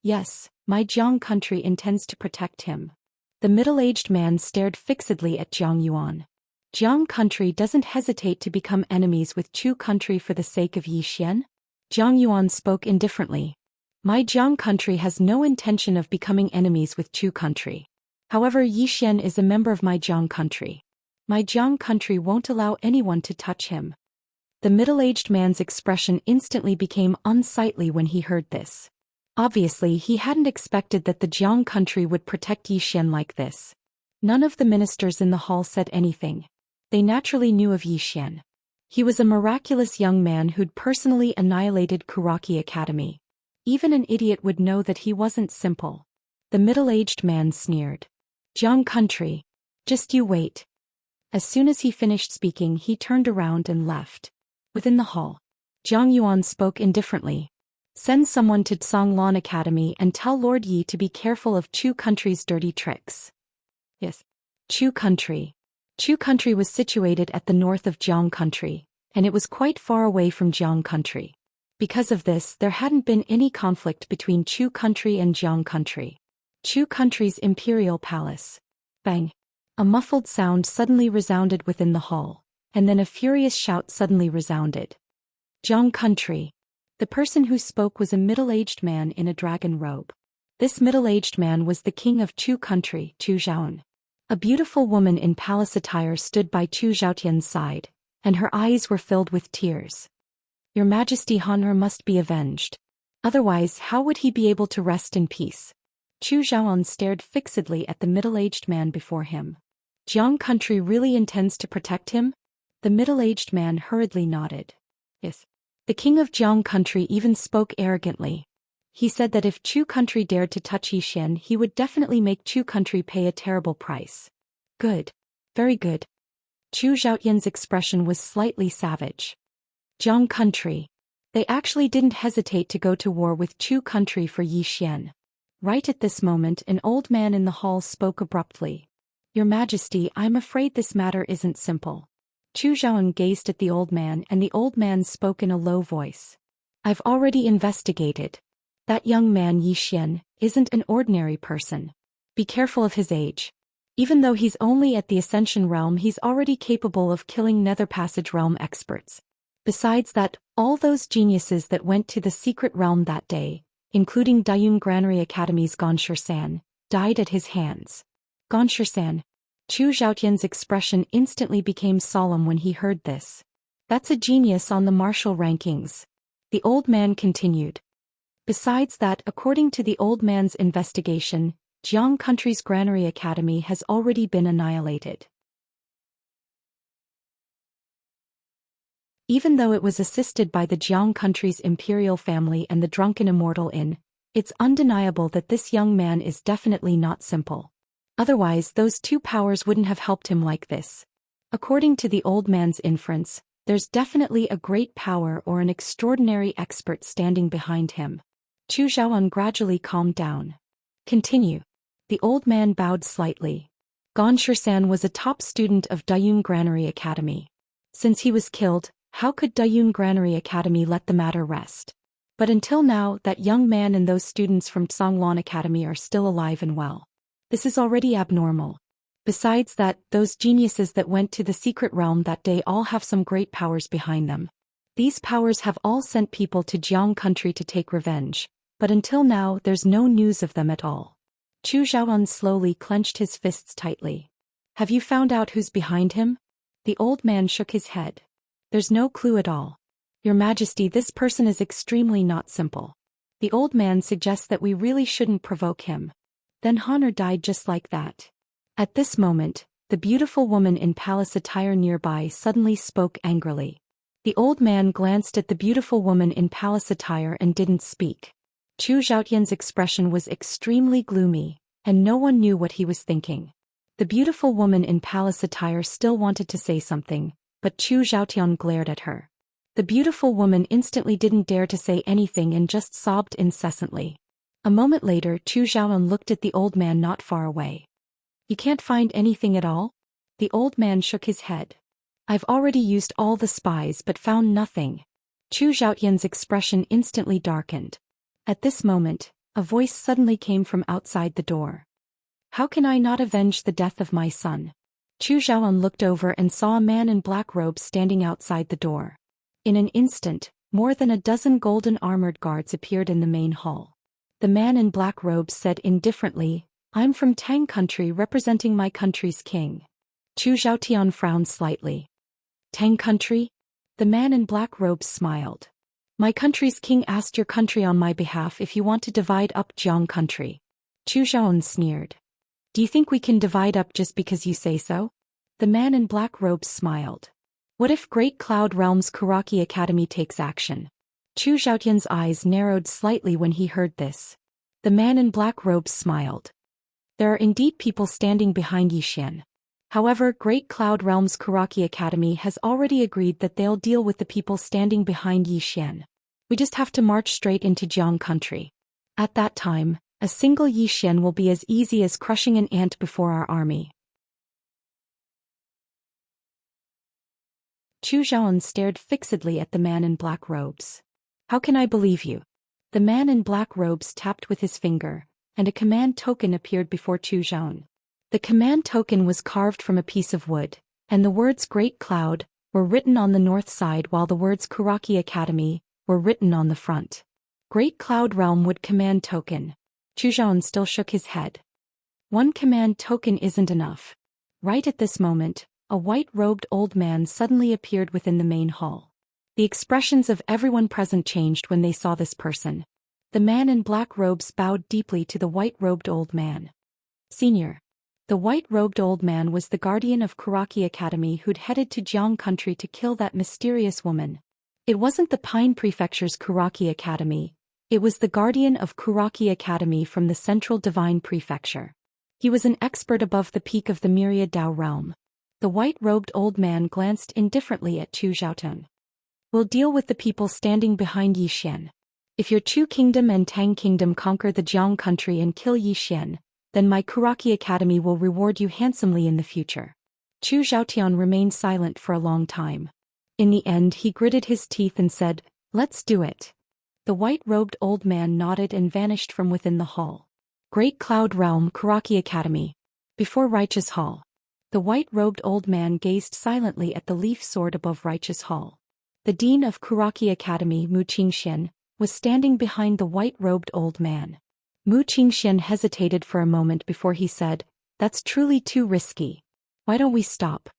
S1: Yes, my Jiang country intends to protect him. The middle-aged man stared fixedly at Jiang Yuan. Jiang country doesn't hesitate to become enemies with Chu country for the sake of Zhou Xian? Jiang Yuan spoke indifferently. My Jiang country has no intention of becoming enemies with Chu country. However, Zhou Xian is a member of my Jiang country. My Jiang country won't allow anyone to touch him. The middle-aged man's expression instantly became unsightly when he heard this. Obviously, he hadn't expected that the Jiang country would protect Zhou Xian like this. None of the ministers in the hall said anything. They naturally knew of Zhou Xian. He was a miraculous young man who'd personally annihilated Cultivation Academy. Even an idiot would know that he wasn't simple. The middle-aged man sneered. Jiang country. Just you wait. As soon as he finished speaking, he turned around and left. Within the hall, Jiang Yuan spoke indifferently. Send someone to Songlan Academy and tell Lord Yi to be careful of Chu country's dirty tricks. Yes. Chu country. Chu country was situated at the north of Jiang country, and it was quite far away from Jiang country. Because of this, there hadn't been any conflict between Chu country and Jiang country. Chu country's imperial palace. Bang! A muffled sound suddenly resounded within the hall, and then a furious shout suddenly resounded. Jiang country. The person who spoke was a middle-aged man in a dragon robe. This middle-aged man was the king of Chu country, Zhou Xian. A beautiful woman in palace attire stood by Zhou Xiaotian's side, and her eyes were filled with tears. Your Majesty, honor must be avenged. Otherwise, how would he be able to rest in peace? Zhou Xiaoan stared fixedly at the middle-aged man before him. Jiang country really intends to protect him? The middle-aged man hurriedly nodded. Yes. The king of Jiang country even spoke arrogantly. He said that if Chu country dared to touch Zhou Xian, he would definitely make Chu country pay a terrible price. Good. Very good. Zhou Xiaotian's expression was slightly savage. Jiang country. They actually didn't hesitate to go to war with Chu country for Zhou Xian. Right at this moment, an old man in the hall spoke abruptly. Your Majesty, I'm afraid this matter isn't simple. Zhou Xiaoan gazed at the old man, and the old man spoke in a low voice. I've already investigated. That young man Zhou Xian isn't an ordinary person. Be careful of his age. Even though he's only at the Ascension realm, he's already capable of killing Nether Passage realm experts. Besides that, all those geniuses that went to the secret realm that day, including Daoist Granary Academy's Xianxia, died at his hands. Xianxia. Zhou Xiaotian's expression instantly became solemn when he heard this. That's a genius on the martial rankings. The old man continued. Besides that, according to the old man's investigation, Jiang country's Granary Academy has already been annihilated. Even though it was assisted by the Jiang country's imperial family and the drunken Immortal Inn, it's undeniable that this young man is definitely not simple. Otherwise, those two powers wouldn't have helped him like this. According to the old man's inference, there's definitely a great power or an extraordinary expert standing behind him. Zhou Xiaoan gradually calmed down. Continue. The old man bowed slightly. Xianxia was a top student of Daoist Granary Academy. Since he was killed, how could Daoist Granary Academy let the matter rest? But until now, that young man and those students from Songlan Academy are still alive and well. This is already abnormal. Besides that, those geniuses that went to the secret realm that day all have some great powers behind them. These powers have all sent people to Jiang country to take revenge, but until now there's no news of them at all. Zhou Xian slowly clenched his fists tightly. Have you found out who's behind him? The old man shook his head. There's no clue at all. Your Majesty, this person is extremely not simple. The old man suggests that we really shouldn't provoke him. Then Honor died just like that. At this moment, the beautiful woman in palace attire nearby suddenly spoke angrily. The old man glanced at the beautiful woman in palace attire and didn't speak. Zhou Xiaotian's expression was extremely gloomy, and no one knew what he was thinking. The beautiful woman in palace attire still wanted to say something, but Zhou Xiaotian glared at her. The beautiful woman instantly didn't dare to say anything and just sobbed incessantly. A moment later, Zhou Xiaotian looked at the old man not far away. You can't find anything at all? The old man shook his head. I've already used all the spies but found nothing. Zhou Xiaotian's expression instantly darkened. At this moment, a voice suddenly came from outside the door. How can I not avenge the death of my son? Zhou Xiaotian looked over and saw a man in black robes standing outside the door. In an instant, more than a dozen golden armored guards appeared in the main hall. The man in black robes said indifferently, I'm from Tang country representing my country's king. Zhou Xiaotian frowned slightly. Tang country? The man in black robes smiled. My country's king asked your country on my behalf if you want to divide up Jiang country. Zhou Xiaotian sneered. Do you think we can divide up just because you say so? The man in black robes smiled. What if Great Cloud Realm's Kuraki Academy takes action? Zhou Xiaotian's eyes narrowed slightly when he heard this. The man in black robes smiled. There are indeed people standing behind Xian. However, Great Cloud Realm's Kuraki Academy has already agreed that they'll deal with the people standing behind Xian. We just have to march straight into Jiang country. At that time, a single Xian will be as easy as crushing an ant before our army. Zhou Xiaotian stared fixedly at the man in black robes. How can I believe you? The man in black robes tapped with his finger, and a command token appeared before Zhou Xiaotian. The command token was carved from a piece of wood, and the words Great Cloud were written on the north side while the words Kuraki Academy were written on the front. Great Cloud Realm Wood Command Token. Zhou Xiaotian still shook his head. One command token isn't enough. Right at this moment, a white-robed old man suddenly appeared within the main hall. The expressions of everyone present changed when they saw this person. The man in black robes bowed deeply to the white-robed old man. Senior. The white-robed old man was the guardian of Kuraki Academy who'd headed to Jiang country to kill that mysterious woman. It wasn't the Pine Prefecture's Kuraki Academy, it was the guardian of Kuraki Academy from the Central Divine Prefecture. He was an expert above the peak of the Myriad Dao realm. The white-robed old man glanced indifferently at Zhou Xiaotian. We'll deal with the people standing behind Xian. If your Chu Kingdom and Tang Kingdom conquer the Jiang country and kill Xian, then my Kuraki Academy will reward you handsomely in the future. Zhou Xiaotian remained silent for a long time. In the end he gritted his teeth and said, Let's do it. The white-robed old man nodded and vanished from within the hall. Great Cloud Realm Kuraki Academy. Before Righteous Hall. The white-robed old man gazed silently at the leaf sword above Righteous Hall. The dean of Kuraki Academy, Mu Qingxian, was standing behind the white-robed old man. Mu Qingxian hesitated for a moment before he said, That's truly too risky. Why don't we stop?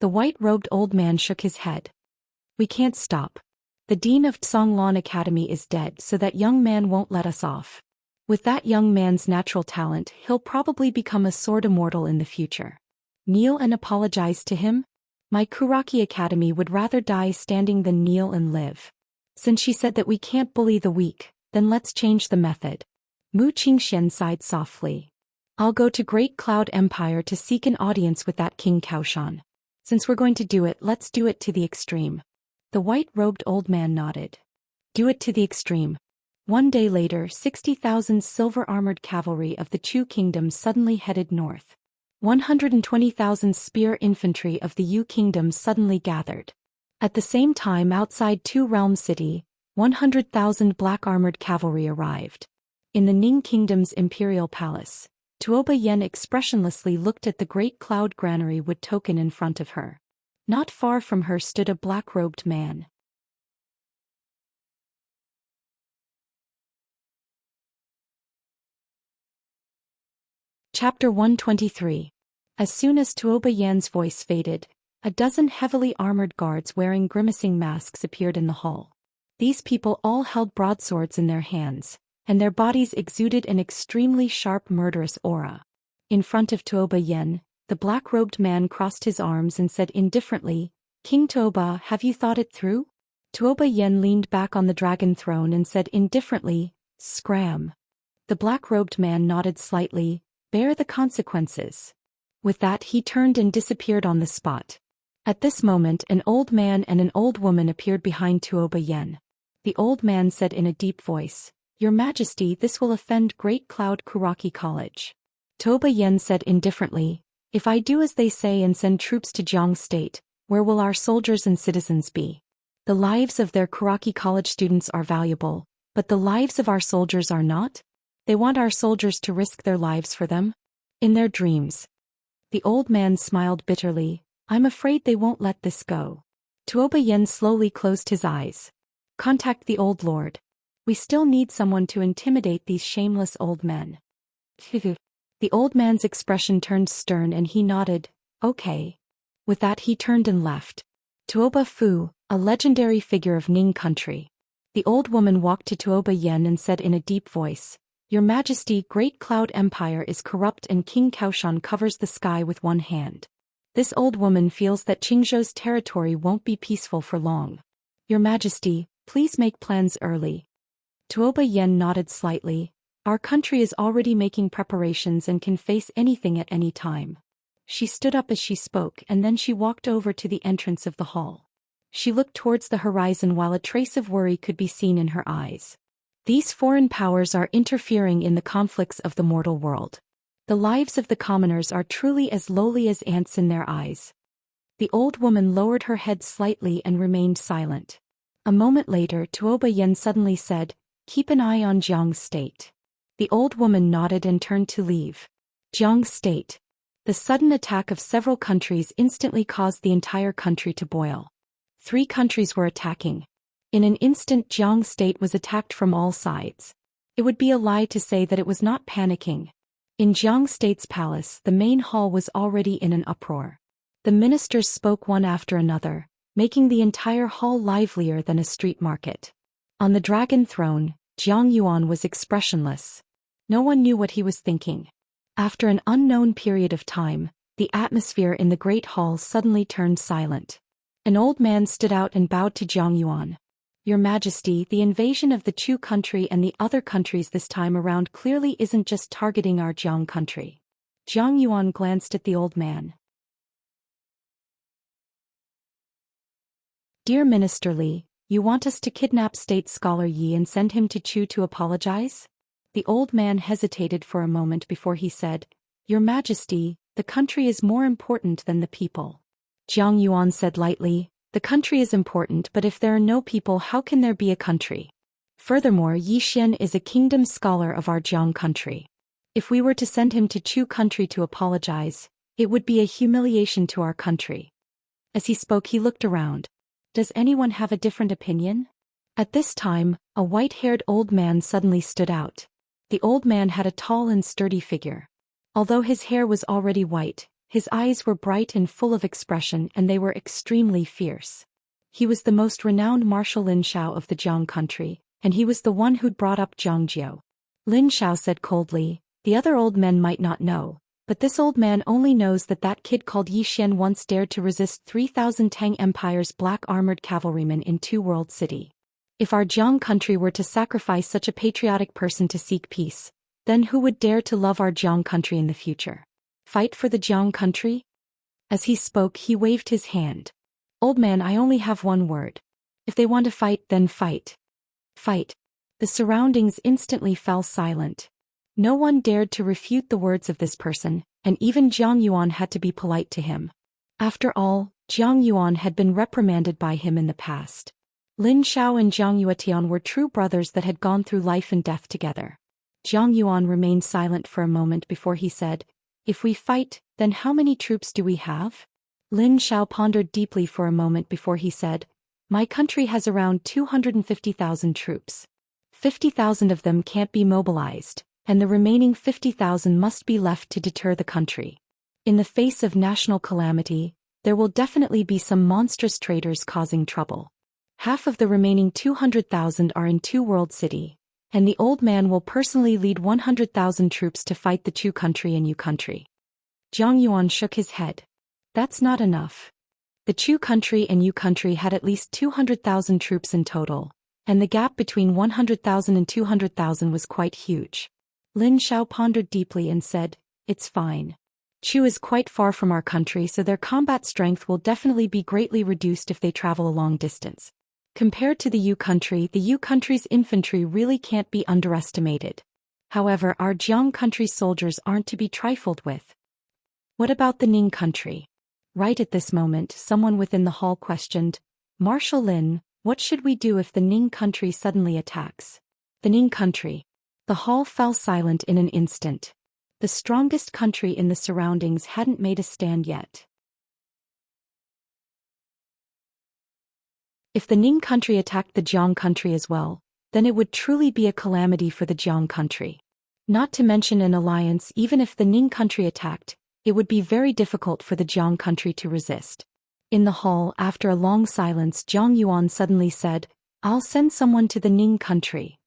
S1: The white-robed old man shook his head. We can't stop. The dean of Tsonglan Academy is dead, so that young man won't let us off. With that young man's natural talent, he'll probably become a sword immortal in the future. Kneel and apologize to him? My Kuraki Academy would rather die standing than kneel and live. Since she said that we can't bully the weak, then let's change the method. Mu Qingxian sighed softly. I'll go to Great Cloud Empire to seek an audience with that King Kaoshan. Since we're going to do it, let's do it to the extreme. The white-robed old man nodded. Do it to the extreme. One day later, 60,000 silver-armored cavalry of the Chu Kingdom suddenly headed north. 120,000 spear infantry of the Yu Kingdom suddenly gathered. At the same time outside Two Realm City, 100,000 black-armored cavalry arrived. In the Ning Kingdom's imperial palace, Tuoba Yen expressionlessly looked at the great cloud granary wood token in front of her. Not far from her stood a black-robed man. Chapter 123. As soon as Tuoba Yan's voice faded, a dozen heavily armored guards wearing grimacing masks appeared in the hall. These people all held broadswords in their hands, and their bodies exuded an extremely sharp murderous aura. In front of Tuoba Yan, the black-robed man crossed his arms and said indifferently, "King Tuoba, have you thought it through?" Tuoba Yan leaned back on the dragon throne and said indifferently, "Scram." The black-robed man nodded slightly, "Bear the consequences." With that he turned and disappeared on the spot. At this moment an old man and an old woman appeared behind Tuoba Yan. The old man said in a deep voice, "Your Majesty, this will offend Great Cloud Kuraki College." Tuoba Yan said indifferently, "If I do as they say and send troops to Jiang State, where will our soldiers and citizens be? The lives of their Kuraki College students are valuable, but the lives of our soldiers are not? They want our soldiers to risk their lives for them? In their dreams." The old man smiled bitterly, "I'm afraid they won't let this go." Tuoba Yan slowly closed his eyes. "Contact the old lord. We still need someone to intimidate these shameless old men." The old man's expression turned stern and he nodded, "Okay." With that he turned and left. Tuoba Fu, a legendary figure of Ning country. The old woman walked to Tuoba Yan and said in a deep voice, "Your Majesty, Great Cloud Empire is corrupt and King Kaoshan covers the sky with one hand. This old woman feels that Qingzhou's territory won't be peaceful for long. Your Majesty, please make plans early." Tuoba Yan nodded slightly. "Our country is already making preparations and can face anything at any time." She stood up as she spoke and then she walked over to the entrance of the hall. She looked towards the horizon while a trace of worry could be seen in her eyes. These foreign powers are interfering in the conflicts of the mortal world. The lives of the commoners are truly as lowly as ants in their eyes. The old woman lowered her head slightly and remained silent. A moment later Tuoba Yan suddenly said, "Keep an eye on Jiang State." The old woman nodded and turned to leave. Jiang State. The sudden attack of several countries instantly caused the entire country to boil. 3 countries were attacking. In an instant Jiang State was attacked from all sides. It would be a lie to say that it was not panicking. In Jiang State's palace the main hall was already in an uproar. The ministers spoke one after another, making the entire hall livelier than a street market. On the dragon throne, Jiang Yuan was expressionless. No one knew what he was thinking. After an unknown period of time, the atmosphere in the great hall suddenly turned silent. An old man stood out and bowed to Jiang Yuan. "Your Majesty, the invasion of the Chu country and the other countries this time around clearly isn't just targeting our Jiang country." Jiang Yuan glanced at the old man. "Dear Minister Li, you want us to kidnap State Scholar Yi and send him to Chu to apologize?" The old man hesitated for a moment before he said, "Your Majesty, the country is more important than the people." Jiang Yuan said lightly, "The country is important, but if there are no people, how can there be a country? Furthermore, Yi Xian is a kingdom scholar of our Jiang country. If we were to send him to Chu country to apologize, it would be a humiliation to our country." As he spoke he looked around. "Does anyone have a different opinion?" At this time, a white-haired old man suddenly stood out. The old man had a tall and sturdy figure. Although his hair was already white, his eyes were bright and full of expression and they were extremely fierce. He was the most renowned marshal Lin Shao of the Jiang country, and he was the one who'd brought up Jiang Jiao. Lin Shao said coldly, "The other old men might not know, but this old man only knows that that kid called Yi Xian once dared to resist 3,000 Tang Empire's black armored cavalrymen in Two World City. If our Jiang country were to sacrifice such a patriotic person to seek peace, then who would dare to love our Jiang country in the future? Fight for the Jiang country?" As he spoke he waved his hand. "Old man, I only have one word. If they want to fight, then fight. Fight." The surroundings instantly fell silent. No one dared to refute the words of this person, and even Jiang Yuan had to be polite to him. After all, Jiang Yuan had been reprimanded by him in the past. Lin Shao and Jiang Yuetian were true brothers that had gone through life and death together. Jiang Yuan remained silent for a moment before he said, "If we fight, then how many troops do we have?" Lin Shao pondered deeply for a moment before he said, "My country has around 250,000 troops. 50,000 of them can't be mobilized, and the remaining 50,000 must be left to deter the country. In the face of national calamity, there will definitely be some monstrous traitors causing trouble. Half of the remaining 200,000 are in Two World City, and the old man will personally lead 100,000 troops to fight the Chu country and Yu country. Zhang Yuan shook his head. That's not enough. The Chu country and Yu country had at least 200,000 troops in total, and the gap between 100,000 and 200,000 was quite huge. Lin Xiao pondered deeply and said, "It's fine. Chu is quite far from our country, so their combat strength will definitely be greatly reduced if they travel a long distance. Compared to the Yu country's infantry really can't be underestimated. However, our Jiang country's soldiers aren't to be trifled with." "What about the Ning country?" Right at this moment, someone within the hall questioned, "Marshal Lin, what should we do if the Ning country suddenly attacks?" The Ning country. The hall fell silent in an instant. The strongest country in the surroundings hadn't made a stand yet. If the Ning country attacked the Jiang country as well, then it would truly be a calamity for the Jiang country. Not to mention an alliance. Even if the Ning country attacked, it would be very difficult for the Jiang country to resist. In the hall, after a long silence, Zhang Yuan suddenly said, "I'll send someone to the Ning country."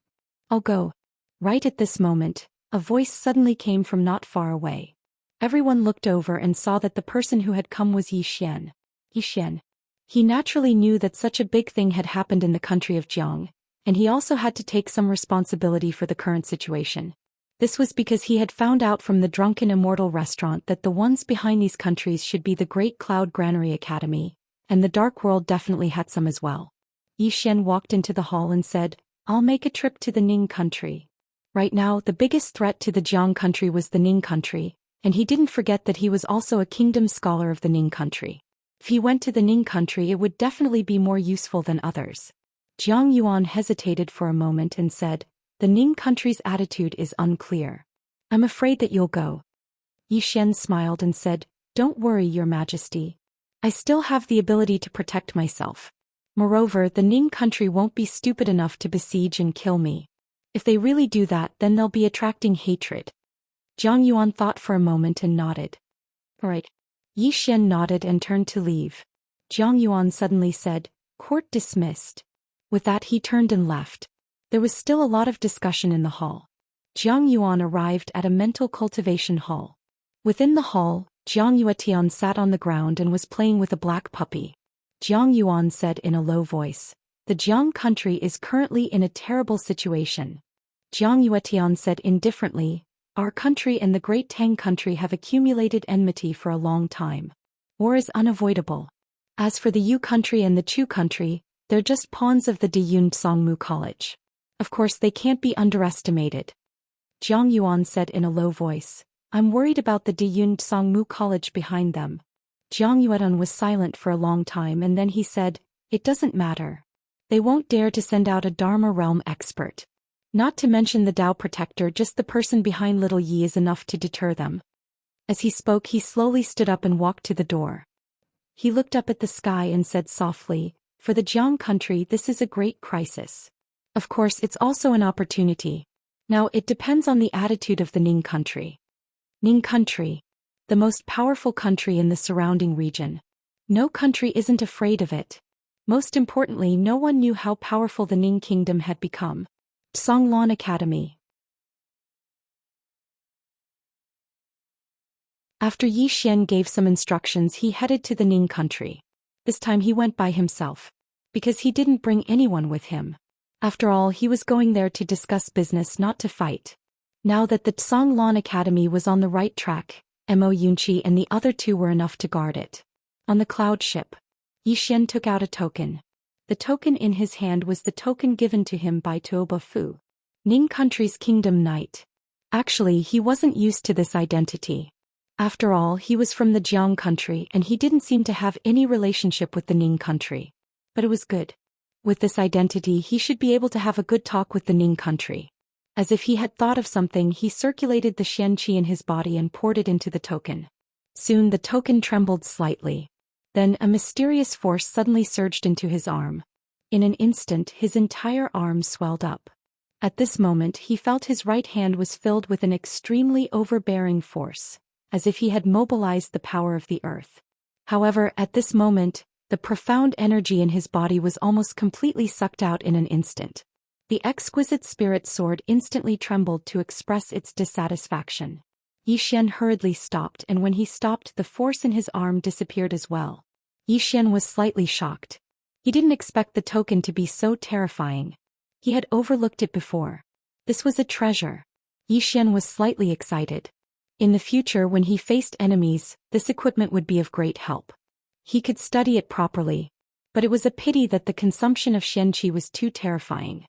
S1: "I'll go." Right at this moment, a voice suddenly came from not far away. Everyone looked over and saw that the person who had come was Yi Xian. Yi Xian. He naturally knew that such a big thing had happened in the country of Jiang, and he also had to take some responsibility for the current situation. This was because he had found out from the drunken Immortal restaurant that the ones behind these countries should be the Great Cloud Granary Academy, and the Dark World definitely had some as well. Yi Xian walked into the hall and said, "I'll make a trip to the Ning country." Right now, the biggest threat to the Jiang country was the Ning country, and he didn't forget that he was also a kingdom scholar of the Ning country. If he went to the Ning country, it would definitely be more useful than others. Zhang Yuan hesitated for a moment and said, "The Ning country's attitude is unclear. I'm afraid that you'll go." Yi Xian smiled and said, "Don't worry, Your Majesty. I still have the ability to protect myself. Moreover, the Ning country won't be stupid enough to besiege and kill me. If they really do that, then they'll be attracting hatred." Zhang Yuan thought for a moment and nodded. "All right." Yi Xian nodded and turned to leave. Zhang Yuan suddenly said, "Court dismissed." With that, he turned and left. There was still a lot of discussion in the hall. Zhang Yuan arrived at a mental cultivation hall. Within the hall, Jiang Yuetian sat on the ground and was playing with a black puppy. Jiang Yuan said in a low voice, "The Jiang country is currently in a terrible situation." Jiang Yuetian said indifferently, "Our country and the Great Tang country have accumulated enmity for a long time. War is unavoidable. As for the Yu country and the Chu country, they're just pawns of the Diyun Songmu College. Of course, they can't be underestimated." Jiang Yuan said in a low voice, "I'm worried about the Diyun Songmu College behind them." Jiang Yuan was silent for a long time and then he said, "It doesn't matter. They won't dare to send out a Dharma realm expert. Not to mention the Tao protector, just the person behind Little Yi is enough to deter them." As he spoke, he slowly stood up and walked to the door. He looked up at the sky and said softly, "For the Jiang country, this is a great crisis. Of course, it's also an opportunity. Now, it depends on the attitude of the Ning country." Ning country. The most powerful country in the surrounding region. No country isn't afraid of it. Most importantly, no one knew how powerful the Ning kingdom had become. Songlon Academy. After Yi Xian gave some instructions, he headed to the Ning country. This time he went by himself, because he didn't bring anyone with him. After all, he was going there to discuss business, not to fight. Now that the Songlon Academy was on the right track, Mo Yunqi and the other two were enough to guard it. On the cloud ship, Yi Xian took out a token. The token in his hand was the token given to him by Tuoba Fu, Ning country's kingdom knight. Actually, he wasn't used to this identity. After all, he was from the Jiang country and he didn't seem to have any relationship with the Ning country. But it was good. With this identity, he should be able to have a good talk with the Ning country. As if he had thought of something, he circulated the Xianxia in his body and poured it into the token. Soon the token trembled slightly. Then a mysterious force suddenly surged into his arm. In an instant, his entire arm swelled up. At this moment he felt his right hand was filled with an extremely overbearing force, as if he had mobilized the power of the earth. However, at this moment, the profound energy in his body was almost completely sucked out in an instant. The exquisite spirit sword instantly trembled to express its dissatisfaction. Zhou Xian hurriedly stopped, and when he stopped, the force in his arm disappeared as well. Zhou Xian was slightly shocked. He didn't expect the token to be so terrifying. He had overlooked it before. This was a treasure. Zhou Xian was slightly excited. In the future, when he faced enemies, this equipment would be of great help. He could study it properly. But it was a pity that the consumption of Xianxia was too terrifying.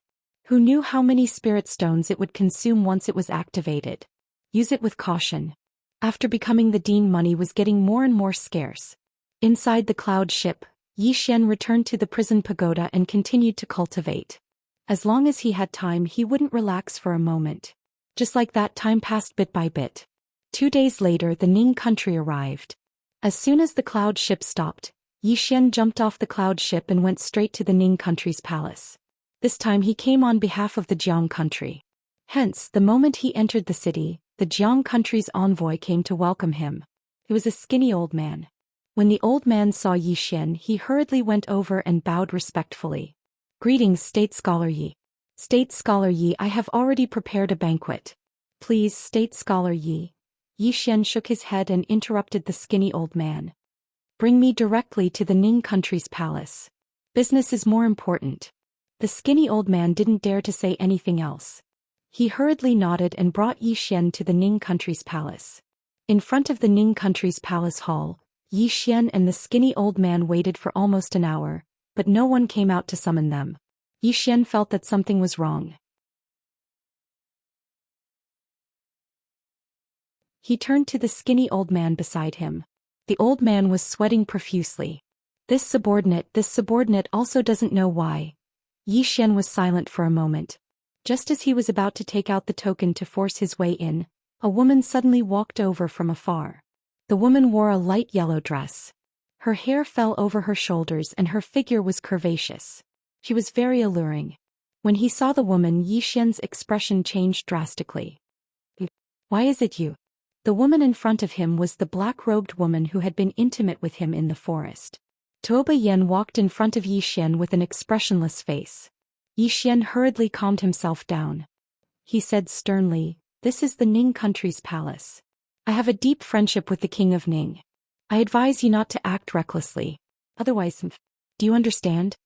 S1: Who knew how many spirit stones it would consume once it was activated? Use it with caution. After becoming the Dean, money was getting more and more scarce. Inside the cloud ship, Zhou Xian returned to the prison pagoda and continued to cultivate. As long as he had time, he wouldn't relax for a moment. Just like that, time passed bit by bit. 2 days later, the Ning country arrived. As soon as the cloud ship stopped, Zhou Xian jumped off the cloud ship and went straight to the Ning country's palace. This time he came on behalf of the Jiang country. Hence, the moment he entered the city, the Jiang country's envoy came to welcome him. He was a skinny old man. When the old man saw Zhou Xian, he hurriedly went over and bowed respectfully. Greetings, State Scholar Yi. State Scholar Yi, I have already prepared a banquet. Please, State Scholar Yi. Zhou Xian shook his head and interrupted the skinny old man. Bring me directly to the Ning country's palace. Business is more important. The skinny old man didn't dare to say anything else. He hurriedly nodded and brought Zhou Xian to the Ning country's palace. In front of the Ning country's palace hall, Zhou Xian and the skinny old man waited for almost an hour, but no one came out to summon them. Zhou Xian felt that something was wrong. He turned to the skinny old man beside him. The old man was sweating profusely. This subordinate also doesn't know why. Zhou Xian was silent for a moment. Just as he was about to take out the token to force his way in, a woman suddenly walked over from afar. The woman wore a light yellow dress. Her hair fell over her shoulders and her figure was curvaceous. She was very alluring. When he saw the woman, Zhou Xian's expression changed drastically. Why is it you? The woman in front of him was the black-robed woman who had been intimate with him in the forest. Zhou Xian walked in front of Zhou Xian with an expressionless face. Zhou Xian hurriedly calmed himself down. He said sternly, "This is the Ning country's palace. I have a deep friendship with the king of Ning. I advise you not to act recklessly. Otherwise, do you understand?"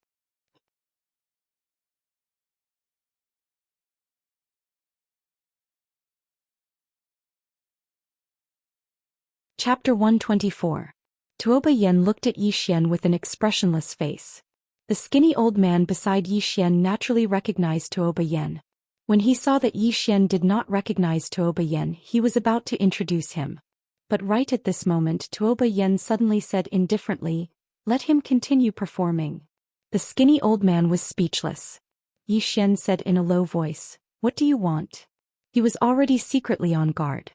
S1: Chapter 124. Zhou Xian looked at Zhou Xian with an expressionless face. The skinny old man beside Zhou Xian naturally recognized Zhou Xian. When he saw that Zhou Xian did not recognize Zhou Xian, he was about to introduce him. But right at this moment, Zhou Xian suddenly said indifferently, "Let him continue performing." The skinny old man was speechless. Zhou Xian said in a low voice, "What do you want?" He was already secretly on guard.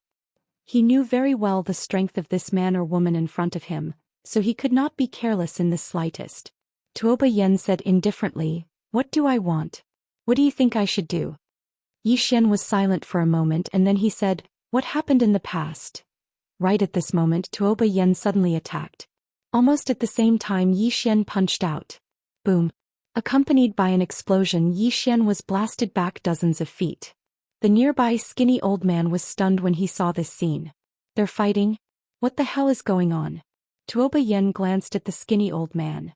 S1: He knew very well the strength of this man or woman in front of him, so he could not be careless in the slightest. Zhou Xian said indifferently, "What do I want? What do you think I should do?" Zhou Xian was silent for a moment and then he said, "What happened in the past?" Right at this moment, Zhou Xian suddenly attacked. Almost at the same time, Zhou Xian punched out. Boom! Accompanied by an explosion, Zhou Xian was blasted back dozens of feet. The nearby skinny old man was stunned when he saw this scene. They're fighting? What the hell is going on? Zhou Xian glanced at the skinny old man.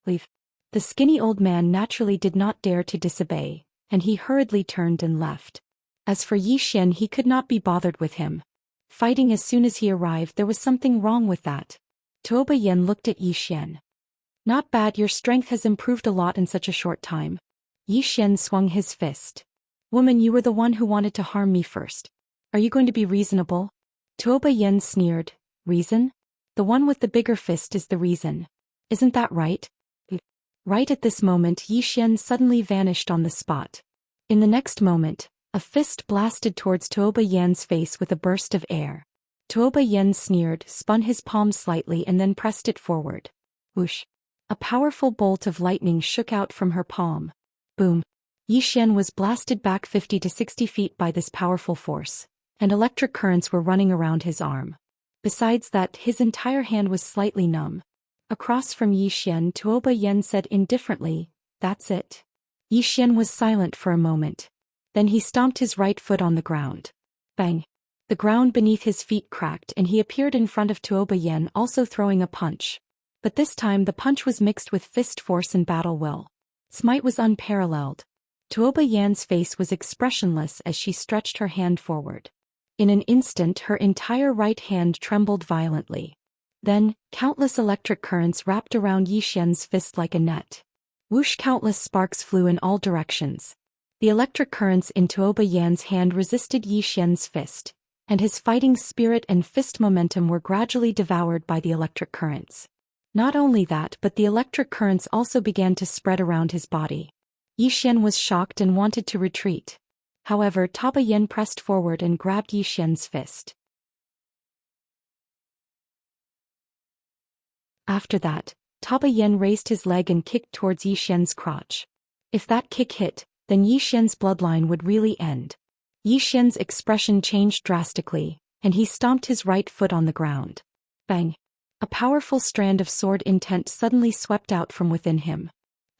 S1: Leave. The skinny old man naturally did not dare to disobey, and he hurriedly turned and left. As for Zhou Xian, he could not be bothered with him. Fighting as soon as he arrived, there was something wrong with that. Zhou Xian looked at Zhou Xian. Not bad, your strength has improved a lot in such a short time. Zhou Xian swung his fist. Woman, you were the one who wanted to harm me first. Are you going to be reasonable? Zhou Xian sneered. Reason? The one with the bigger fist is the reason. Isn't that right? Right at this moment, Zhou Xian suddenly vanished on the spot. In the next moment, a fist blasted towards Zhou Xian's face with a burst of air. Zhou Xian sneered, spun his palm slightly and then pressed it forward. Whoosh! A powerful bolt of lightning shook out from her palm. Boom! Yi Xian was blasted back 50 to 60 feet by this powerful force, and electric currents were running around his arm. Besides that, his entire hand was slightly numb. Across from Yi Xian, Tuoba Yen said indifferently, "That's it." Yi Xian was silent for a moment. Then he stomped his right foot on the ground. Bang! The ground beneath his feet cracked and he appeared in front of Tuoba Yen, also throwing a punch. But this time the punch was mixed with fist force and battle will. Smite was unparalleled. Tuoba Yan's face was expressionless as she stretched her hand forward. In an instant her entire right hand trembled violently. Then, countless electric currents wrapped around Yi Xian's fist like a net. Whoosh! Countless sparks flew in all directions. The electric currents in Tuoba Yan's hand resisted Yi Xian's fist, and his fighting spirit and fist momentum were gradually devoured by the electric currents. Not only that, but the electric currents also began to spread around his body. Yi Xian was shocked and wanted to retreat. However, Tuoba Yen pressed forward and grabbed Yi Xian's fist. After that, Tuoba Yen raised his leg and kicked towards Yi Xian's crotch. If that kick hit, then Yi Xian's bloodline would really end. Yi Xian's expression changed drastically, and he stomped his right foot on the ground. Bang! A powerful strand of sword intent suddenly swept out from within him.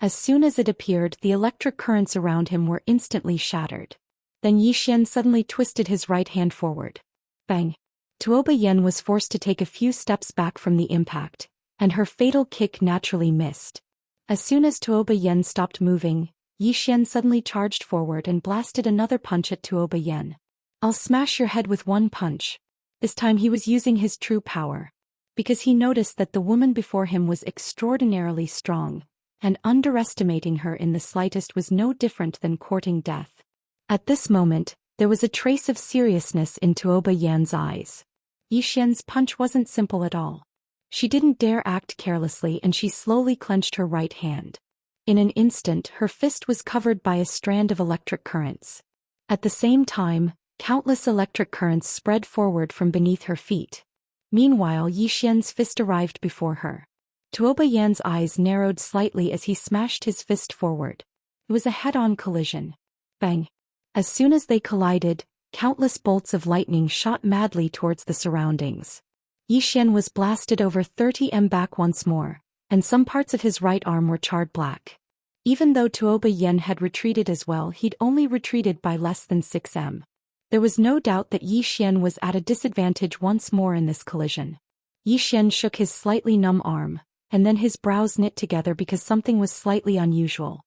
S1: As soon as it appeared, the electric currents around him were instantly shattered. Then Yi Xian suddenly twisted his right hand forward. Bang! Tuoba Yen was forced to take a few steps back from the impact, and her fatal kick naturally missed. As soon as Tuoba Yen stopped moving, Yi Xian suddenly charged forward and blasted another punch at Tuoba Yen. "I'll smash your head with one punch." This time he was using his true power. Because he noticed that the woman before him was extraordinarily strong, and underestimating her in the slightest was no different than courting death. At this moment, there was a trace of seriousness in Tuoba Yan's eyes. Yi Xian's punch wasn't simple at all. She didn't dare act carelessly and she slowly clenched her right hand. In an instant, her fist was covered by a strand of electric currents. At the same time, countless electric currents spread forward from beneath her feet. Meanwhile, Yi Xian's fist arrived before her. Tuoba Yan's eyes narrowed slightly as he smashed his fist forward. It was a head-on collision. Bang! As soon as they collided, countless bolts of lightning shot madly towards the surroundings. Yi Xian was blasted over 30 m back once more, and some parts of his right arm were charred black. Even though Tuoba Yen had retreated as well, he'd only retreated by less than 6 m. There was no doubt that Yi Xian was at a disadvantage once more in this collision. Yi Xian shook his slightly numb arm, and then his brows knit together because something was slightly unusual.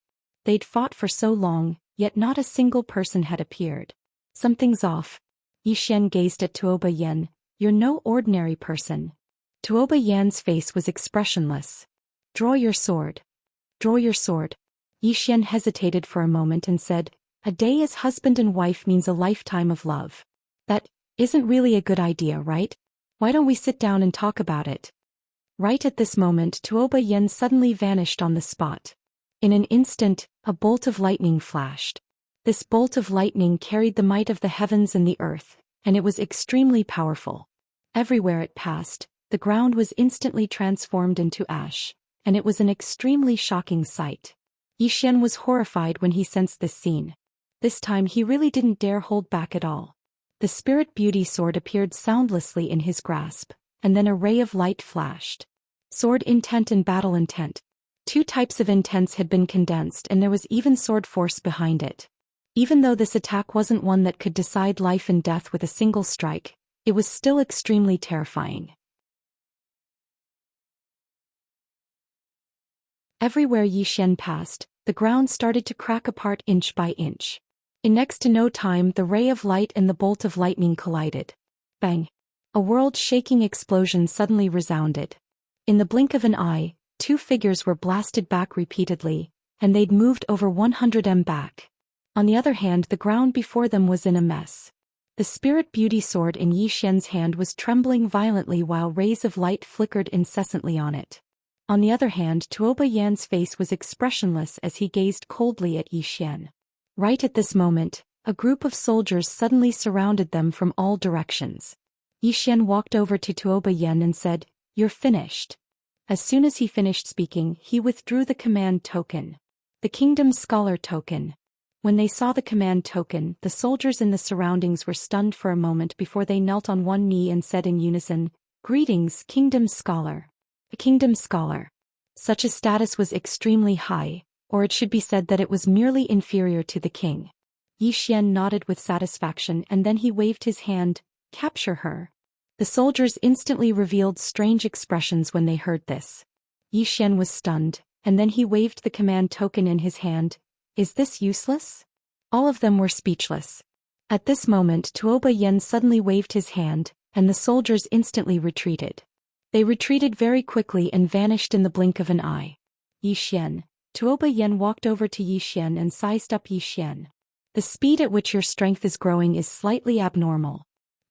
S1: They'd fought for so long, yet not a single person had appeared. Something's off. Yi Xian gazed at Tuoba Yen. "You're no ordinary person." Tuoba Yan's face was expressionless. "Draw your sword." "Draw your sword." Yi Xian hesitated for a moment and said, "A day as husband and wife means a lifetime of love. That isn't really a good idea, right? Why don't we sit down and talk about it?" Right at this moment, Tuoba Yen suddenly vanished on the spot. In an instant, a bolt of lightning flashed. This bolt of lightning carried the might of the heavens and the earth, and it was extremely powerful. Everywhere it passed, the ground was instantly transformed into ash, and it was an extremely shocking sight. Yi Xian was horrified when he sensed this scene. This time he really didn't dare hold back at all. The Spirit Beauty sword appeared soundlessly in his grasp, and then a ray of light flashed. Sword intent and battle intent. Two types of intents had been condensed and there was even sword force behind it. Even though this attack wasn't one that could decide life and death with a single strike, it was still extremely terrifying. Everywhere Yi Xian passed, the ground started to crack apart inch by inch. In next to no time, the ray of light and the bolt of lightning collided. Bang! A world-shaking explosion suddenly resounded. In the blink of an eye, two figures were blasted back repeatedly, and they'd moved over 100 m back. On the other hand, the ground before them was in a mess. The Spirit Beauty sword in Yi Xian's hand was trembling violently while rays of light flickered incessantly on it. On the other hand, Tuoba Yan's face was expressionless as he gazed coldly at Yi Xian. Right at this moment, a group of soldiers suddenly surrounded them from all directions. Yi Xian walked over to Tuoba Yen and said, "You're finished." As soon as he finished speaking, he withdrew the command token. The Kingdom Scholar token. When they saw the command token, the soldiers in the surroundings were stunned for a moment before they knelt on one knee and said in unison, "Greetings, Kingdom Scholar." A Kingdom Scholar. Such a status was extremely high, or it should be said that it was merely inferior to the king. Xian nodded with satisfaction and then he waved his hand, "Capture her." The soldiers instantly revealed strange expressions when they heard this. Xian was stunned, and then he waved the command token in his hand. "Is this useless?" All of them were speechless. At this moment Tuoba Yen suddenly waved his hand, and the soldiers instantly retreated. They retreated very quickly and vanished in the blink of an eye. "Xian." Tuoba Yen walked over to Xian and sized up Xian. "The speed at which your strength is growing is slightly abnormal."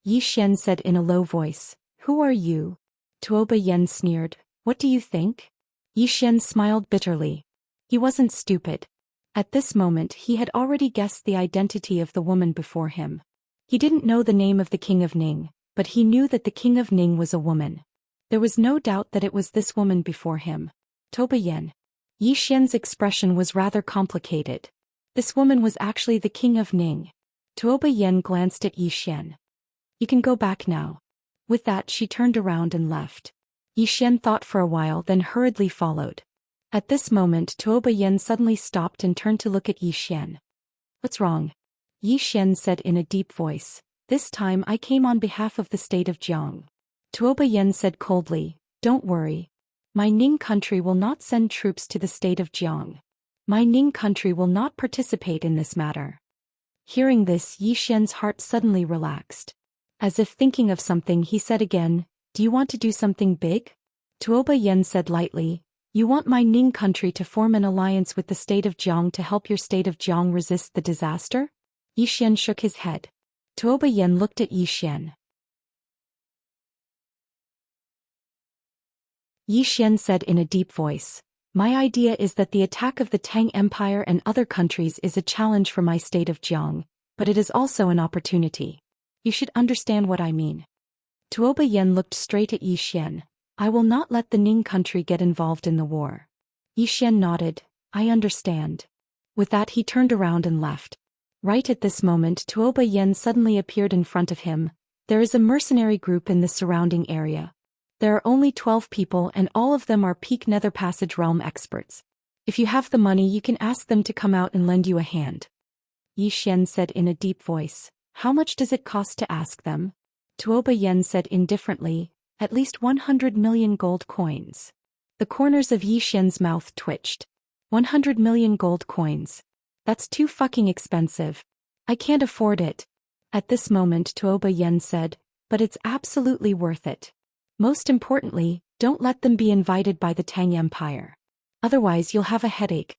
S1: Xian said in a low voice, "Who are you?" Tuoba Yen sneered, "What do you think?" Xian smiled bitterly. He wasn't stupid. At this moment he had already guessed the identity of the woman before him. He didn't know the name of the King of Ning, but he knew that the King of Ning was a woman. There was no doubt that it was this woman before him. Tuoba Yen. Xian's expression was rather complicated. This woman was actually the King of Ning. Tuoba Yen glanced at Xian. "You can go back now." With that she turned around and left. Xian thought for a while then hurriedly followed. At this moment Tuoba Yen suddenly stopped and turned to look at Xian. "What's wrong?" Xian said in a deep voice, "This time I came on behalf of the state of Jiang." Tuoba Yen said coldly, "Don't worry. My Ning country will not send troops to the state of Jiang. My Ning country will not participate in this matter." Hearing this, Xian's heart suddenly relaxed. As if thinking of something he said again, "Do you want to do something big?" Tuoba Yen said lightly, "You want my Ning country to form an alliance with the state of Jiang to help your state of Jiang resist the disaster?" Xian shook his head. Tuoba Yen looked at Xian. Xian said in a deep voice, "My idea is that the attack of the Tang Empire and other countries is a challenge for my state of Jiang, but it is also an opportunity. You should understand what I mean." Tuoba Yen looked straight at Xian. "I will not let the Ning country get involved in the war." Xian nodded, "I understand." With that he turned around and left. Right at this moment Tuoba Yen suddenly appeared in front of him. "There is a mercenary group in the surrounding area. There are only 12 people and all of them are peak Nether Passage realm experts. If you have the money you can ask them to come out and lend you a hand." Xian said in a deep voice, "How much does it cost to ask them?" Tuoba Yen said indifferently, "At least 100 million gold coins." The corners of Xian's mouth twitched. 100 million gold coins. That's too fucking expensive. I can't afford it. At this moment Tuoba Yen said, "But it's absolutely worth it. Most importantly, don't let them be invited by the Tang Empire. Otherwise you'll have a headache."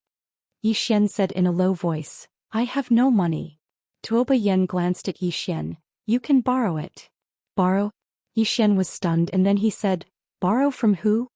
S1: Xian said in a low voice, "I have no money." Tuoba Yen glanced at Xian. "You can borrow it." "Borrow?" Xian was stunned and then he said, "Borrow from who?"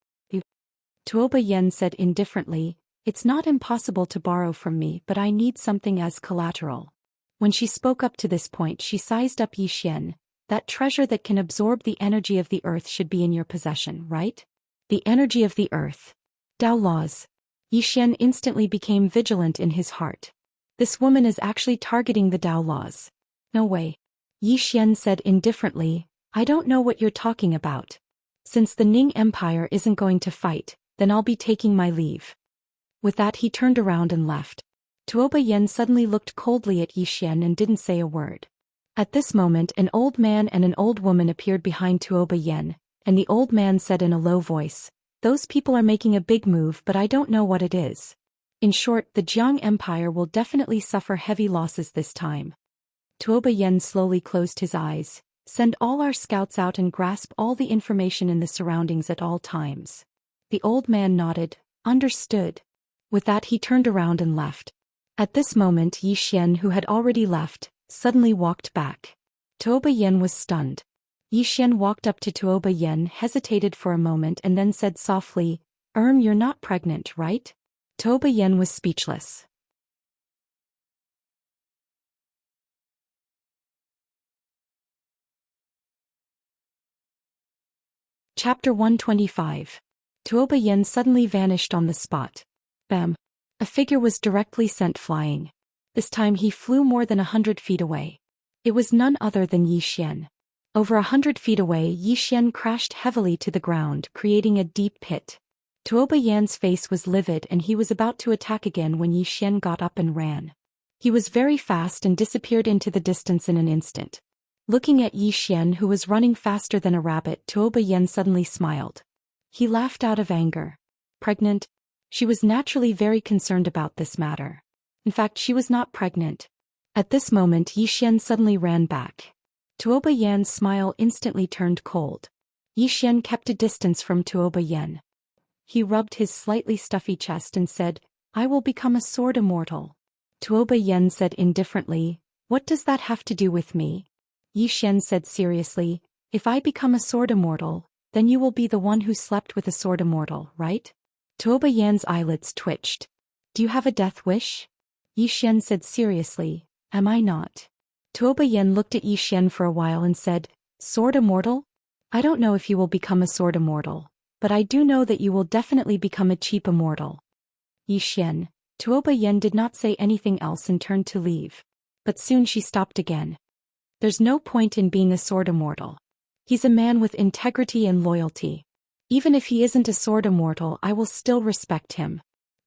S1: Tuoba Yen said indifferently, "It's not impossible to borrow from me but I need something as collateral." When she spoke up to this point she sized up Xian. "That treasure that can absorb the energy of the earth should be in your possession, right?" The energy of the earth. Dao laws. Xian instantly became vigilant in his heart. This woman is actually targeting the Dao laws. "No way." Xian said indifferently, "I don't know what you're talking about. Since the Ning Empire isn't going to fight, then I'll be taking my leave." With that he turned around and left. Tuoba Yen suddenly looked coldly at Xian and didn't say a word. At this moment an old man and an old woman appeared behind Tuoba Yen, and the old man said in a low voice, "Those people are making a big move but I don't know what it is." In short, the Jiang Empire will definitely suffer heavy losses this time. Tuoba Yen slowly closed his eyes. "Send all our scouts out and grasp all the information in the surroundings at all times." The old man nodded, "Understood." With that he turned around and left. At this moment Xian, who had already left, suddenly walked back. Tuoba Yen was stunned. Xian walked up to Tuoba Yen, hesitated for a moment and then said softly, You're not pregnant, right?" Tuoba Yen was speechless. Chapter 125. Tuoba Yen suddenly vanished on the spot. Bam! A figure was directly sent flying. This time he flew more than 100 feet away. It was none other than Zhou Xian. Over 100 feet away, Zhou Xian crashed heavily to the ground, creating a deep pit. Zhou Xian's face was livid and he was about to attack again when Zhou Xian got up and ran. He was very fast and disappeared into the distance in an instant. Looking at Zhou Xian, who was running faster than a rabbit, Zhou Xian suddenly smiled. He laughed out of anger. Pregnant? She was naturally very concerned about this matter. In fact, she was not pregnant. At this moment, Zhou Xian suddenly ran back. Zhou Xian's smile instantly turned cold. Zhou Xian kept a distance from Zhou Xian. He rubbed his slightly stuffy chest and said, "I will become a sword immortal." Zhou Xian said indifferently, "What does that have to do with me?" Zhou Xian said seriously, "If I become a sword immortal, then you will be the one who slept with a sword immortal, right?" Zhou Xian's eyelids twitched. "Do you have a death wish?" Zhou Xian said seriously, "Am I not?" Zhou Xian looked at Zhou Xian for a while and said, "Sword immortal? I don't know if you will become a sword immortal, but I do know that you will definitely become a cheap immortal." Zhou Xian. Zhou Xian did not say anything else and turned to leave. But soon she stopped again. "There's no point in being a sword immortal. He's a man with integrity and loyalty. Even if he isn't a sword immortal, I will still respect him."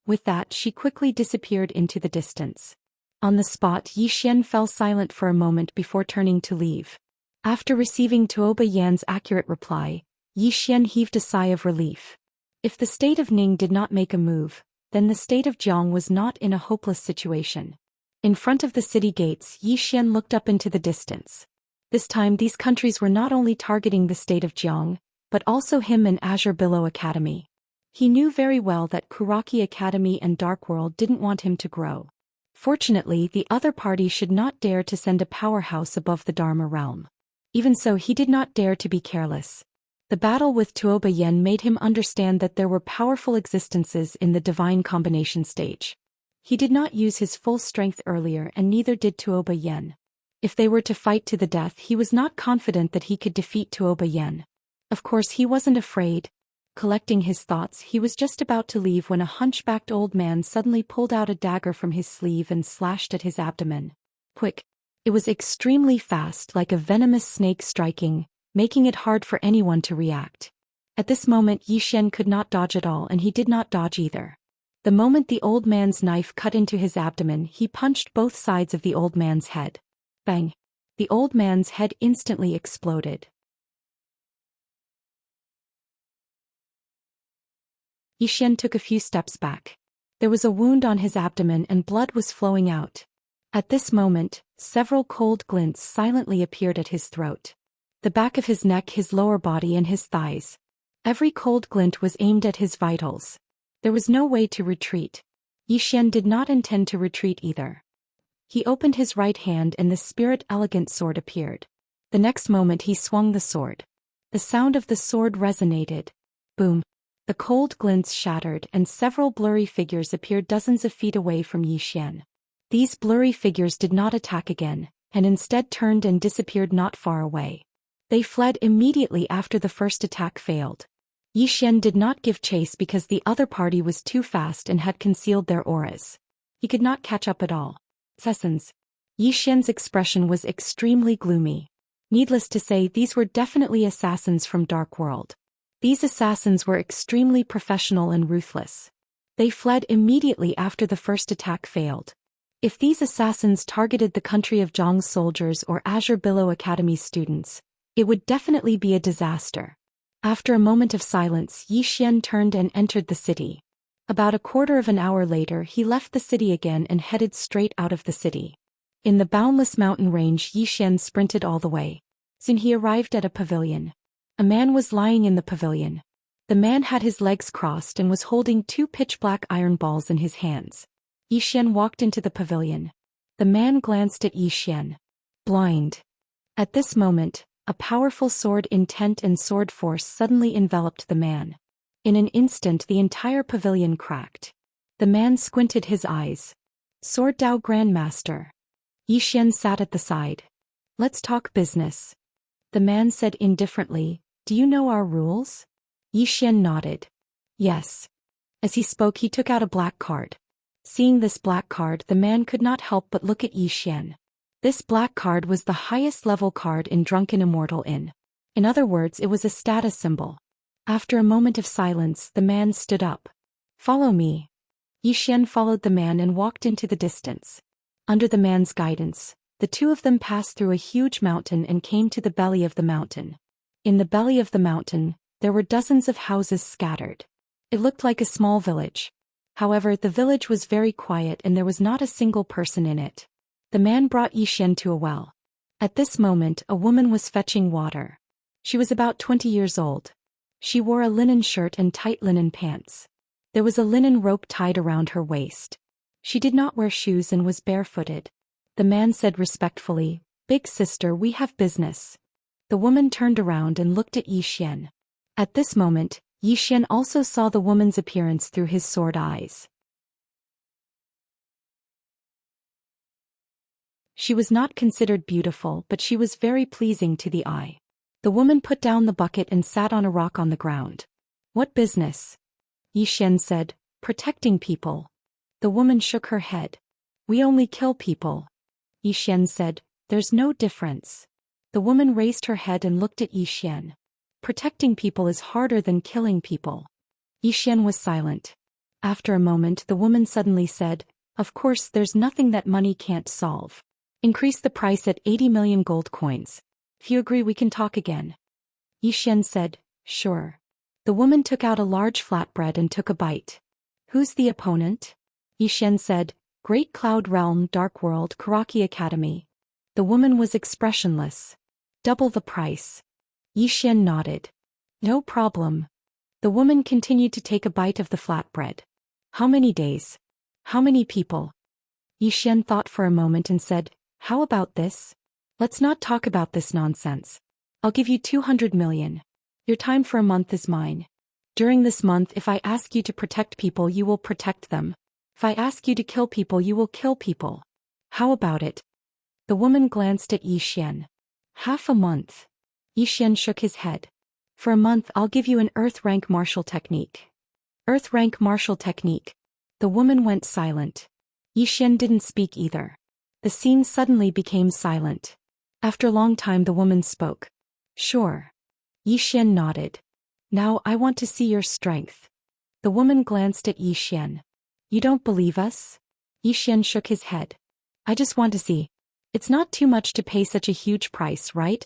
S1: With that, she quickly disappeared into the distance. On the spot, Zhou Xian fell silent for a moment before turning to leave. After receiving Zhou Yan's accurate reply, Zhou Xian heaved a sigh of relief. If the state of Ning did not make a move, then the state of Jiang was not in a hopeless situation. In front of the city gates, Zhou Xian looked up into the distance. This time these countries were not only targeting the state of Jiang, but also him and Azure Billow Academy. He knew very well that Kuraki Academy and Dark World didn't want him to grow. Fortunately, the other party should not dare to send a powerhouse above the Dharma realm. Even so, he did not dare to be careless. The battle with Zhou Xian made him understand that there were powerful existences in the divine combination stage. He did not use his full strength earlier and neither did Zhou Xian. If they were to fight to the death, he was not confident that he could defeat Zhou Xian. Of course, he wasn't afraid. Collecting his thoughts, he was just about to leave when a hunchbacked old man suddenly pulled out a dagger from his sleeve and slashed at his abdomen. Quick. It was extremely fast, like a venomous snake striking, making it hard for anyone to react. At this moment, Zhou Xian could not dodge at all, and he did not dodge either. The moment the old man's knife cut into his abdomen, he punched both sides of the old man's head. Bang! The old man's head instantly exploded. Zhou Xian took a few steps back. There was a wound on his abdomen and blood was flowing out. At this moment, several cold glints silently appeared at his throat. The back of his neck, his lower body and his thighs. Every cold glint was aimed at his vitals. There was no way to retreat. Zhou Xian did not intend to retreat either. He opened his right hand and the spirit elegant sword appeared. The next moment he swung the sword. The sound of the sword resonated. Boom. The cold glints shattered and several blurry figures appeared dozens of feet away from Zhou Xian. These blurry figures did not attack again, and instead turned and disappeared not far away. They fled immediately after the first attack failed. Zhou Xian did not give chase because the other party was too fast and had concealed their auras. He could not catch up at all. Assassins. Zhou Xian's expression was extremely gloomy. Needless to say, these were definitely assassins from Dark World. These assassins were extremely professional and ruthless. They fled immediately after the first attack failed. If these assassins targeted the country of Zhang's soldiers or Azure Billow Academy students, it would definitely be a disaster. After a moment of silence, Zhou Xian turned and entered the city. About a quarter of an hour later, he left the city again and headed straight out of the city. In the boundless mountain range, Zhou Xian sprinted all the way. Soon he arrived at a pavilion. A man was lying in the pavilion. The man had his legs crossed and was holding two pitch-black iron balls in his hands. Zhou Xian walked into the pavilion. The man glanced at Zhou Xian. Blind. At this moment, a powerful sword intent and sword force suddenly enveloped the man. In an instant the entire pavilion cracked. The man squinted his eyes. Sword Dao Grandmaster. Zhou Xian sat at the side. Let's talk business. The man said indifferently, do you know our rules? Zhou Xian nodded. Yes. As he spoke he took out a black card. Seeing this black card, the man could not help but look at Zhou Xian. This black card was the highest level card in Drunken Immortal Inn. In other words, it was a status symbol. After a moment of silence, the man stood up. "Follow me." Zhou Xian followed the man and walked into the distance. Under the man's guidance, the two of them passed through a huge mountain and came to the belly of the mountain. In the belly of the mountain, there were dozens of houses scattered. It looked like a small village. However, the village was very quiet and there was not a single person in it. The man brought Zhou Xian to a well. At this moment, a woman was fetching water. She was about 20 years old. She wore a linen shirt and tight linen pants. There was a linen rope tied around her waist. She did not wear shoes and was barefooted. The man said respectfully, "Big sister, we have business." The woman turned around and looked at Zhou Xian. At this moment, Zhou Xian also saw the woman's appearance through his sword eyes. She was not considered beautiful, but she was very pleasing to the eye. The woman put down the bucket and sat on a rock on the ground. "What business?" Zhou Xian said, "Protecting people." The woman shook her head. "We only kill people." Zhou Xian said, "There's no difference." The woman raised her head and looked at Zhou Xian. "Protecting people is harder than killing people." Zhou Xian was silent. After a moment, the woman suddenly said, "Of course, there's nothing that money can't solve. Increase the price at 80 million gold coins. If you agree, we can talk again." Zhou Xian said, "Sure." The woman took out a large flatbread and took a bite. "Who's the opponent?" Zhou Xian said, "Great Cloud Realm, Dark World, Kuraki Academy." The woman was expressionless. "Double the price." Zhou Xian nodded. "No problem." The woman continued to take a bite of the flatbread. "How many days? How many people?" Zhou Xian thought for a moment and said, "How about this? Let's not talk about this nonsense. I'll give you 200 million. Your time for a month is mine. During this month, if I ask you to protect people, you will protect them. If I ask you to kill people, you will kill people. How about it?" The woman glanced at Zhou Xian. "Half a month." Zhou Xian shook his head. "For a month, I'll give you an Earth rank martial technique." Earth rank martial technique. The woman went silent. Zhou Xian didn't speak either. The scene suddenly became silent. After a long time, the woman spoke. "Sure." Zhou Xian nodded. "Now I want to see your strength." The woman glanced at Zhou Xian. "You don't believe us?" Zhou Xian shook his head. "I just want to see. It's not too much to pay such a huge price, right?"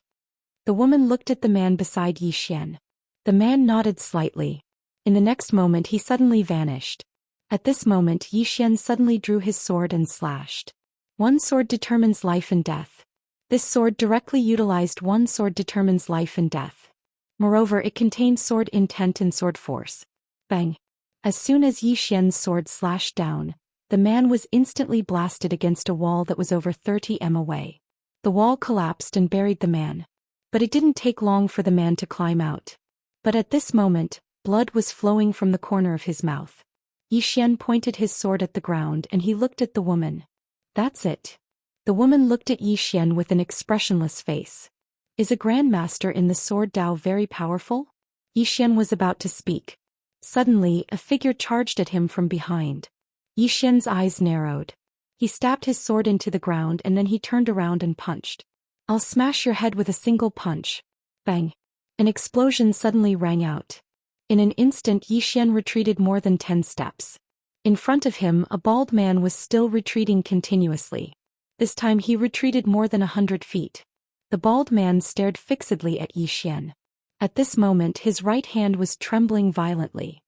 S1: The woman looked at the man beside Zhou Xian. The man nodded slightly. In the next moment, he suddenly vanished. At this moment, Zhou Xian suddenly drew his sword and slashed. One sword determines life and death. This sword directly utilized one sword determines life and death. Moreover, it contained sword intent and sword force. Bang! As soon as Zhou Xian's sword slashed down, the man was instantly blasted against a wall that was over 30 m away. The wall collapsed and buried the man. But it didn't take long for the man to climb out. But at this moment, blood was flowing from the corner of his mouth. Zhou Xian pointed his sword at the ground and he looked at the woman. "That's it." The woman looked at Zhou Xian with an expressionless face. "Is a grandmaster in the sword Dao very powerful?" Zhou Xian was about to speak. Suddenly, a figure charged at him from behind. Zhou Xian's eyes narrowed. He stabbed his sword into the ground and then he turned around and punched. "I'll smash your head with a single punch." Bang! An explosion suddenly rang out. In an instant, Zhou Xian retreated more than 10 steps. In front of him, a bald man was still retreating continuously. This time he retreated more than 100 feet. The bald man stared fixedly at Zhou Xian. At this moment, his right hand was trembling violently.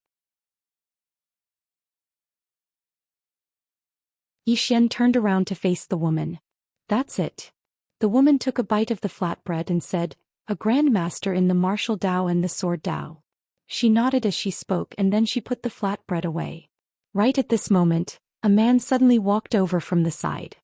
S1: Zhou Xian turned around to face the woman. "That's it." The woman took a bite of the flatbread and said, "A grandmaster in the martial Dao and the sword Dao." She nodded as she spoke and then she put the flatbread away. Right at this moment, a man suddenly walked over from the side.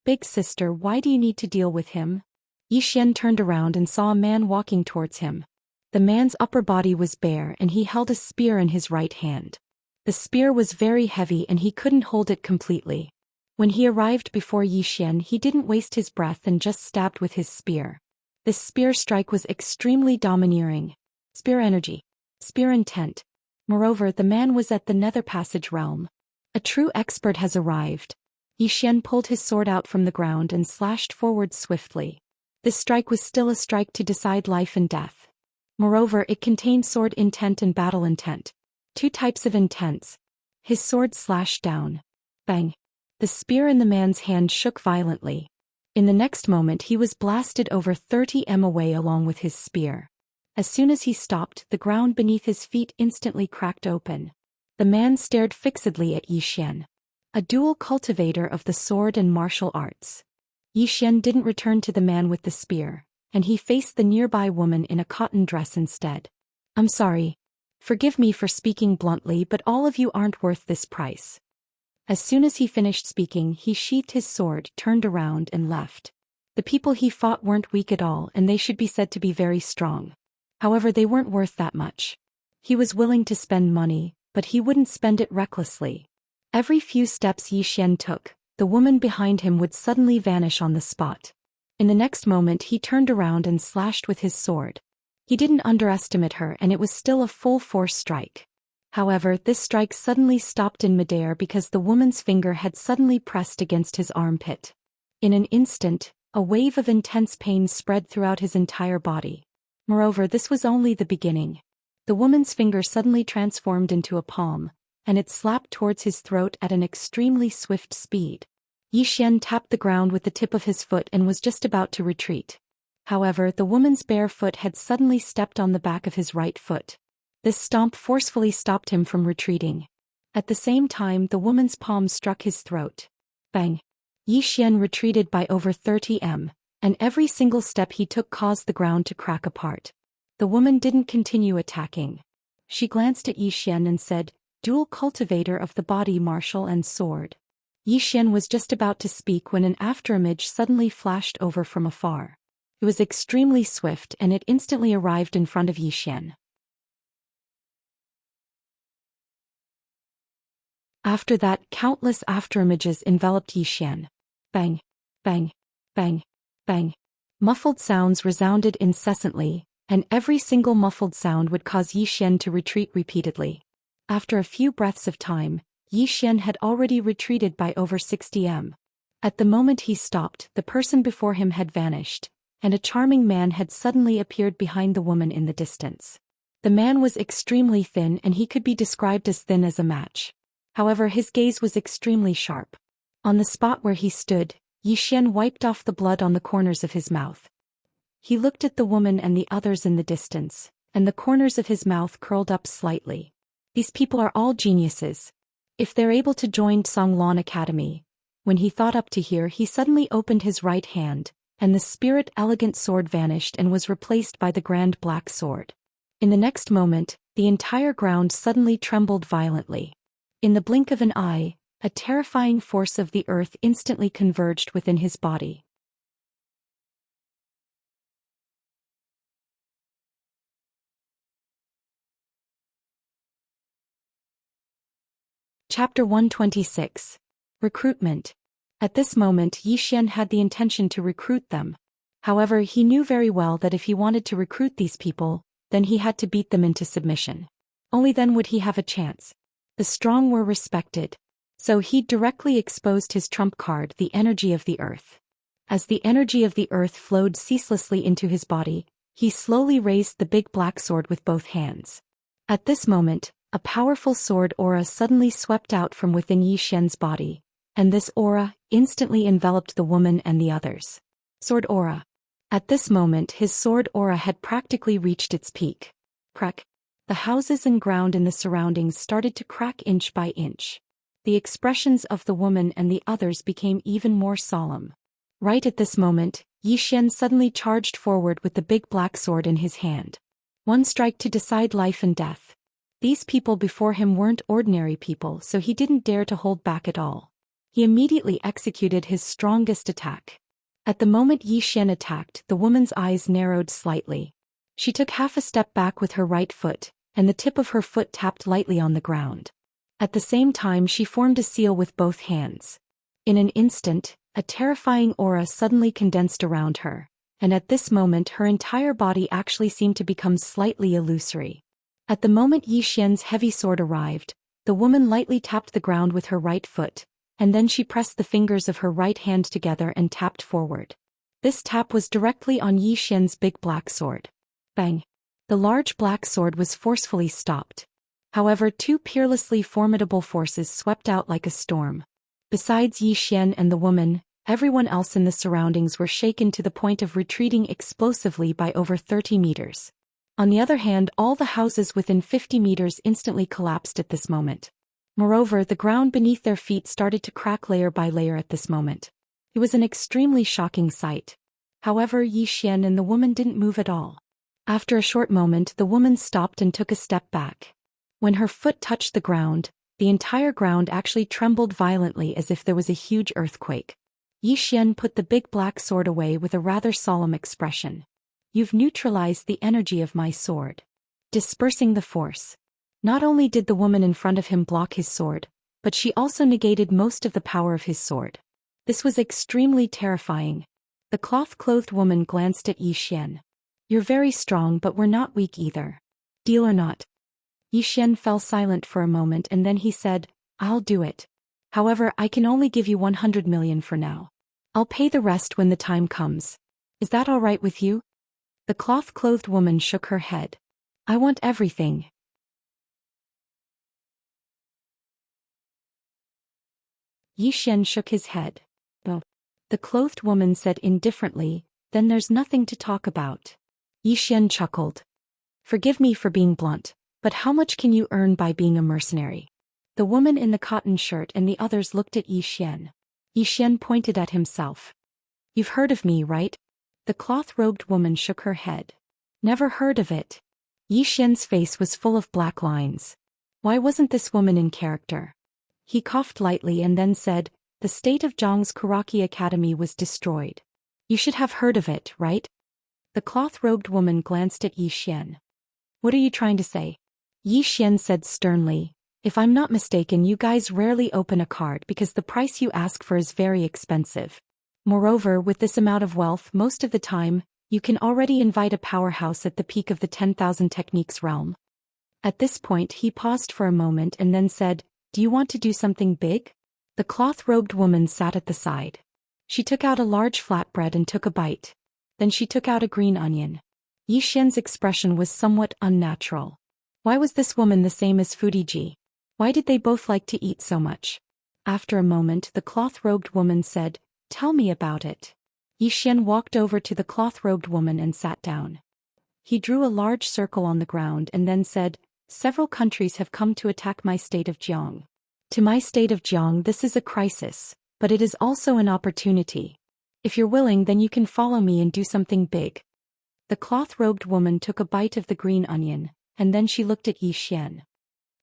S1: "Big sister, why do you need to deal with him?" Zhou Xian turned around and saw a man walking towards him. The man's upper body was bare and he held a spear in his right hand. The spear was very heavy and he couldn't hold it completely. When he arrived before Zhou Xian, he didn't waste his breath and just stabbed with his spear. This spear strike was extremely domineering. Spear energy. Spear intent. Moreover, the man was at the Nether Passage realm. A true expert has arrived. Xian pulled his sword out from the ground and slashed forward swiftly. This strike was still a strike to decide life and death. Moreover, it contained sword intent and battle intent. Two types of intents. His sword slashed down. Bang! The spear in the man's hand shook violently. In the next moment he was blasted over 30 m away along with his spear. As soon as he stopped, the ground beneath his feet instantly cracked open. The man stared fixedly at Xian. A dual cultivator of the sword and martial arts. Xian didn't return to the man with the spear, and he faced the nearby woman in a cotton dress instead. I'm sorry. Forgive me for speaking bluntly, but all of you aren't worth this price. As soon as he finished speaking, he sheathed his sword, turned around and left. The people he fought weren't weak at all, and they should be said to be very strong. However, they weren't worth that much. He was willing to spend money, but he wouldn't spend it recklessly. Every few steps Xian took, the woman behind him would suddenly vanish on the spot. In the next moment he turned around and slashed with his sword. He didn't underestimate her, and it was still a full-force strike. However, this strike suddenly stopped in midair because the woman's finger had suddenly pressed against his armpit. In an instant, a wave of intense pain spread throughout his entire body. Moreover, this was only the beginning. The woman's finger suddenly transformed into a palm, and it slapped towards his throat at an extremely swift speed. Xian tapped the ground with the tip of his foot and was just about to retreat. However, the woman's bare foot had suddenly stepped on the back of his right foot. This stomp forcefully stopped him from retreating. At the same time, the woman's palm struck his throat. Bang! Xian retreated by over 30 m, and every single step he took caused the ground to crack apart. The woman didn't continue attacking. She glanced at Xian and said, "Dual cultivator of the body, martial and sword." Xian was just about to speak when an afterimage suddenly flashed over from afar. It was extremely swift and it instantly arrived in front of Xian. After that, countless afterimages enveloped Xian. Bang! Bang! Bang! Bang! Muffled sounds resounded incessantly, and every single muffled sound would cause Xian to retreat repeatedly. After a few breaths of time, Xian had already retreated by over 60 m. At the moment he stopped, the person before him had vanished, and a charming man had suddenly appeared behind the woman in the distance. The man was extremely thin and he could be described as thin as a match. However, his gaze was extremely sharp. On the spot where he stood, Xian wiped off the blood on the corners of his mouth. He looked at the woman and the others in the distance, and the corners of his mouth curled up slightly. These people are all geniuses. If they're able to join Songlan Academy. When he thought up to here, he suddenly opened his right hand, and the spirit elegant sword vanished and was replaced by the grand black sword. In the next moment, the entire ground suddenly trembled violently. In the blink of an eye, a terrifying force of the earth instantly converged within his body. Chapter 126. Recruitment. At this moment Xian had the intention to recruit them. However, he knew very well that if he wanted to recruit these people, then he had to beat them into submission. Only then would he have a chance. The strong were respected. So he directly exposed his trump card, the energy of the earth. As the energy of the earth flowed ceaselessly into his body, he slowly raised the big black sword with both hands. At this moment, a powerful sword aura suddenly swept out from within Xian's body, and this aura instantly enveloped the woman and the others. Sword aura. At this moment his sword aura had practically reached its peak. Crack. The houses and ground in the surroundings started to crack inch by inch. The expressions of the woman and the others became even more solemn. Right at this moment, Xian suddenly charged forward with the big black sword in his hand. One strike to decide life and death. These people before him weren't ordinary people, so he didn't dare to hold back at all. He immediately executed his strongest attack. At the moment Xian attacked, the woman's eyes narrowed slightly. She took half a step back with her right foot, and the tip of her foot tapped lightly on the ground. At the same time she formed a seal with both hands. In an instant, a terrifying aura suddenly condensed around her, and at this moment her entire body actually seemed to become slightly illusory. At the moment Xian's heavy sword arrived, The woman lightly tapped the ground with her right foot, and then she pressed the fingers of her right hand together and tapped forward. This tap was directly on Yi Xian's big black sword. Bang! The large black sword was forcefully stopped. However, two peerlessly formidable forces swept out like a storm. Besides Yi Xian and the woman, everyone else in the surroundings were shaken to the point of retreating explosively by over 30 meters. On the other hand, all the houses within 50 meters instantly collapsed at this moment. Moreover, the ground beneath their feet started to crack layer by layer at this moment. It was an extremely shocking sight. However, Yi Xian and the woman didn't move at all. After a short moment, the woman stopped and took a step back. When her foot touched the ground, the entire ground actually trembled violently as if there was a huge earthquake. Yi Xian put the big black sword away with a rather solemn expression. "You've neutralized the energy of my sword." Dispersing the force. Not only did the woman in front of him block his sword, but she also negated most of the power of his sword. This was extremely terrifying. The cloth-clothed woman glanced at Yi Xian. "You're very strong, but we're not weak either. Deal or not?" Yi Xian fell silent for a moment and then he said, "I'll do it. However, I can only give you 100 million for now. I'll pay the rest when the time comes. Is that all right with you?" The cloth-clothed woman shook her head. "I want everything." Yi Xian shook his head. "Oh." The clothed woman said indifferently, "Then there's nothing to talk about." Yi Xian chuckled. "Forgive me for being blunt, but how much can you earn by being a mercenary?" The woman in the cotton shirt and the others looked at Yi Xian. Yi Xian pointed at himself. "You've heard of me, right?" The cloth-robed woman shook her head. "Never heard of it." Yi Xian's face was full of black lines. Why wasn't this woman in character? He coughed lightly and then said, "The state of Zhang's Kuraki Academy was destroyed. You should have heard of it, right?" The cloth-robed woman glanced at Yi Xian. "What are you trying to say?" Yi Xian said sternly, "If I'm not mistaken, you guys rarely open a card because the price you ask for is very expensive. Moreover, with this amount of wealth most of the time, you can already invite a powerhouse at the peak of the 10,000 techniques realm." At this point he paused for a moment and then said, "Do you want to do something big?" The cloth-robed woman sat at the side. She took out a large flatbread and took a bite. Then she took out a green onion. Yi Xian's expression was somewhat unnatural. Why was this woman the same as Fudiji? Why did they both like to eat so much? After a moment the cloth-robed woman said, "Tell me about it." Yi Xian walked over to the cloth-robed woman and sat down. He drew a large circle on the ground and then said, "Several countries have come to attack my state of Jiang. To my state of Jiang this is a crisis, but it is also an opportunity. If you're willing, then you can follow me and do something big." The cloth-robed woman took a bite of the green onion, and then she looked at Yi Xian.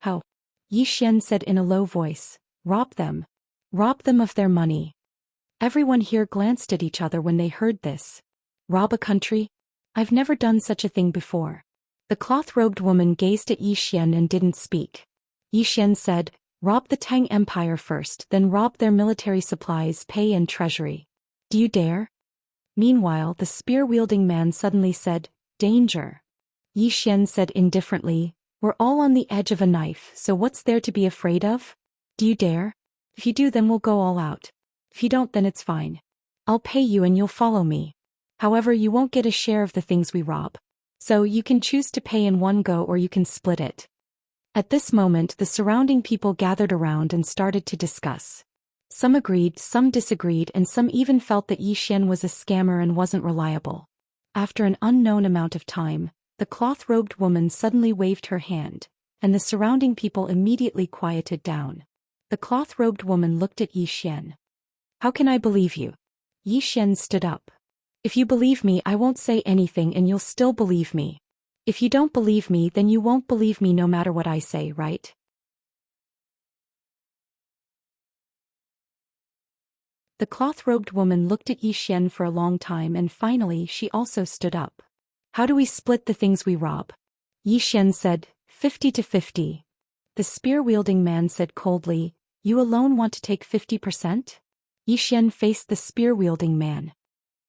S1: "How?" Yi Xian said in a low voice, "Rob them. Rob them of their money." Everyone here glanced at each other when they heard this. Rob a country? I've never done such a thing before. The cloth-robed woman gazed at Yi Xian and didn't speak. Yi Xian said, "Rob the Tang Empire first, then rob their military supplies, pay and treasury. Do you dare?" Meanwhile, the spear-wielding man suddenly said, "Danger." Yi Xian said indifferently, "We're all on the edge of a knife, so what's there to be afraid of? Do you dare? If you do, then we'll go all out. If you don't, then it's fine. I'll pay you and you'll follow me. However, you won't get a share of the things we rob. So you can choose to pay in one go or you can split it." At this moment the surrounding people gathered around and started to discuss. Some agreed, some disagreed, and some even felt that Yi Xian was a scammer and wasn't reliable. After an unknown amount of time, the cloth-robed woman suddenly waved her hand, and the surrounding people immediately quieted down. The cloth-robed woman looked at Yi Xian. "How can I believe you?" Yi Xian stood up. "If you believe me, I won't say anything and you'll still believe me. If you don't believe me, then you won't believe me no matter what I say, right?" The cloth-robed woman looked at Yi Xian for a long time and finally she also stood up. "How do we split the things we rob?" Yi Xian said, 50 to 50. The spear-wielding man said coldly, "You alone want to take 50%? Yi Xian faced the spear-wielding man.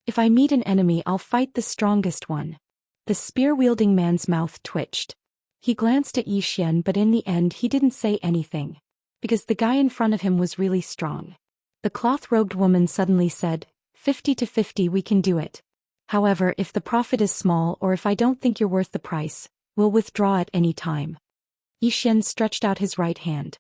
S1: "If I meet an enemy, I'll fight the strongest one." The spear-wielding man's mouth twitched. He glanced at Yi Xian, but in the end he didn't say anything. Because the guy in front of him was really strong. The cloth-robed woman suddenly said, 50 to 50 we can do it. However, if the profit is small or if I don't think you're worth the price, we'll withdraw at any time. Yi Xian stretched out his right hand.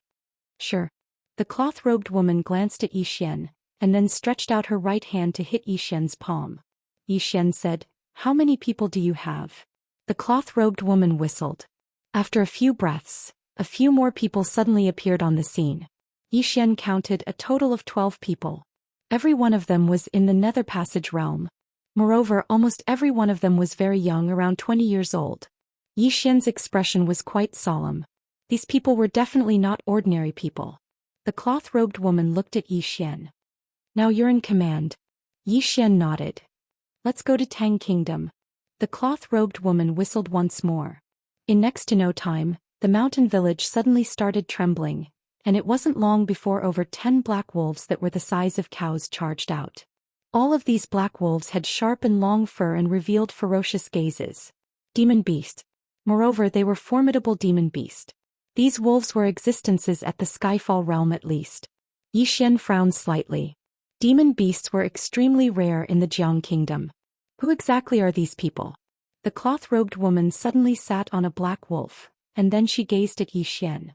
S1: Sure. The cloth-robed woman glanced at Yi Xian, and then stretched out her right hand to hit Yi Xian's palm. Yi Xian said, how many people do you have? The cloth-robed woman whistled. After a few breaths, a few more people suddenly appeared on the scene. Yi Xian counted a total of 12 people. Every one of them was in the Nether Passage realm. Moreover, almost every one of them was very young, around 20 years old. Yi Xian's expression was quite solemn. These people were definitely not ordinary people. The cloth-robed woman looked at Yi Xian. Now you're in command. Yi Xian nodded. Let's go to Tang Kingdom. The cloth-robed woman whistled once more. In next to no time, the mountain village suddenly started trembling, and it wasn't long before over 10 black wolves that were the size of cows charged out. All of these black wolves had sharp and long fur and revealed ferocious gazes. Demon beast. Moreover, they were formidable demon beast. These wolves were existences at the Skyfall realm at least. Yi Xian frowned slightly. Demon beasts were extremely rare in the Jiang Kingdom. Who exactly are these people? The cloth-robed woman suddenly sat on a black wolf, and then she gazed at Yi Xian.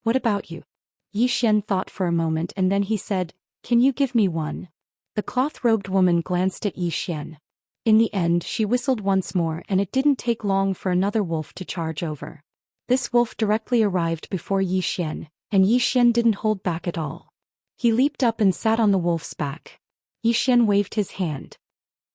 S1: What about you? Yi Xian thought for a moment and then he said, can you give me one? The cloth-robed woman glanced at Yi Xian. In the end she whistled once more and it didn't take long for another wolf to charge over. This wolf directly arrived before Yi Xian, and Yi Xian didn't hold back at all. He leaped up and sat on the wolf's back. Yi Xian waved his hand.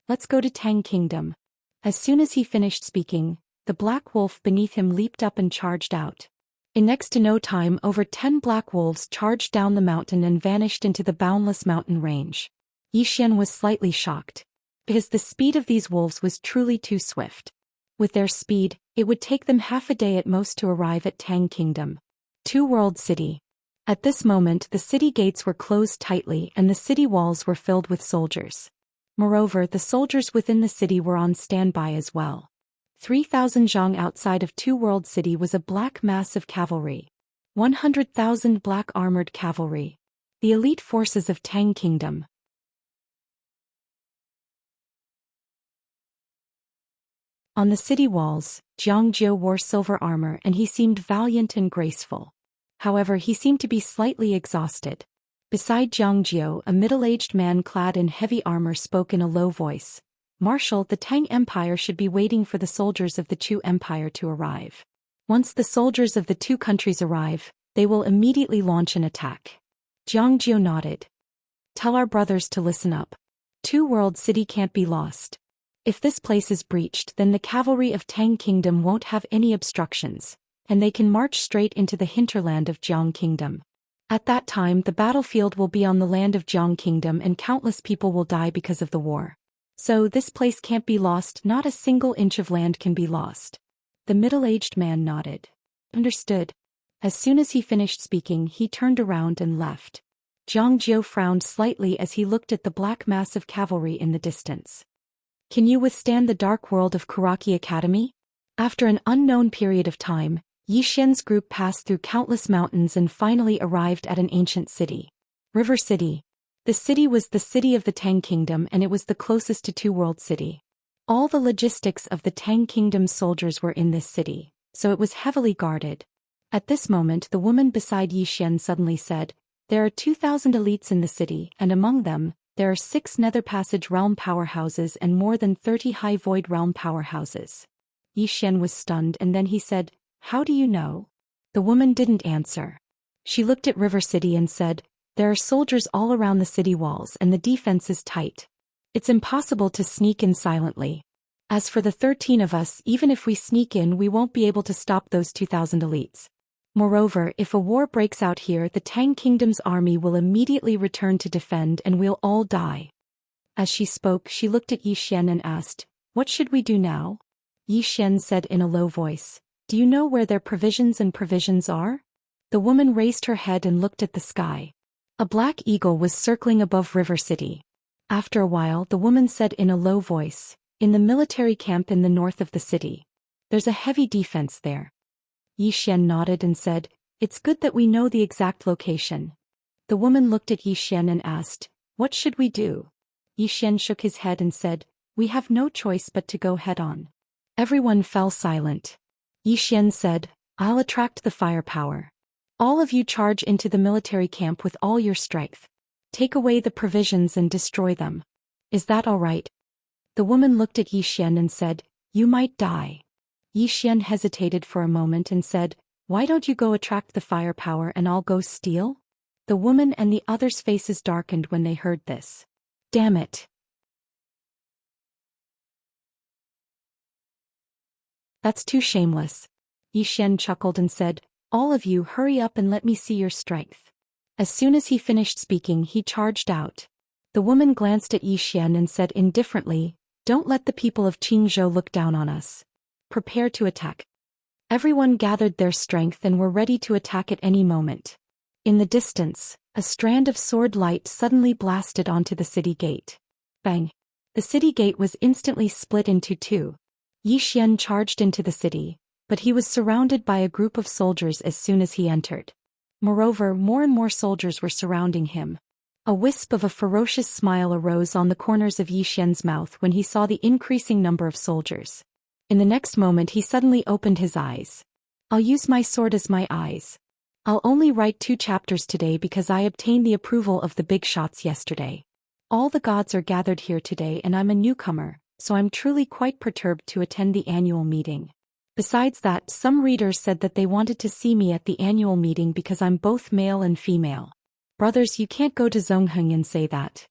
S1: Let's go to Tang Kingdom. As soon as he finished speaking, the black wolf beneath him leaped up and charged out. In next to no time over 10 black wolves charged down the mountain and vanished into the boundless mountain range. Yi Xian was slightly shocked. Because the speed of these wolves was truly too swift. With their speed, it would take them half a day at most to arrive at Tang Kingdom. Two World City. At this moment the city gates were closed tightly and the city walls were filled with soldiers. Moreover, the soldiers within the city were on standby as well. 3,000 zhang outside of Two World City was a black mass of cavalry. 100,000 black armored cavalry. The elite forces of Tang Kingdom. On the city walls, Jiang Jiu wore silver armor and he seemed valiant and graceful. However, he seemed to be slightly exhausted. Beside Jiang Jiu, a middle-aged man clad in heavy armor spoke in a low voice. Marshal, the Tang Empire should be waiting for the soldiers of the Chu Empire to arrive. Once the soldiers of the two countries arrive, they will immediately launch an attack. Jiang Jiu nodded. Tell our brothers to listen up. Two World City can't be lost. If this place is breached, then the cavalry of Tang Kingdom won't have any obstructions, and they can march straight into the hinterland of Jiang Kingdom. At that time the battlefield will be on the land of Jiang Kingdom and countless people will die because of the war. So this place can't be lost, not a single inch of land can be lost. The middle-aged man nodded. Understood. As soon as he finished speaking he turned around and left. Jiang Jiu frowned slightly as he looked at the black mass of cavalry in the distance. Can you withstand the dark world of Kuraki Academy? After an unknown period of time, Yi Xian's group passed through countless mountains and finally arrived at an ancient city. River City. The city was the city of the Tang Kingdom and it was the closest to Two World City. All the logistics of the Tang Kingdom's soldiers were in this city, so it was heavily guarded. At this moment the woman beside Yi Xian suddenly said, there are 2,000 elites in the city and among them, there are 6 Nether Passage realm powerhouses and more than 30 High Void realm powerhouses. Yi Xian was stunned and then he said, how do you know? The woman didn't answer. She looked at River City and said, there are soldiers all around the city walls and the defense is tight. It's impossible to sneak in silently. As for the 13 of us, even if we sneak in we won't be able to stop those 2,000 elites. Moreover, if a war breaks out here the Tang Kingdom's army will immediately return to defend and we'll all die. As she spoke she looked at Yi Xian and asked, what should we do now? Yi Xian said in a low voice, do you know where their provisions are? The woman raised her head and looked at the sky. A black eagle was circling above River City. After a while the woman said in a low voice, in the military camp in the north of the city. There's a heavy defense there. Yi Xian nodded and said, "It's good that we know the exact location." The woman looked at Yi Xian and asked, "What should we do?" Yi Xian shook his head and said, "We have no choice but to go head-on." Everyone fell silent. Yi Xian said, "I'll attract the firepower. All of you charge into the military camp with all your strength. Take away the provisions and destroy them. Is that all right?" The woman looked at Yi Xian and said, "You might die." Yi Xian hesitated for a moment and said, "Why don't you go attract the firepower and I'll go steal?" The woman and the others' faces darkened when they heard this. Damn it. That's too shameless. Yi Xian chuckled and said, "All of you hurry up and let me see your strength." As soon as he finished speaking, he charged out. The woman glanced at Yi Xian and said indifferently, "Don't let the people of Qingzhou look down on us. Prepare to attack." Everyone gathered their strength and were ready to attack at any moment. In the distance, a strand of sword light suddenly blasted onto the city gate. Bang! The city gate was instantly split into two. Yi Xian charged into the city, but he was surrounded by a group of soldiers as soon as he entered. Moreover, more and more soldiers were surrounding him. A wisp of a ferocious smile arose on the corners of Yi Xian's mouth when he saw the increasing number of soldiers. In the next moment he suddenly opened his eyes. "I'll use my sword as my eyes. I'll only write 2 chapters today because I obtained the approval of the big shots yesterday. All the gods are gathered here today and I'm a newcomer, so I'm truly quite perturbed to attend the annual meeting. Besides that, some readers said that they wanted to see me at the annual meeting because I'm both male and female. Brothers, you can't go to Zhongheng and say that."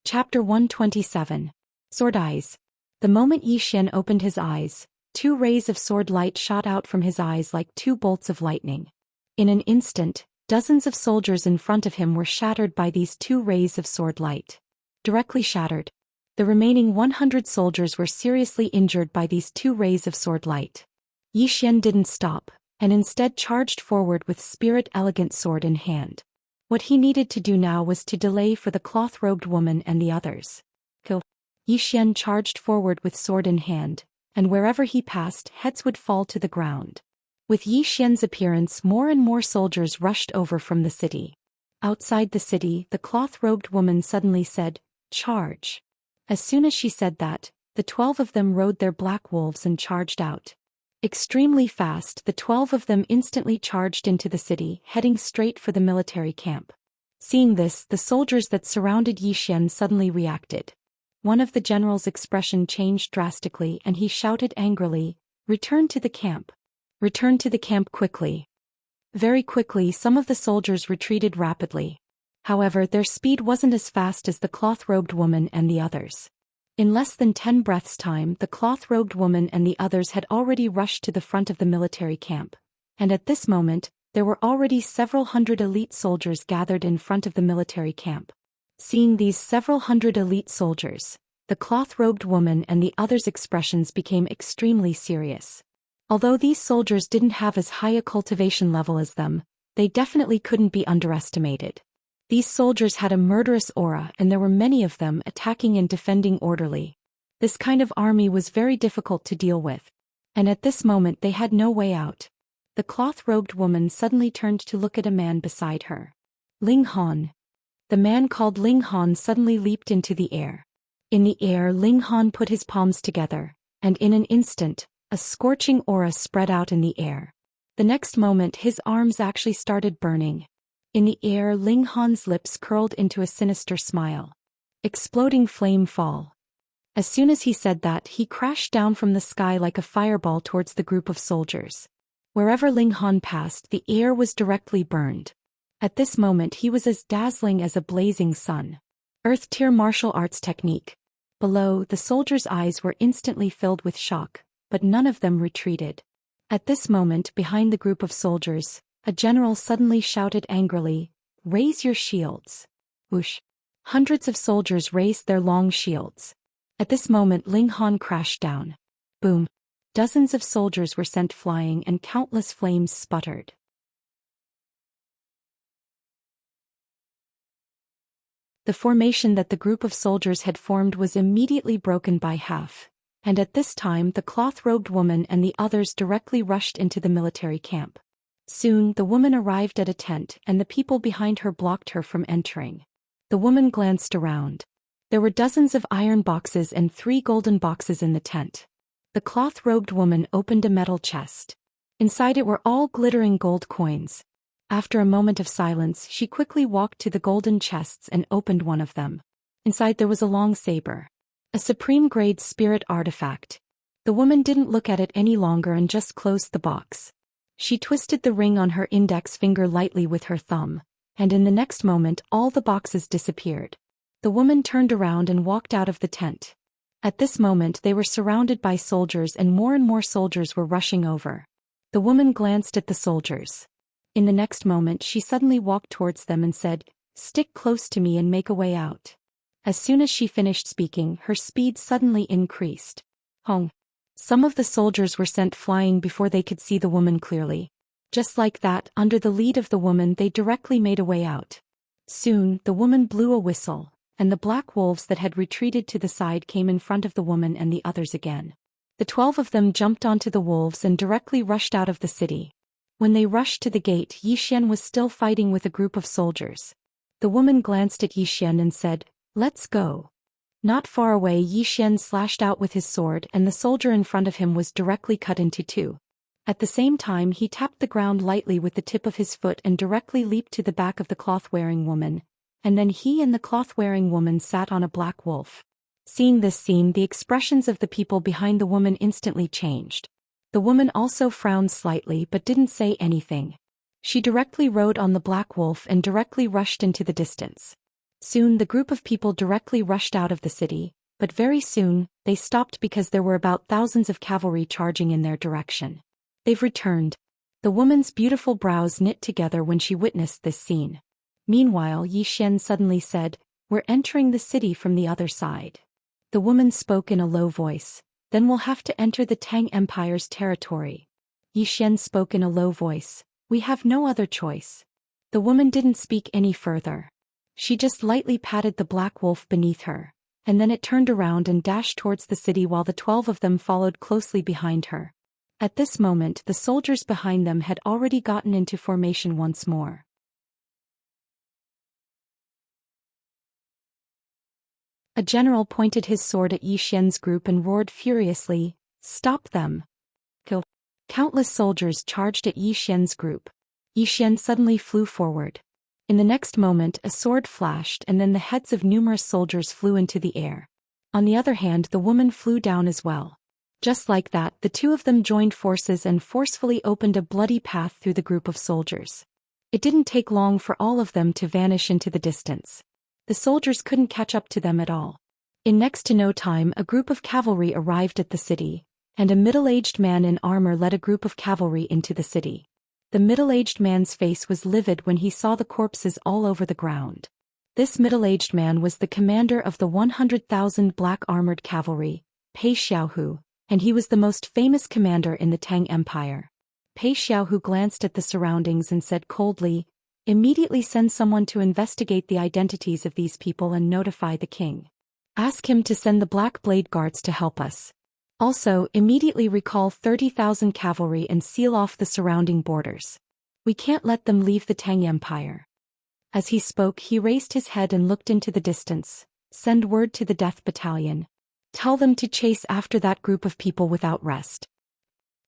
S1: Chapter 127. Sword Eyes. The moment Yi Xian opened his eyes, 2 rays of sword light shot out from his eyes like 2 bolts of lightning. In an instant, dozens of soldiers in front of him were shattered by these 2 rays of sword light. Directly shattered. The remaining 100 soldiers were seriously injured by these 2 rays of sword light. Yi Xian didn't stop, and instead charged forward with spirit elegant sword in hand. What he needed to do now was to delay for the cloth-robed woman and the others. Kill. Yi Xian charged forward with sword in hand, and wherever he passed, heads would fall to the ground. With Yi Xian's appearance, more and more soldiers rushed over from the city. Outside the city, the cloth-robed woman suddenly said, "Charge." As soon as she said that, the 12 of them rode their black wolves and charged out. Extremely fast, the 12 of them instantly charged into the city, heading straight for the military camp. Seeing this, the soldiers that surrounded Yi Xian suddenly reacted. One of the general's expression changed drastically and he shouted angrily, "Return to the camp. Return to the camp quickly." Very quickly, some of the soldiers retreated rapidly. However, their speed wasn't as fast as the cloth-robed woman and the others. In less than 10 breaths' time, the cloth-robed woman and the others had already rushed to the front of the military camp. And at this moment, there were already several hundred elite soldiers gathered in front of the military camp. Seeing these several hundred elite soldiers, the cloth-robed woman and the others' expressions became extremely serious. Although these soldiers didn't have as high a cultivation level as them, they definitely couldn't be underestimated. These soldiers had a murderous aura and there were many of them attacking and defending orderly. This kind of army was very difficult to deal with. And at this moment they had no way out. The cloth-robed woman suddenly turned to look at a man beside her. Ling Han. The man called Ling Han suddenly leaped into the air. In the air, Ling Han put his palms together, and in an instant, a scorching aura spread out in the air. The next moment his arms actually started burning. In the air, Ling Han's lips curled into a sinister smile. Exploding flame fall. As soon as he said that, he crashed down from the sky like a fireball towards the group of soldiers. Wherever Ling Han passed, the air was directly burned. At this moment he was as dazzling as a blazing sun. Earth-tier martial arts technique. Below, the soldiers' eyes were instantly filled with shock, but none of them retreated. At this moment, behind the group of soldiers, a general suddenly shouted angrily, "Raise your shields." Whoosh. Hundreds of soldiers raised their long shields. At this moment Ling Han crashed down. Boom. Dozens of soldiers were sent flying and countless flames sputtered. The formation that the group of soldiers had formed was immediately broken by half, and at this time the cloth-robed woman and the others directly rushed into the military camp. Soon the woman arrived at a tent and the people behind her blocked her from entering. The woman glanced around. There were dozens of iron boxes and 3 golden boxes in the tent. The cloth-robed woman opened a metal chest. Inside it were all glittering gold coins. After a moment of silence, she quickly walked to the golden chests and opened one of them. Inside there was a long saber. A supreme-grade spirit artifact. The woman didn't look at it any longer and just closed the box. She twisted the ring on her index finger lightly with her thumb, and in the next moment all the boxes disappeared. The woman turned around and walked out of the tent. At this moment they were surrounded by soldiers and more soldiers were rushing over. The woman glanced at the soldiers. In the next moment she suddenly walked towards them and said, "Stick close to me and make a way out." As soon as she finished speaking, her speed suddenly increased. Hong! Some of the soldiers were sent flying before they could see the woman clearly. Just like that, under the lead of the woman they directly made a way out. Soon, the woman blew a whistle, and the black wolves that had retreated to the side came in front of the woman and the others again. The 12 of them jumped onto the wolves and directly rushed out of the city. When they rushed to the gate, Zhou Xian was still fighting with a group of soldiers. The woman glanced at Zhou Xian and said, "Let's go." Not far away, Zhou Xian slashed out with his sword and the soldier in front of him was directly cut into 2. At the same time he tapped the ground lightly with the tip of his foot and directly leaped to the back of the cloth-wearing woman, and then he and the cloth-wearing woman sat on a black wolf. Seeing this scene, the expressions of the people behind the woman instantly changed. The woman also frowned slightly but didn't say anything. She directly rode on the black wolf and directly rushed into the distance. Soon the group of people directly rushed out of the city, but very soon, they stopped because there were about thousands of cavalry charging in their direction. "They've returned." The woman's beautiful brows knit together when she witnessed this scene. Meanwhile, Zhou Xian suddenly said, "We're entering the city from the other side." The woman spoke in a low voice, "Then we'll have to enter the Tang Empire's territory." Zhou Xian spoke in a low voice, "We have no other choice." The woman didn't speak any further. She just lightly patted the black wolf beneath her, and then it turned around and dashed towards the city while the 12 of them followed closely behind her. At this moment the soldiers behind them had already gotten into formation once more. A general pointed his sword at Zhou Xian's group and roared furiously, "Stop them!" Kill! Countless soldiers charged at Zhou Xian's group. Zhou Xian suddenly flew forward. In the next moment a sword flashed and then the heads of numerous soldiers flew into the air. On the other hand, the woman flew down as well. Just like that, the 2 of them joined forces and forcefully opened a bloody path through the group of soldiers. It didn't take long for all of them to vanish into the distance. The soldiers couldn't catch up to them at all. In next to no time a group of cavalry arrived at the city, and a middle-aged man in armor led a group of cavalry into the city. The middle-aged man's face was livid when he saw the corpses all over the ground. This middle-aged man was the commander of the 100,000 black armored cavalry, Pei Xiaohu, and he was the most famous commander in the Tang Empire. Pei Xiaohu glanced at the surroundings and said coldly, "Immediately send someone to investigate the identities of these people and notify the king. Ask him to send the Black Blade Guards to help us. Also, immediately recall 30,000 cavalry and seal off the surrounding borders. We can't let them leave the Tang Empire." As he spoke, he raised his head and looked into the distance. "Send word to the Death Battalion. Tell them to chase after that group of people without rest."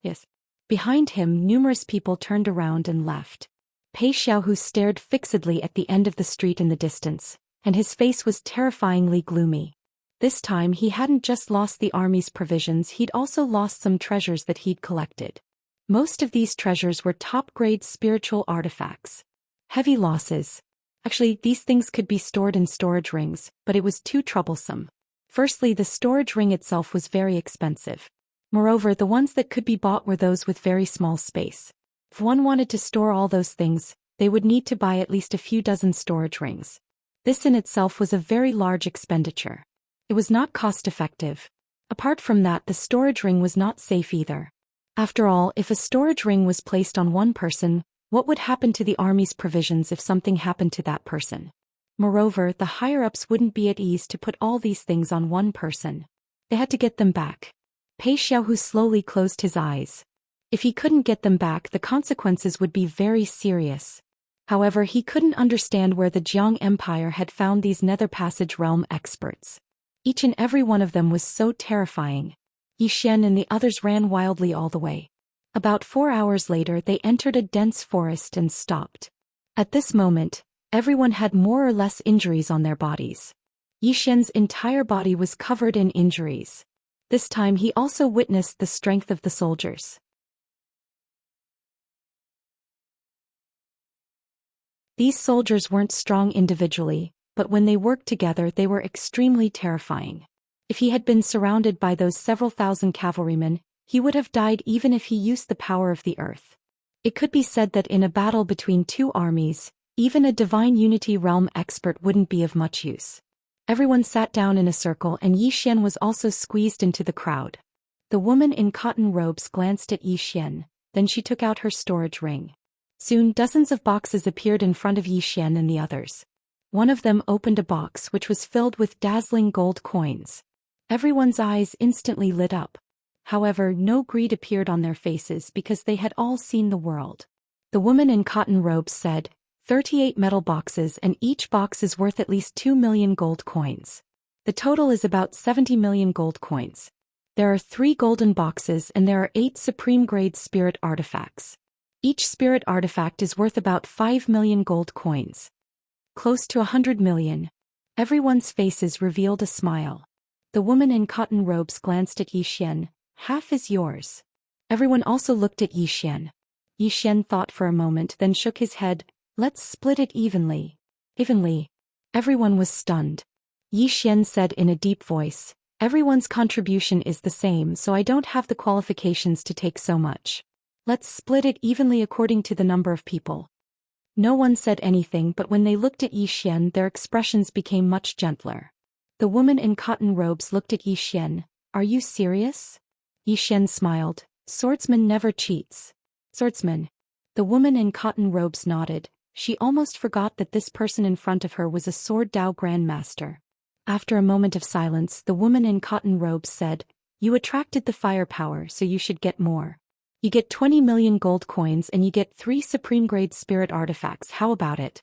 S1: Yes. Behind him, numerous people turned around and left. Pei Xiaohu stared fixedly at the end of the street in the distance, and his face was terrifyingly gloomy. This time he hadn't just lost the army's provisions, he'd also lost some treasures that he'd collected. Most of these treasures were top-grade spiritual artifacts. Heavy losses. Actually, these things could be stored in storage rings, but it was too troublesome. Firstly, the storage ring itself was very expensive. Moreover, the ones that could be bought were those with very small space. If one wanted to store all those things, they would need to buy at least a few dozen storage rings. This in itself was a very large expenditure. It was not cost-effective. Apart from that, the storage ring was not safe either. After all, if a storage ring was placed on one person, what would happen to the army's provisions if something happened to that person? Moreover, the higher-ups wouldn't be at ease to put all these things on one person. They had to get them back. Pei Xiaohu slowly closed his eyes. If he couldn't get them back, the consequences would be very serious. However, he couldn't understand where the Jiang Empire had found these Nether Passage realm experts. Each and every one of them was so terrifying. Yi Xian and the others ran wildly all the way. About 4 hours later, they entered a dense forest and stopped. At this moment, everyone had more or less injuries on their bodies. Yi Xian's entire body was covered in injuries. This time he also witnessed the strength of the soldiers. These soldiers weren't strong individually, but when they worked together they were extremely terrifying. If he had been surrounded by those several thousand cavalrymen, he would have died even if he used the power of the earth. It could be said that in a battle between two armies, even a divine unity realm expert wouldn't be of much use. Everyone sat down in a circle and Yi Xian was also squeezed into the crowd. The woman in cotton robes glanced at Yi Xian, then she took out her storage ring. Soon dozens of boxes appeared in front of Yi Xian and the others. One of them opened a box which was filled with dazzling gold coins. Everyone's eyes instantly lit up. However, no greed appeared on their faces because they had all seen the world. The woman in cotton robes said, 38 metal boxes and each box is worth at least 2 million gold coins. The total is about 70 million gold coins. There are 3 golden boxes and there are 8 supreme-grade spirit artifacts. Each spirit artifact is worth about 5 million gold coins. Close to 100 million. Everyone's faces revealed a smile. The woman in cotton robes glanced at Yi Xian. Half is yours. Everyone also looked at Yi Xian. Yi Xian thought for a moment then shook his head. Let's split it evenly. Evenly. Everyone was stunned. Yi Xian said in a deep voice, everyone's contribution is the same, so I don't have the qualifications to take so much. Let's split it evenly according to the number of people. No one said anything, but when they looked at Yi Xian their expressions became much gentler. The woman in cotton robes looked at Yi Xian. Are you serious? Yi Xian smiled. Swordsman never cheats. Swordsman. The woman in cotton robes nodded. She almost forgot that this person in front of her was a Sword Dao Grandmaster. After a moment of silence, the woman in cotton robes said, you attracted the firepower, so you should get more. You get 20 million gold coins and you get 3 supreme-grade spirit artifacts. How about it?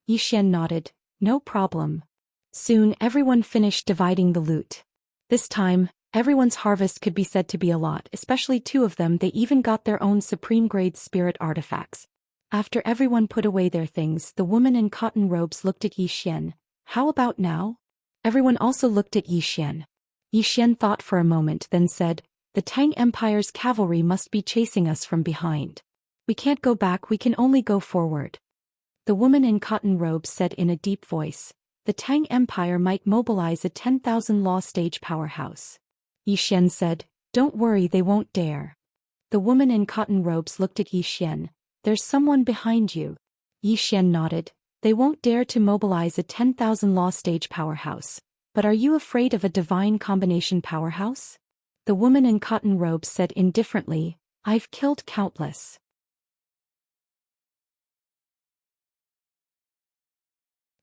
S1: Yi Xian nodded. No problem. Soon everyone finished dividing the loot. This time, everyone's harvest could be said to be a lot, especially 2 of them. They even got their own supreme-grade spirit artifacts. After everyone put away their things, the woman in cotton robes looked at Yi Xian. How about now? Everyone also looked at Yi Xian. Yi Xian thought for a moment then said, the Tang Empire's cavalry must be chasing us from behind. We can't go back, we can only go forward. The woman in cotton robes said in a deep voice, the Tang Empire might mobilize a 10,000 law stage powerhouse. Yi Xian said, don't worry, they won't dare. The woman in cotton robes looked at Yi Xian. There's someone behind you. Yi Xian nodded. They won't dare to mobilize a 10,000 law stage powerhouse. But are you afraid of a divine combination powerhouse? The woman in cotton robes said indifferently, I've killed countless.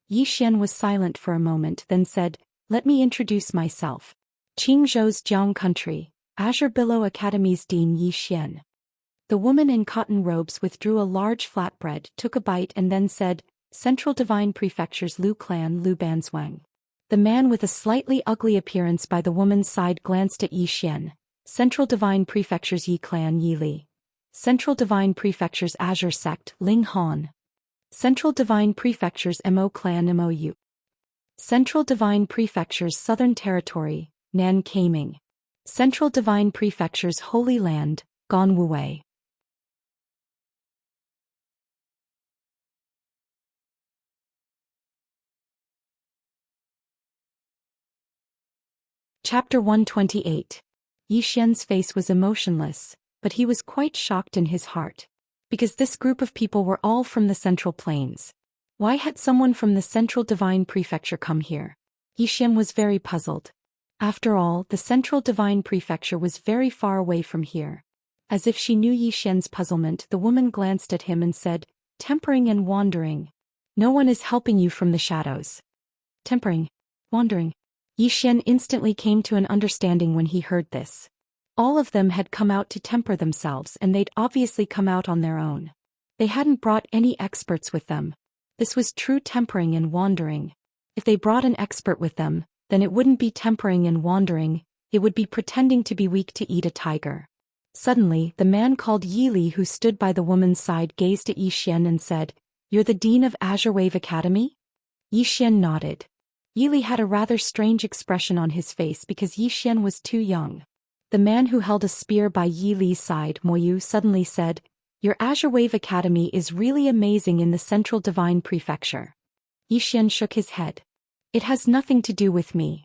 S1: Yi Xian was silent for a moment then said, let me introduce myself. Qingzhou's Jiang Country, Azure Billow Academy's Dean Yi Xian. The woman in cotton robes withdrew a large flatbread, took a bite and then said, Central Divine Prefecture's Lu Clan Lu Banzwang. The man with a slightly ugly appearance by the woman's side glanced at Yi Xian. Central Divine Prefecture's Yi Clan Yi Li. Central Divine Prefecture's Azure Sect Ling Han. Central Divine Prefecture's Mo Clan Mou. Central Divine Prefecture's Southern Territory, Nan Kaming. Central Divine Prefecture's Holy Land, Gan Wuwei. Chapter 128. Yi Xian's face was emotionless, but he was quite shocked in his heart. Because this group of people were all from the Central Plains. Why had someone from the Central Divine Prefecture come here? Yi Xian was very puzzled. After all, the Central Divine Prefecture was very far away from here. As if she knew Yi Xian's puzzlement, the woman glanced at him and said, tempering and wandering. No one is helping you from the shadows. Tempering. Wandering. Yi Xian instantly came to an understanding when he heard this. All of them had come out to temper themselves and they'd obviously come out on their own. They hadn't brought any experts with them. This was true tempering and wandering. If they brought an expert with them, then it wouldn't be tempering and wandering, it would be pretending to be weak to eat a tiger. Suddenly, the man called Yi Li who stood by the woman's side gazed at Yi Xian and said, "You're the dean of Azure Wave Academy?" Yi Xian nodded. Yi Li had a rather strange expression on his face because Yi Xian was too young. The man who held a spear by Yi Li's side, Mo Yu, suddenly said, "Your Azure Wave Academy is really amazing in the Central Divine Prefecture." Yi Xian shook his head. "It has nothing to do with me."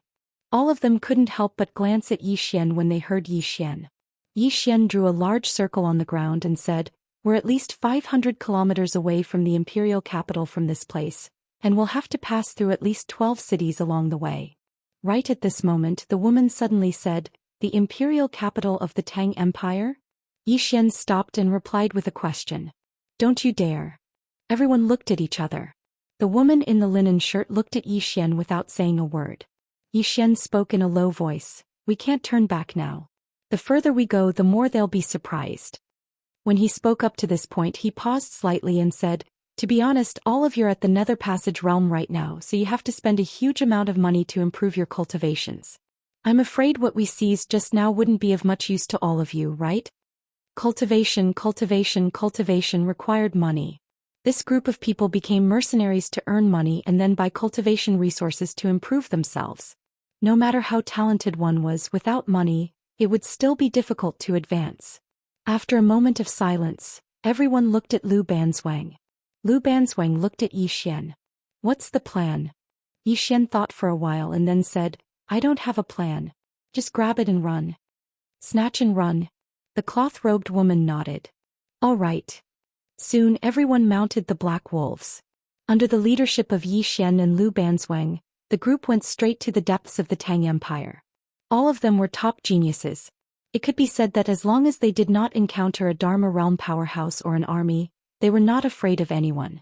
S1: All of them couldn't help but glance at Yi Xian when they heard Yi Xian. Yi Xian drew a large circle on the ground and said, "We're at least 500 kilometers away from the imperial capital from this place, and we'll have to pass through at least 12 cities along the way." Right at this moment the woman suddenly said, "The imperial capital of the Tang Empire?" Yi Xian stopped and replied with a question. "Don't you dare." Everyone looked at each other. The woman in the linen shirt looked at Yi Xian without saying a word. Yi Xian spoke in a low voice, "We can't turn back now. The further we go the more they'll be surprised." When he spoke up to this point he paused slightly and said, "To be honest, all of you are at the Nether Passage realm right now, so you have to spend a huge amount of money to improve your cultivations. I'm afraid what we seized just now wouldn't be of much use to all of you, right?" Cultivation required money. This group of people became mercenaries to earn money and then buy cultivation resources to improve themselves. No matter how talented one was, without money, it would still be difficult to advance. After a moment of silence, everyone looked at Lu Banzwang. Lu Banzwang looked at Yi Xian. "What's the plan?" Yi Xian thought for a while and then said, "I don't have a plan. Just grab it and run." "Snatch and run." The cloth-robed woman nodded. "All right." Soon everyone mounted the black wolves. Under the leadership of Yi Xian and Lu Banzwang, the group went straight to the depths of the Tang Empire. All of them were top geniuses. It could be said that as long as they did not encounter a Dharma realm powerhouse or an army, they were not afraid of anyone.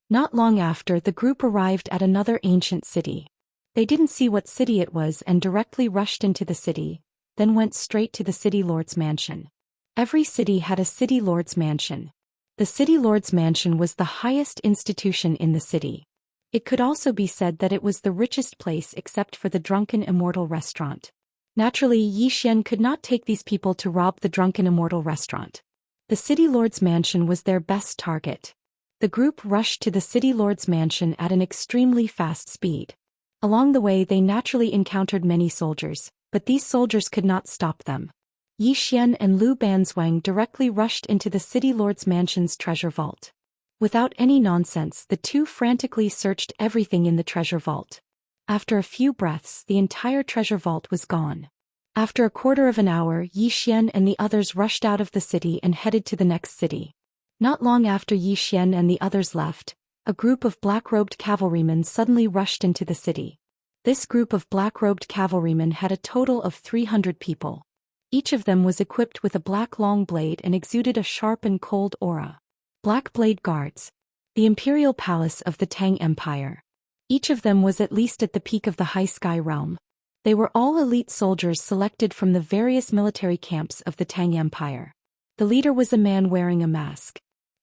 S1: Not long after, the group arrived at another ancient city. They didn't see what city it was and directly rushed into the city, then went straight to the city lord's mansion. Every city had a city lord's mansion. The city lord's mansion was the highest institution in the city. It could also be said that it was the richest place except for the drunken Immortal restaurant. Naturally, Yi Xian could not take these people to rob the drunken Immortal restaurant. The city lord's mansion was their best target. The group rushed to the city lord's mansion at an extremely fast speed. Along the way they naturally encountered many soldiers, but these soldiers could not stop them. Yi Xian and Lu Banzwang directly rushed into the city lord's mansion's treasure vault. Without any nonsense, the two frantically searched everything in the treasure vault. After a few breaths, the entire treasure vault was gone. After a quarter of an hour, Yi Xian and the others rushed out of the city and headed to the next city. Not long after Yi Xian and the others left, a group of black-robed cavalrymen suddenly rushed into the city. This group of black-robed cavalrymen had a total of 300 people. Each of them was equipped with a black long blade and exuded a sharp and cold aura. Black Blade Guards. The Imperial Palace of the Tang Empire. Each of them was at least at the peak of the High Sky Realm. They were all elite soldiers selected from the various military camps of the Tang Empire. The leader was a man wearing a mask.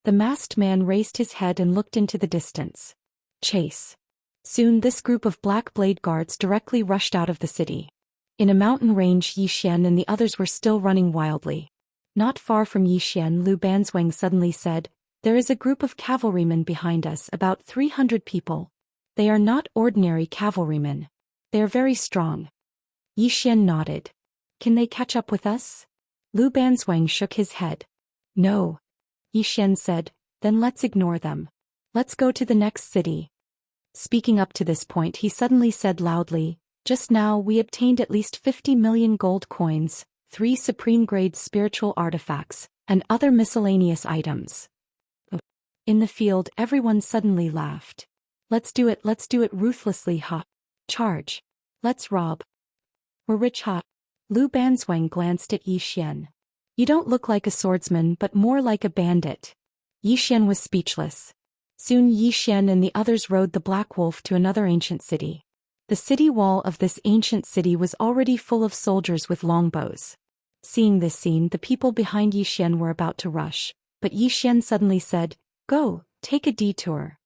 S1: The masked man raised his head and looked into the distance. Chase. Soon this group of Black Blade Guards directly rushed out of the city. In a mountain range, Yi Xian and the others were still running wildly. Not far from Yi Xian, Lu Banzwang suddenly said, "There is a group of cavalrymen behind us, about 300 people. They are not ordinary cavalrymen. They are very strong." Yi Xian nodded. "Can they catch up with us?" Lu Banzwang shook his head. "No." Yi Xian said, "Then let's ignore them. Let's go to the next city." Speaking up to this point, he suddenly said loudly, "Just now we obtained at least 50 million gold coins, 3 supreme-grade spiritual artifacts, and other miscellaneous items." In the field, everyone suddenly laughed. Let's do it ruthlessly, ha. Charge. Let's rob. We're rich, ha." Lu Banzwang glanced at Yi Xian. You don't look like a swordsman but more like a bandit. Yi Xian was speechless. Soon Yi Xian and the others rode the Black Wolf to another ancient city. The city wall of this ancient city was already full of soldiers with longbows. Seeing this scene, the people behind Yi Xian were about to rush, but Yi Xian suddenly said, "Go, take a detour."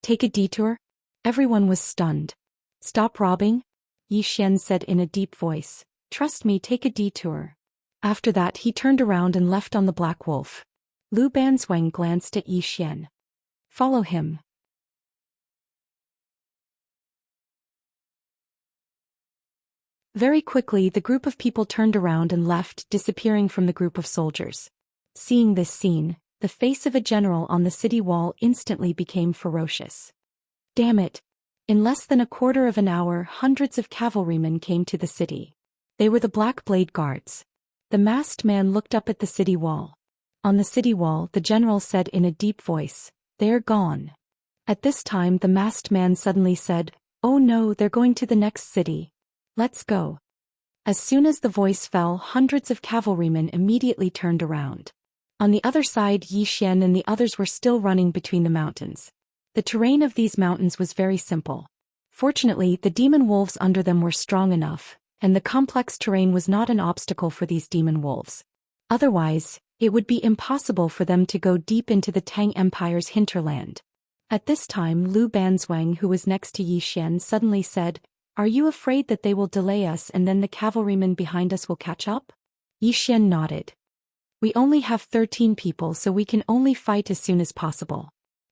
S1: Take a detour? Everyone was stunned. Stop robbing? Yi Xian said in a deep voice. Trust me, take a detour. After that he turned around and left on the Black Wolf. Lu Banzhuang glanced at Yi Xian. Follow him. Very quickly the group of people turned around and left, disappearing from the group of soldiers. Seeing this scene, the face of a general on the city wall instantly became ferocious. Damn it! In less than a quarter of an hour, hundreds of cavalrymen came to the city. They were the Black Blade Guards. The masked man looked up at the city wall. On the city wall, the general said in a deep voice, "They're gone." At this time the masked man suddenly said, "Oh no, they're going to the next city. Let's go." As soon as the voice fell, hundreds of cavalrymen immediately turned around. On the other side, Yi Xian and the others were still running between the mountains. The terrain of these mountains was very simple. Fortunately, the demon wolves under them were strong enough, and the complex terrain was not an obstacle for these demon wolves. Otherwise, it would be impossible for them to go deep into the Tang Empire's hinterland. At this time, Lu Banzhuang, who was next to Yi Xian, suddenly said, "Are you afraid that they will delay us and then the cavalrymen behind us will catch up?" Yi Xian nodded. "We only have 13 people, so we can only fight as soon as possible.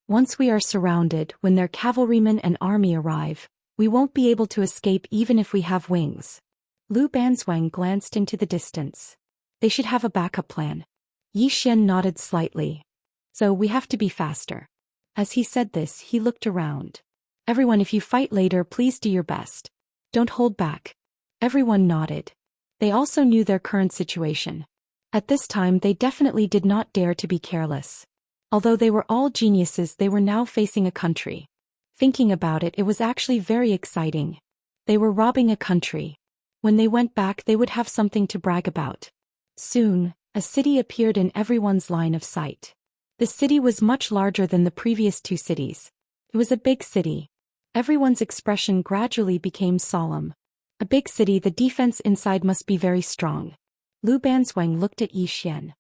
S1: Once we are surrounded, when their cavalrymen and army arrive, we won't be able to escape even if we have wings." Lu Banzhuang glanced into the distance. They should have a backup plan. Yi Xian nodded slightly. "So we have to be faster." As he said this, he looked around. "Everyone, if you fight later, please do your best. Don't hold back." Everyone nodded. They also knew their current situation. At this time they definitely did not dare to be careless. Although they were all geniuses, they were now facing a country. Thinking about it, it was actually very exciting. They were robbing a country. When they went back, they would have something to brag about. Soon, a city appeared in everyone's line of sight. The city was much larger than the previous two cities. It was a big city. Everyone's expression gradually became solemn. A big city, the defense inside must be very strong. Lu Banzhuang looked at Yi Xian.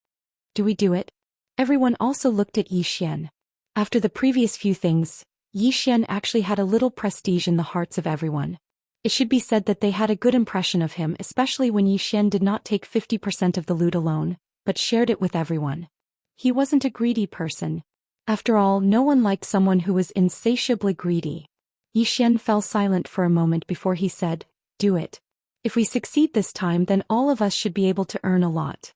S1: "Do we do it?" Everyone also looked at Yi Xian. After the previous few things, Yi Xian actually had a little prestige in the hearts of everyone. It should be said that they had a good impression of him, especially when Yi Xian did not take 50% of the loot alone, but shared it with everyone. He wasn't a greedy person. After all, no one liked someone who was insatiably greedy. Yi Xian fell silent for a moment before he said, "Do it. If we succeed this time, then all of us should be able to earn a lot."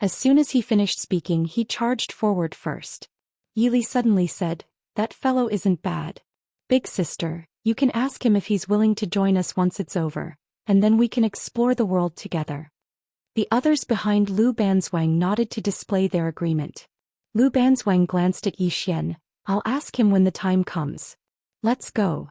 S1: As soon as he finished speaking, he charged forward first. Yi Li suddenly said, "That fellow isn't bad. Big sister, you can ask him if he's willing to join us once it's over, and then we can explore the world together." The others behind Lu Banzhuang nodded to display their agreement. Lu Banzhuang glanced at Yi Xian. "I'll ask him when the time comes. Let's go."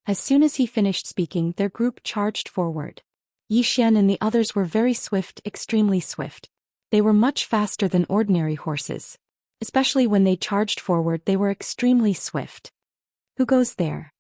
S1: As soon as he finished speaking, their group charged forward. Yi Xian and the others were very swift, extremely swift. They were much faster than ordinary horses. Especially when they charged forward, they were extremely swift. "Who goes there?"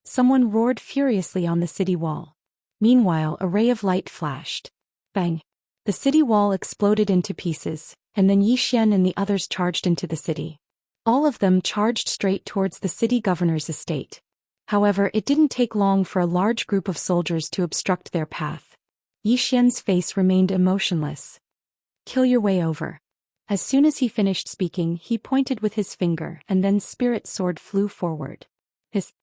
S1: Someone roared furiously on the city wall. Meanwhile, a ray of light flashed. Bang! The city wall exploded into pieces, and then Yi Xian and the others charged into the city. All of them charged straight towards the city governor's estate. However, it didn't take long for a large group of soldiers to obstruct their path. Yi Xian's face remained emotionless. "Kill your way over." As soon as he finished speaking, he pointed with his finger, and then Spirit Sword flew forward. Hiss.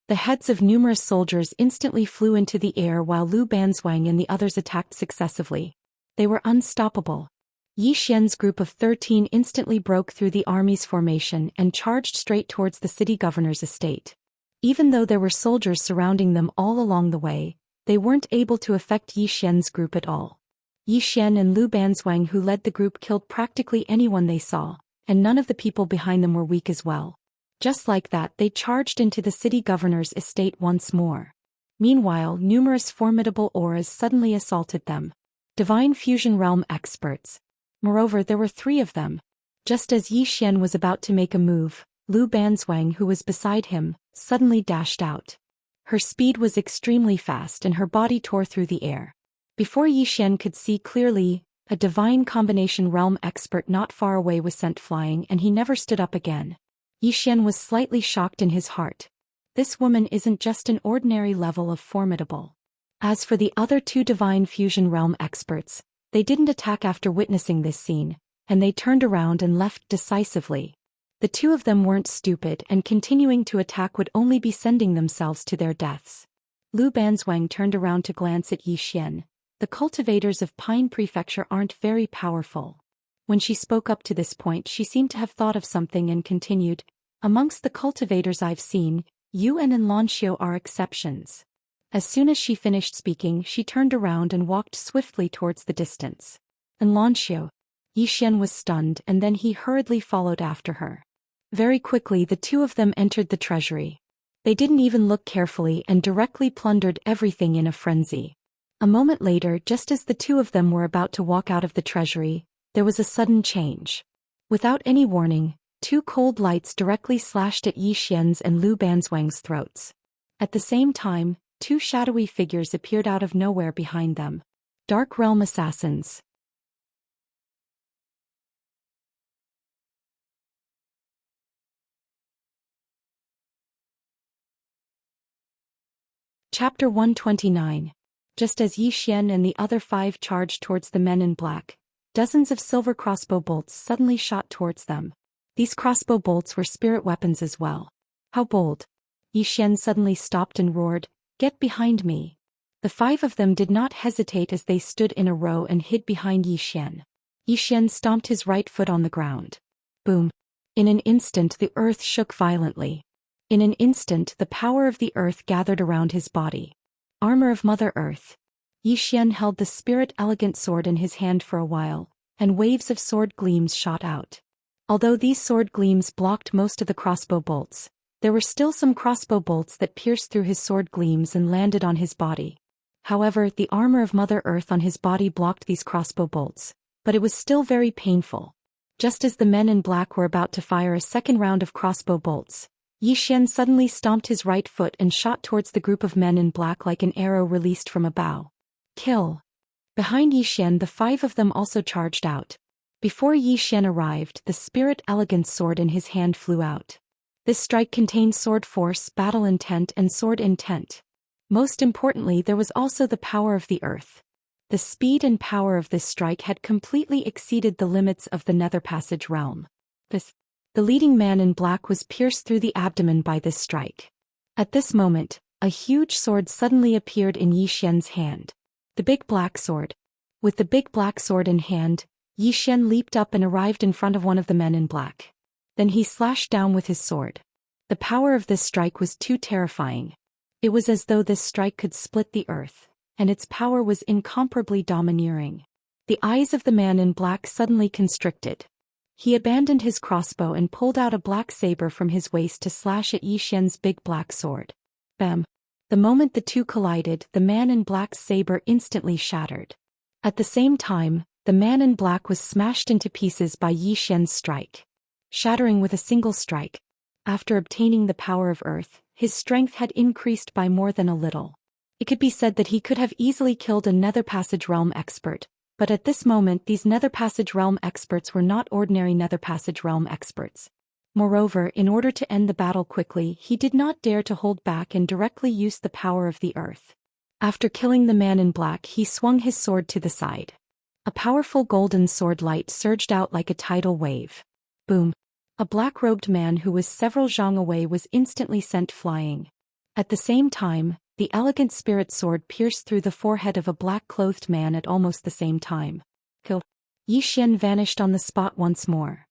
S1: The heads of numerous soldiers instantly flew into the air while Lu Banzhuang and the others attacked successively. They were unstoppable. Yi Xian's group of 13 instantly broke through the army's formation and charged straight towards the city governor's estate. Even though there were soldiers surrounding them all along the way, they weren't able to affect Yi Xian's group at all. Yi Xian and Lu Banzhuang, who led the group, killed practically anyone they saw, and none of the people behind them were weak as well. Just like that, they charged into the city governor's estate once more. Meanwhile, numerous formidable auras suddenly assaulted them. Divine Fusion Realm experts. Moreover, there were 3 of them. Just as Yi Xian was about to make a move, Lu Banzwang, who was beside him, suddenly dashed out. Her speed was extremely fast and her body tore through the air. Before Yi Xian could see clearly, a divine combination realm expert not far away was sent flying and he never stood up again. Yi Xian was slightly shocked in his heart. This woman isn't just an ordinary level of formidable. As for the other 2 divine fusion realm experts, they didn't attack after witnessing this scene, and they turned around and left decisively. The 2 of them weren't stupid, and continuing to attack would only be sending themselves to their deaths. Lu Banzwang turned around to glance at Yi Xian. The cultivators of Pine Prefecture aren't very powerful. When she spoke up to this point, she seemed to have thought of something and continued, amongst the cultivators I've seen, Yuan and Lanxiu are exceptions. As soon as she finished speaking, she turned around and walked swiftly towards the distance. And Lanxiu. Yi Xian was stunned, and then he hurriedly followed after her. Very quickly the 2 of them entered the treasury. They didn't even look carefully and directly plundered everything in a frenzy. A moment later, just as the 2 of them were about to walk out of the treasury, there was a sudden change. Without any warning, 2 cold lights directly slashed at Yi Xian's and Lu Banzwang's throats. At the same time, 2 shadowy figures appeared out of nowhere behind them. Dark Realm Assassins. Chapter 129. Just as Yi Xian and the other 5 charged towards the men in black, dozens of silver crossbow bolts suddenly shot towards them. These crossbow bolts were spirit weapons as well. How bold! Yi Xian suddenly stopped and roared, "Get behind me!" The 5 of them did not hesitate as they stood in a row and hid behind Yi Xian. Yi Xian stomped his right foot on the ground. Boom! In an instant the earth shook violently. In an instant the power of the earth gathered around his body. Armor of Mother Earth. Yi Xian held the spirit elegant sword in his hand for a while, and waves of sword gleams shot out. Although these sword gleams blocked most of the crossbow bolts, there were still some crossbow bolts that pierced through his sword gleams and landed on his body. However, the armor of Mother Earth on his body blocked these crossbow bolts, but it was still very painful. Just as the men in black were about to fire a second round of crossbow bolts, Yi Xian suddenly stomped his right foot and shot towards the group of men in black like an arrow released from a bow. Kill! Behind Yi Xian the 5 of them also charged out. Before Yi Xian arrived, the spirit elegance sword in his hand flew out. This strike contained sword force, battle intent and sword intent. Most importantly, there was also the power of the earth. The speed and power of this strike had completely exceeded the limits of the Nether Passage realm. The leading man in black was pierced through the abdomen by this strike. At this moment, a huge sword suddenly appeared in Yi Xian's hand. The big black sword. With the big black sword in hand, Yi Xian leaped up and arrived in front of one of the men in black. Then he slashed down with his sword. The power of this strike was too terrifying. It was as though this strike could split the earth, and its power was incomparably domineering. The eyes of the man in black suddenly constricted. He abandoned his crossbow and pulled out a black saber from his waist to slash at Yi Xian's big black sword. Bam! The moment the 2 collided, the man in black's saber instantly shattered. At the same time, the man in black was smashed into pieces by Yi Xian's strike. Shattering with a single strike. After obtaining the power of earth, his strength had increased by more than a little. It could be said that he could have easily killed a Nether Passage realm expert. But at this moment these Nether Passage realm experts were not ordinary Nether Passage realm experts. Moreover, in order to end the battle quickly, he did not dare to hold back and directly use the power of the earth. After killing the man in black, he swung his sword to the side. A powerful golden sword light surged out like a tidal wave. Boom! A black-robed man who was several zhang away was instantly sent flying. At the same time, the elegant spirit sword pierced through the forehead of a black-clothed man at almost the same time. Kill. Yi Xian vanished on the spot once more.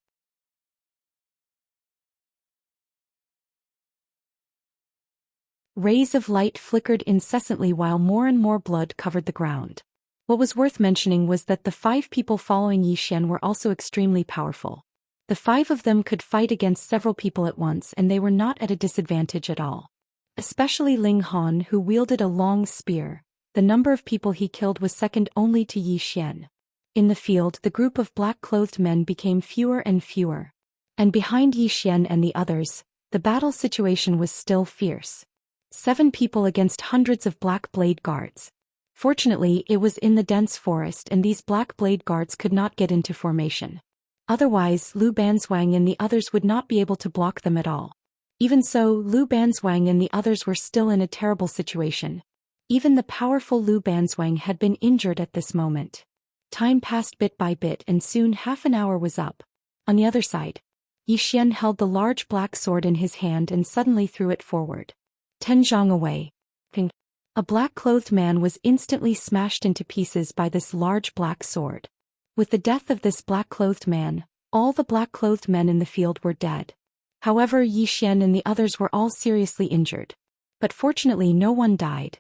S1: Rays of light flickered incessantly while more and more blood covered the ground. What was worth mentioning was that the 5 people following Yi Xian were also extremely powerful. The 5 of them could fight against several people at once and they were not at a disadvantage at all. especially Ling Han, who wielded a long spear. The number of people he killed was second only to Zhou Xian. In the field, the group of black-clothed men became fewer and fewer. And behind Zhou Xian and the others, the battle situation was still fierce. 7 people against hundreds of black blade guards. Fortunately, it was in the dense forest and these black blade guards could not get into formation. Otherwise, Lu Banzwang and the others would not be able to block them at all. Even so, Lu Banzwang and the others were still in a terrible situation. Even the powerful Lu Banzwang had been injured at this moment. Time passed bit by bit and soon half an hour was up. On the other side, Zhou Xian held the large black sword in his hand and suddenly threw it forward. 10 zhang away. Ping. A black-clothed man was instantly smashed into pieces by this large black sword. With the death of this black-clothed man, all the black-clothed men in the field were dead. However, Zhou Xian and the others were all seriously injured. But fortunately no one died.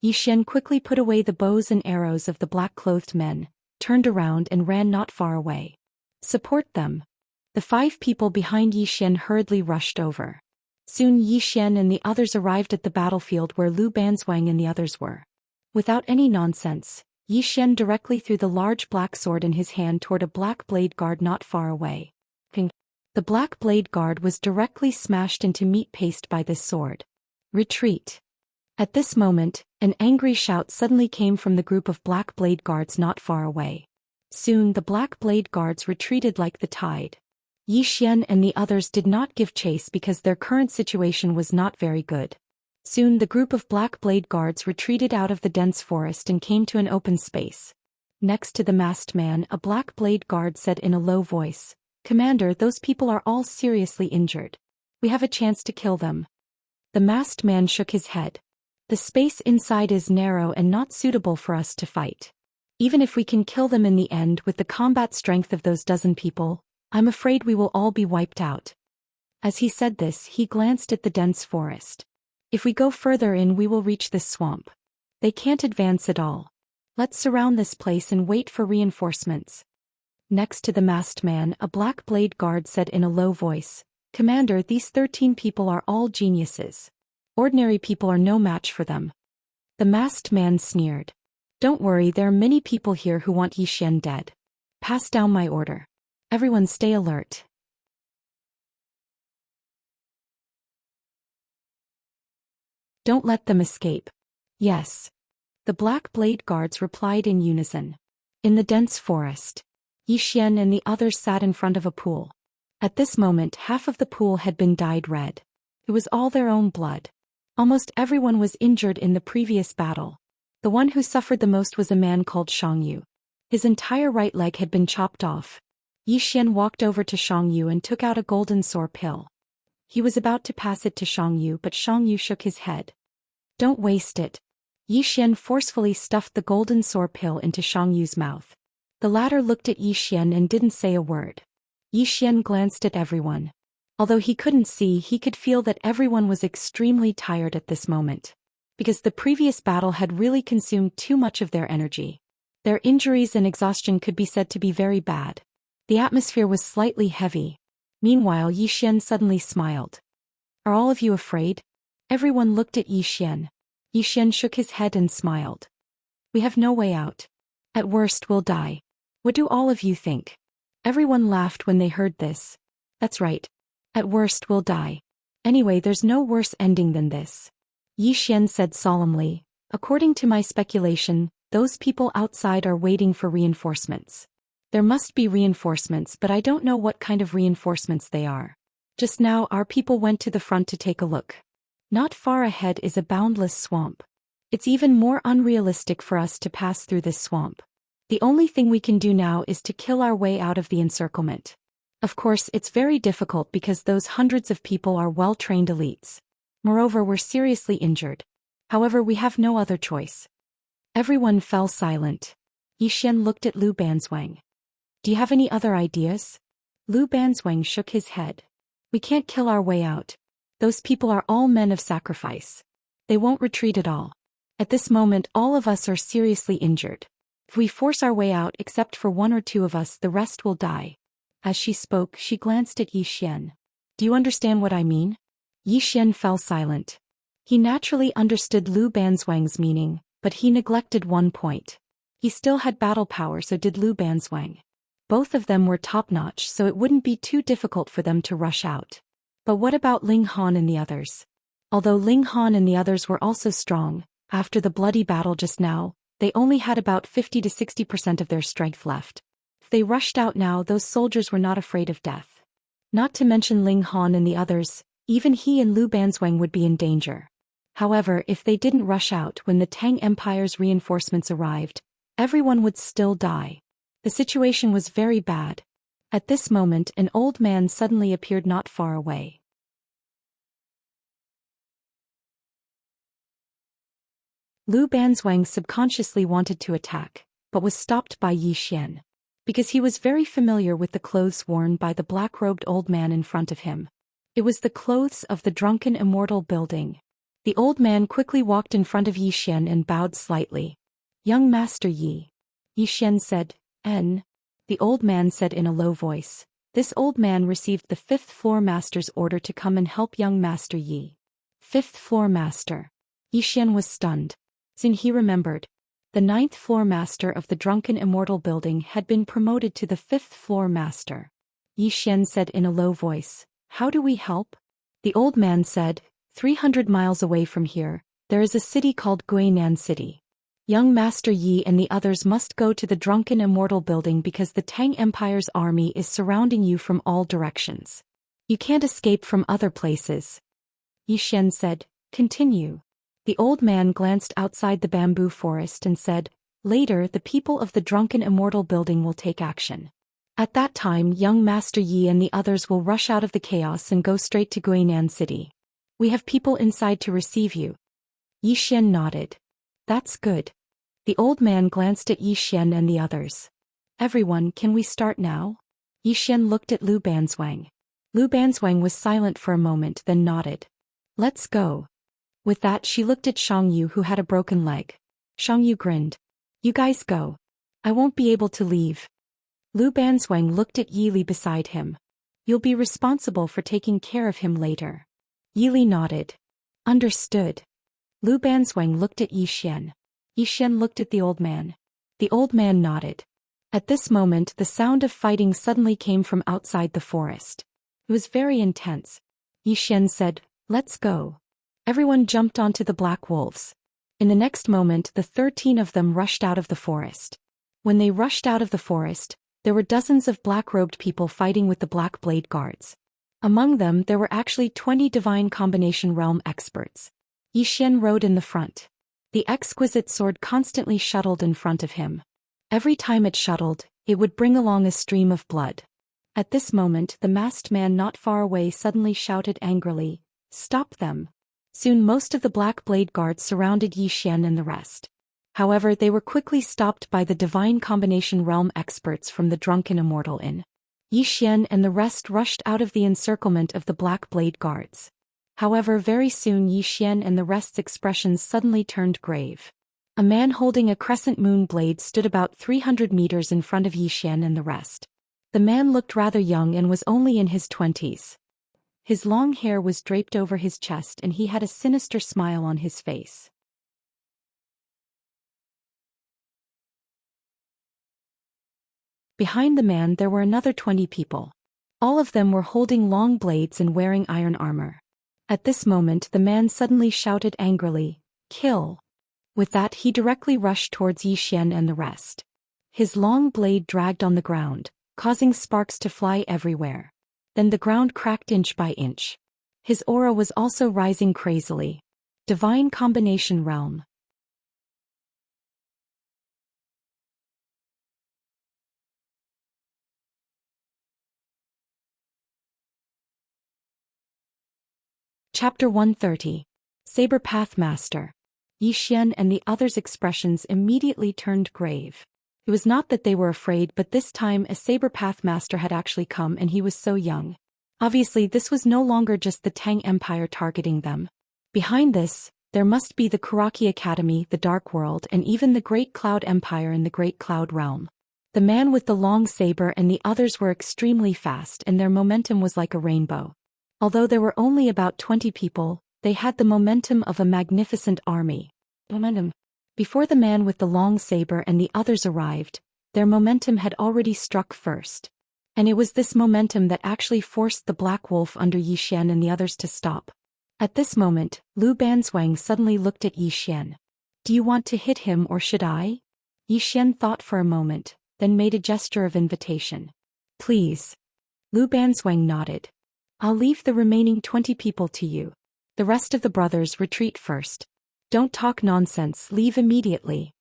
S1: Zhou Xian quickly put away the bows and arrows of the black-clothed men, turned around and ran not far away. Support them. The 5 people behind Zhou Xian hurriedly rushed over. Soon Zhou Xian and the others arrived at the battlefield where Lu Banzwang and the others were. Without any nonsense, Zhou Xian directly threw the large black sword in his hand toward a black blade guard not far away. Ping. The black blade guard was directly smashed into meat paste by this sword. Retreat. At this moment, an angry shout suddenly came from the group of black blade guards not far away. Soon the black blade guards retreated like the tide. Zhou Xian and the others did not give chase because their current situation was not very good. Soon the group of black blade guards retreated out of the dense forest and came to an open space. Next to the masked man, a black blade guard said in a low voice, "Commander, those people are all seriously injured. We have a chance to kill them." The masked man shook his head. "The space inside is narrow and not suitable for us to fight. Even if we can kill them in the end with the combat strength of those dozen people, I'm afraid we will all be wiped out." As he said this, he glanced at the dense forest. "If we go further in, we will reach this swamp. They can't advance at all. Let's surround this place and wait for reinforcements." Next to the masked man, a black blade guard said in a low voice, "Commander, these 13 people are all geniuses. Ordinary people are no match for them." The masked man sneered. "Don't worry, there are many people here who want Zhou Xian dead. Pass down my order. Everyone stay alert. Don't let them escape." "Yes." The black blade guards replied in unison. In the dense forest, Zhou Xian and the others sat in front of a pool. At this moment, half of the pool had been dyed red. It was all their own blood. Almost everyone was injured in the previous battle. The one who suffered the most was a man called Xiangyu. His entire right leg had been chopped off. Zhou Xian walked over to Xiangyu and took out a golden sore pill. He was about to pass it to Xiangyu, but Xiangyu shook his head. "Don't waste it." Zhou Xian forcefully stuffed the golden sore pill into Xiangyu's mouth. The latter looked at Zhou Xian and didn't say a word. Zhou Xian glanced at everyone. Although he couldn't see, he could feel that everyone was extremely tired at this moment. Because the previous battle had really consumed too much of their energy. Their injuries and exhaustion could be said to be very bad. The atmosphere was slightly heavy. Meanwhile, Zhou Xian suddenly smiled. "Are all of you afraid?" Everyone looked at Zhou Xian. Zhou Xian shook his head and smiled. "We have no way out. At worst, we'll die. What do all of you think?" Everyone laughed when they heard this. "That's right. At worst, we'll die. Anyway, there's no worse ending than this." Zhou Xian said solemnly, "According to my speculation, those people outside are waiting for reinforcements. There must be reinforcements, but I don't know what kind of reinforcements they are. Just now our people went to the front to take a look. Not far ahead is a boundless swamp. It's even more unrealistic for us to pass through this swamp. The only thing we can do now is to kill our way out of the encirclement. Of course, it's very difficult because those hundreds of people are well-trained elites. Moreover, we're seriously injured. However, we have no other choice." Everyone fell silent. Zhou Xian looked at Lu Banzwang. "Do you have any other ideas?" Lu Banzwang shook his head. "We can't kill our way out. Those people are all men of sacrifice. They won't retreat at all. At this moment, all of us are seriously injured. If we force our way out except for 1 or 2 of us, the rest will die." As she spoke, she glanced at Zhou Xian. "Do you understand what I mean?" Zhou Xian fell silent. He naturally understood Lu Banzwang's meaning, but he neglected one point. He still had battle power, so did Lu Banzwang. Both of them were top-notch, so it wouldn't be too difficult for them to rush out. But what about Ling Han and the others? Although Ling Han and the others were also strong, after the bloody battle just now, they only had about 50 to 60% of their strength left. If they rushed out now, those soldiers were not afraid of death. Not to mention Ling Han and the others, even he and Lu Banzwang would be in danger. However, if they didn't rush out when the Tang Empire's reinforcements arrived, everyone would still die. The situation was very bad. At this moment, an old man suddenly appeared not far away. Lu Banzwang subconsciously wanted to attack, but was stopped by Yi Xian. Because he was very familiar with the clothes worn by the black-robed old man in front of him. It was the clothes of the drunken Immortal building. The old man quickly walked in front of Yi Xian and bowed slightly. "Young Master Yi." Yi Xian said, "En." The old man said in a low voice. This old man received the 5th floor master's order to come and help young Master Yi. 5th floor master. Yi Xian was stunned. Soon he remembered. The 9th floor master of the drunken Immortal building had been promoted to the 5th floor master. Yi Xian said in a low voice, "How do we help?" The old man said, 300 miles away from here, there is a city called Guinan City. Young Master Yi and the others must go to the drunken Immortal building because the Tang Empire's army is surrounding you from all directions. You can't escape from other places. Yi Xian said, "Continue." The old man glanced outside the bamboo forest and said, "Later the people of the drunken Immortal building will take action. At that time young Master Yi and the others will rush out of the chaos and go straight to Guinan City. We have people inside to receive you." Yi Xian nodded. "That's good." The old man glanced at Yi Xian and the others. "Everyone, can we start now?" Yi Xian looked at Lu Banzwang. Lu Banzwang was silent for a moment, then nodded. "Let's go." With that she looked at Xiangyu, who had a broken leg. Xiangyu grinned. "You guys go. I won't be able to leave." Lu Banzwang looked at Yili beside him. "You'll be responsible for taking care of him later." Yili nodded. "Understood." Lu Banzwang looked at Yi Xian. Yi Xian looked at the old man. The old man nodded. At this moment the sound of fighting suddenly came from outside the forest. It was very intense. Yi Xian said, "Let's go." Everyone jumped onto the black wolves. In the next moment the 13 of them rushed out of the forest. When they rushed out of the forest, there were dozens of black-robed people fighting with the Black Blade Guards. Among them there were actually 20 Divine Combination Realm experts. Yi Xian rode in the front. The exquisite sword constantly shuttled in front of him. Every time it shuttled, it would bring along a stream of blood. At this moment the masked man not far away suddenly shouted angrily, "Stop them!" Soon most of the Black Blade Guards surrounded Yi Xian and the rest. However, they were quickly stopped by the Divine Combination Realm experts from the Drunken Immortal Inn. Yi Xian and the rest rushed out of the encirclement of the Black Blade Guards. However, very soon Yi Xian and the rest's expressions suddenly turned grave. A man holding a crescent moon blade stood about 300 meters in front of Yi Xian and the rest. The man looked rather young and was only in his 20s. His long hair was draped over his chest and he had a sinister smile on his face. Behind the man there were another 20 people. All of them were holding long blades and wearing iron armor. At this moment the man suddenly shouted angrily, "Kill!" With that he directly rushed towards Yi Xian and the rest. His long blade dragged on the ground, causing sparks to fly everywhere. Then the ground cracked inch by inch. His aura was also rising crazily. Divine Combination Realm. Chapter 130. Saber Path Master. Yi Xian and the others' expressions immediately turned grave. It was not that they were afraid, but this time a Saber Path Master had actually come and he was so young. Obviously this was no longer just the Tang Empire targeting them. Behind this, there must be the Kuraki Academy, the Dark World, and even the Great Cloud Empire in the Great Cloud Realm. The man with the long saber and the others were extremely fast and their momentum was like a rainbow. Although there were only about 20 people, They had the momentum of a magnificent army. Momentum. Before the man with the long saber and the others arrived, their momentum had already struck first. And it was this momentum that actually forced the Black Wolf under Yi Xian and the others to stop. At this moment, Lu Banzhuang suddenly looked at Yi Xian. Do you want to hit him or should I? Yi Xian thought for a moment, then made a gesture of invitation. Please. Lu Banzhuang nodded. I'll leave the remaining 20 people to you. The rest of the brothers retreat first. Don't talk nonsense, leave immediately.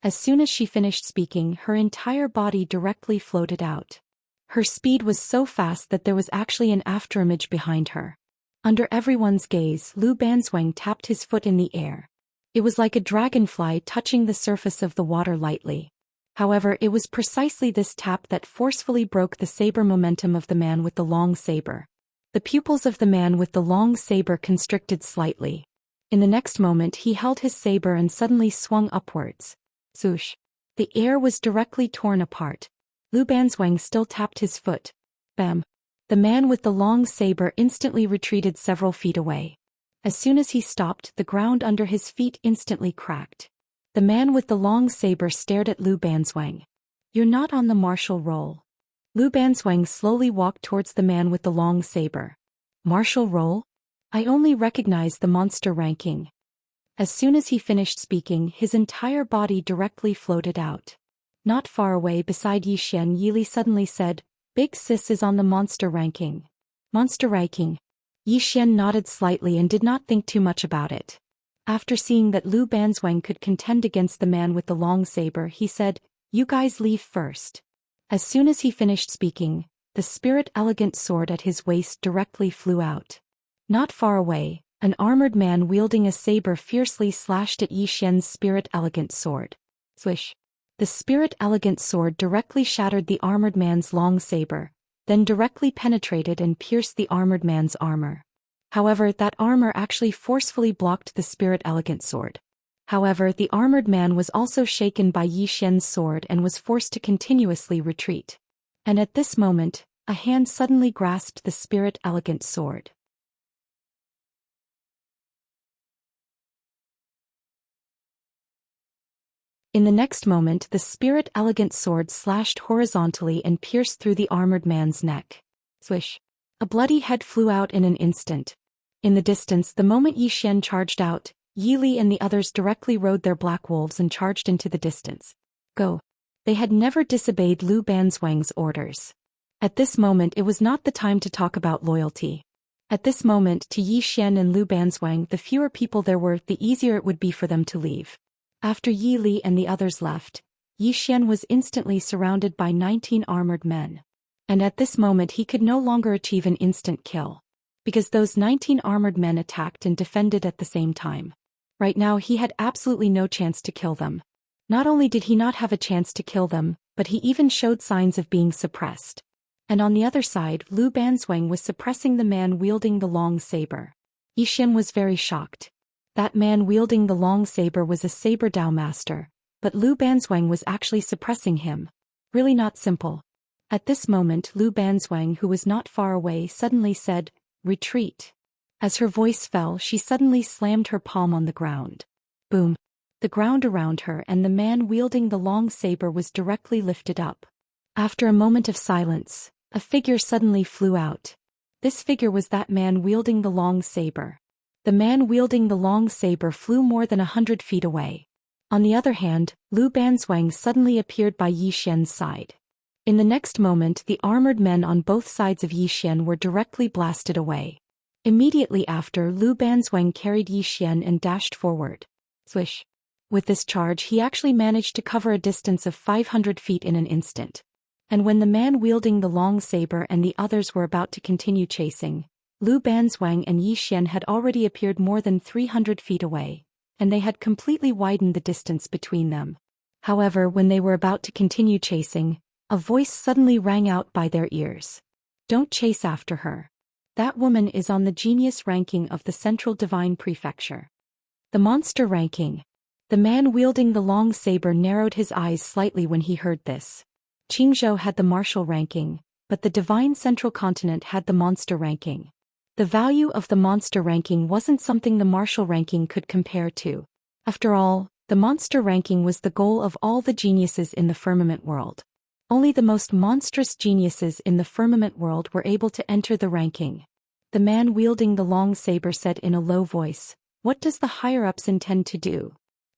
S1: As soon as she finished speaking, her entire body directly floated out. Her speed was so fast that there was actually an afterimage behind her. Under everyone's gaze, Lu Banzhuang tapped his foot in the air. It was like a dragonfly touching the surface of the water lightly. However, it was precisely this tap that forcefully broke the saber momentum of the man with the long saber. The pupils of the man with the long saber constricted slightly. In the next moment he held his saber and suddenly swung upwards. Swoosh. The air was directly torn apart. Lu Banzhuang still tapped his foot. Bam. The man with the long saber instantly retreated several feet away. As soon as he stopped, the ground under his feet instantly cracked. The man with the long saber stared at Lu Banzhuang. You're not on the martial roll. Lu Banzhuang slowly walked towards the man with the long saber. Martial roll? I only recognize the monster ranking. As soon as he finished speaking, his entire body directly floated out. Not far away beside Yi Xian, Yi Li suddenly said, Big Sis is on the monster ranking. Monster ranking. Yi Xian nodded slightly and did not think too much about it. After seeing that Lu Banzhuang could contend against the man with the long saber, he said, You guys leave first. As soon as he finished speaking, the spirit elegant sword at his waist directly flew out. Not far away, an armored man wielding a saber fiercely slashed at Yi Xian's spirit elegant sword. Swish. The spirit elegant sword directly shattered the armored man's long saber, then directly penetrated and pierced the armored man's armor. However, that armor actually forcefully blocked the spirit elegant sword. However, the armored man was also shaken by Yi Xian's sword and was forced to continuously retreat. And at this moment, a hand suddenly grasped the spirit elegant sword. In the next moment, the spirit elegant sword slashed horizontally and pierced through the armored man's neck. Swish. A bloody head flew out in an instant. In the distance, the moment Yi Xian charged out, Yi Li and the others directly rode their black wolves and charged into the distance. Go. They had never disobeyed Lu Banzhuang's orders. At this moment, it was not the time to talk about loyalty. At this moment, to Yi Xian and Lu Banzhuang, the fewer people there were, the easier it would be for them to leave. After Yi Li and the others left, Yi Xian was instantly surrounded by 19 armored men. And at this moment he could no longer achieve an instant kill. Because those 19 armored men attacked and defended at the same time. Right now he had absolutely no chance to kill them. Not only did he not have a chance to kill them, but he even showed signs of being suppressed. And on the other side, Lu Banzhuang was suppressing the man wielding the long saber. Yi Xian was very shocked. That man wielding the long saber was a saber Dao master, but Lu Banzhuang was actually suppressing him. Really not simple. At this moment Lu Banzhuang, who was not far away, suddenly said, Retreat. As her voice fell, she suddenly slammed her palm on the ground. Boom. The ground around her and the man wielding the long saber was directly lifted up. After a moment of silence, a figure suddenly flew out. This figure was that man wielding the long saber. The man wielding the long saber flew more than 100 feet away. On the other hand, Lu Banzhuang suddenly appeared by Yi Xian's side. In the next moment, the armored men on both sides of Yi Xian were directly blasted away. Immediately after, Lu Banzhuang carried Yi Xian and dashed forward. Swish. With this charge, he actually managed to cover a distance of 500 feet in an instant. And when the man wielding the long saber and the others were about to continue chasing, Lu Banzhuang and Yi Xian had already appeared more than 300 feet away, and they had completely widened the distance between them. However, when they were about to continue chasing, a voice suddenly rang out by their ears. Don't chase after her. That woman is on the genius ranking of the Central Divine Prefecture. The monster ranking. The man wielding the long saber narrowed his eyes slightly when he heard this. Qingzhou had the martial ranking, but the Divine Central Continent had the monster ranking. The value of the monster ranking wasn't something the martial ranking could compare to. After all, the monster ranking was the goal of all the geniuses in the firmament world. Only the most monstrous geniuses in the firmament world were able to enter the ranking. The man wielding the long saber said in a low voice, "What does the higher-ups intend to do?"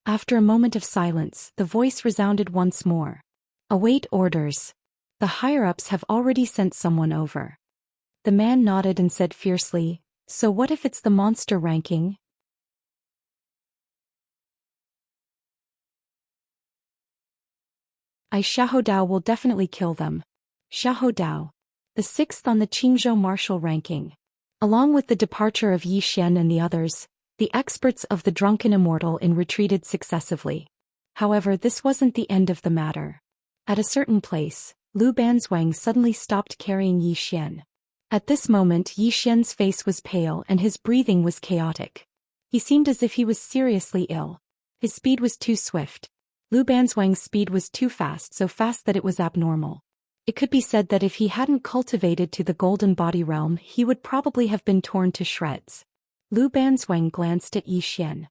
S1: After a moment of silence, the voice resounded once more. "Await orders. The higher-ups have already sent someone over." The man nodded and said fiercely, "So what if it's the monster ranking?" Xiahou Dao will definitely kill them. Xiahou Dao, the sixth on the Qingzhou martial ranking. Along with the departure of Yi Xian and the others, the experts of the drunken immortal retreated successively. However, this wasn't the end of the matter. At a certain place, Lu Banzhuang suddenly stopped carrying Yi Xian. At this moment Yi Xian's face was pale and his breathing was chaotic. He seemed as if he was seriously ill. His speed was too swift. Lu Banzhuang's speed was too fast, so fast that it was abnormal. It could be said that if he hadn't cultivated to the golden body realm, he would probably have been torn to shreds. Lu Banzhuang glanced at Yi Xian.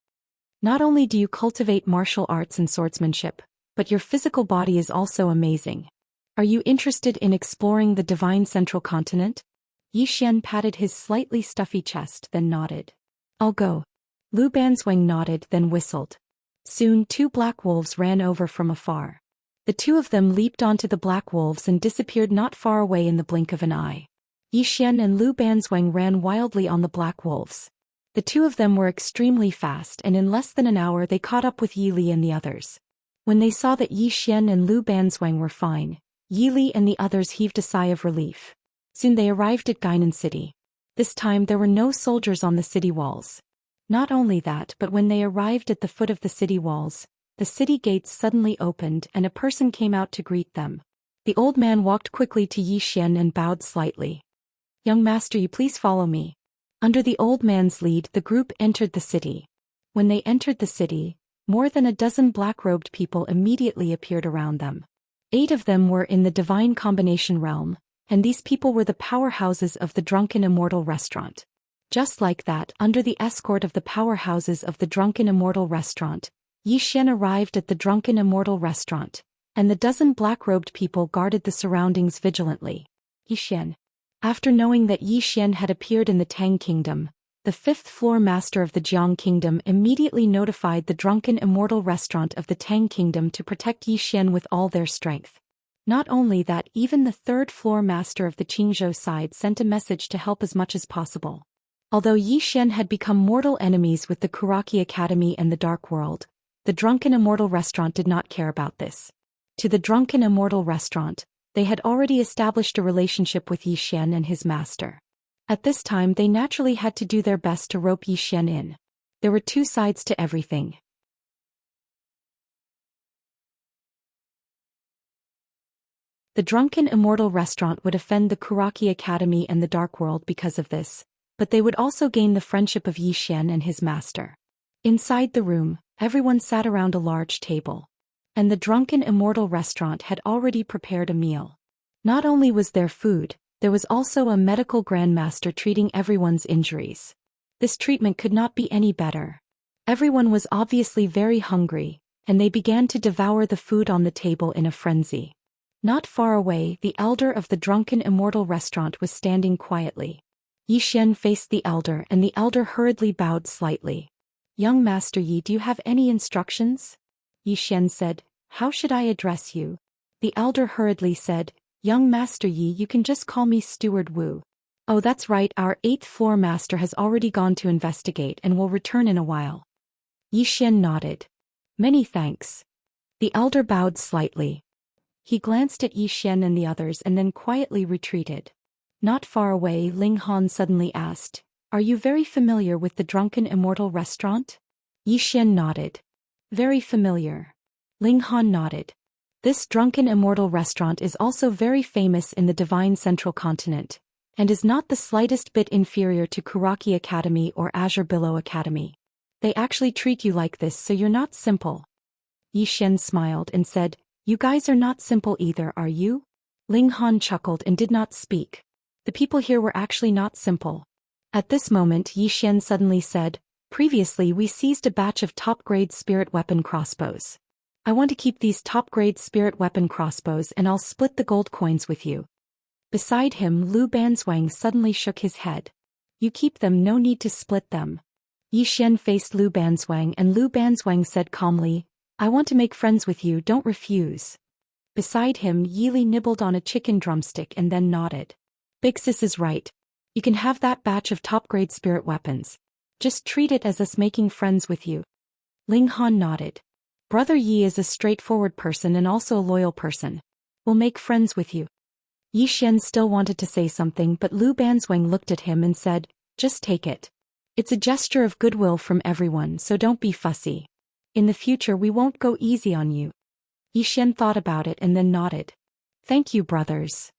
S1: "Not only do you cultivate martial arts and swordsmanship, but your physical body is also amazing. Are you interested in exploring the divine central continent?" Yi Xian patted his slightly stuffy chest, then nodded. "I'll go." Lu Banzhuang nodded, then whistled. Soon 2 black wolves ran over from afar. The 2 of them leaped onto the black wolves and disappeared not far away in the blink of an eye. Yi Xian and Lu Banzhuang ran wildly on the black wolves. The 2 of them were extremely fast, and in less than an hour they caught up with Yi Li and the others. When they saw that Yi Xian and Lu Banzhuang were fine, Yi Li and the others heaved a sigh of relief. Soon they arrived at Guinan City. This time there were no soldiers on the city walls. Not only that, but when they arrived at the foot of the city walls, the city gates suddenly opened and a person came out to greet them. The old man walked quickly to Yi Xian and bowed slightly. "Young master, you please follow me." Under the old man's lead, the group entered the city. When they entered the city, more than a dozen black-robed people immediately appeared around them. 8 of them were in the divine combination realm, and these people were the powerhouses of the drunken immortal restaurant. Just like that, under the escort of the powerhouses of the drunken immortal restaurant, Yi Xian arrived at the drunken immortal restaurant, and the dozen black-robed people guarded the surroundings vigilantly. Yi Xian. After knowing that Yi Xian had appeared in the Tang Kingdom, the 5th floor master of the Jiang Kingdom immediately notified the drunken immortal restaurant of the Tang Kingdom to protect Yi Xian with all their strength. Not only that, even the 3rd floor master of the Qingzhou side sent a message to help as much as possible. Although Yi Xian had become mortal enemies with the Kuraki Academy and the Dark World, the drunken immortal restaurant did not care about this. To the drunken immortal restaurant, they had already established a relationship with Yi Xian and his master. At this time they naturally had to do their best to rope Yi Xian in. There were 2 sides to everything. The drunken immortal restaurant would offend the Kuraki Academy and the Dark World because of this, but they would also gain the friendship of Yi Xian and his master. Inside the room, everyone sat around a large table. And the drunken immortal restaurant had already prepared a meal. Not only was there food, there was also a medical grandmaster treating everyone's injuries. This treatment could not be any better. Everyone was obviously very hungry, and they began to devour the food on the table in a frenzy. Not far away, the elder of the drunken immortal restaurant was standing quietly. Yi Xian faced the elder, and the elder hurriedly bowed slightly. "Young Master Yi, do you have any instructions?" Yi Xian said. "How should I address you?" The elder hurriedly said, "Young Master Yi, you can just call me Steward Wu." "Oh, that's right, our 8th floor master has already gone to investigate and will return in a while." Yi Xian nodded. "Many thanks." The elder bowed slightly. He glanced at Yi Xian and the others and then quietly retreated. Not far away, Ling Han suddenly asked, "Are you very familiar with the drunken immortal restaurant?" Yi Xian nodded. "Very familiar." Ling Han nodded. "This drunken immortal restaurant is also very famous in the divine central continent, and is not the slightest bit inferior to Kuraki Academy or Azure Billow Academy. They actually treat you like this, so you're not simple." Yi Xian smiled and said, "You guys are not simple either, are you?" Ling Han chuckled and did not speak. The people here were actually not simple. At this moment Yi Xian suddenly said, "Previously we seized a batch of top-grade spirit weapon crossbows. I want to keep these top-grade spirit weapon crossbows and I'll split the gold coins with you." Beside him Lu Banzwang suddenly shook his head. "You keep them, no need to split them." Yi Xian faced Lu Banzwang and Lu Banzwang said calmly, "I want to make friends with you, don't refuse." Beside him Yili nibbled on a chicken drumstick and then nodded. "Big sis is right. You can have that batch of top-grade spirit weapons. Just treat it as us making friends with you." Ling Han nodded. "Brother Yi is a straightforward person and also a loyal person. We'll make friends with you." Yi Xian still wanted to say something but Lu Banzwang looked at him and said, "Just take it. It's a gesture of goodwill from everyone, so don't be fussy. In the future we won't go easy on you." Yi Xian thought about it and then nodded. "Thank you, brothers."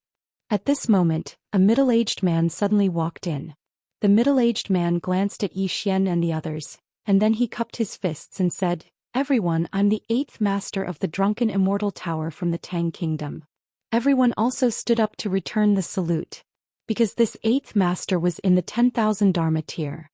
S1: At this moment, a middle-aged man suddenly walked in. The middle-aged man glanced at Yi Xian and the others, and then he cupped his fists and said, "Everyone, I'm the 8th master of the drunken immortal tower from the Tang Kingdom." Everyone also stood up to return the salute, because this 8th master was in the 10,000 Dharma tier.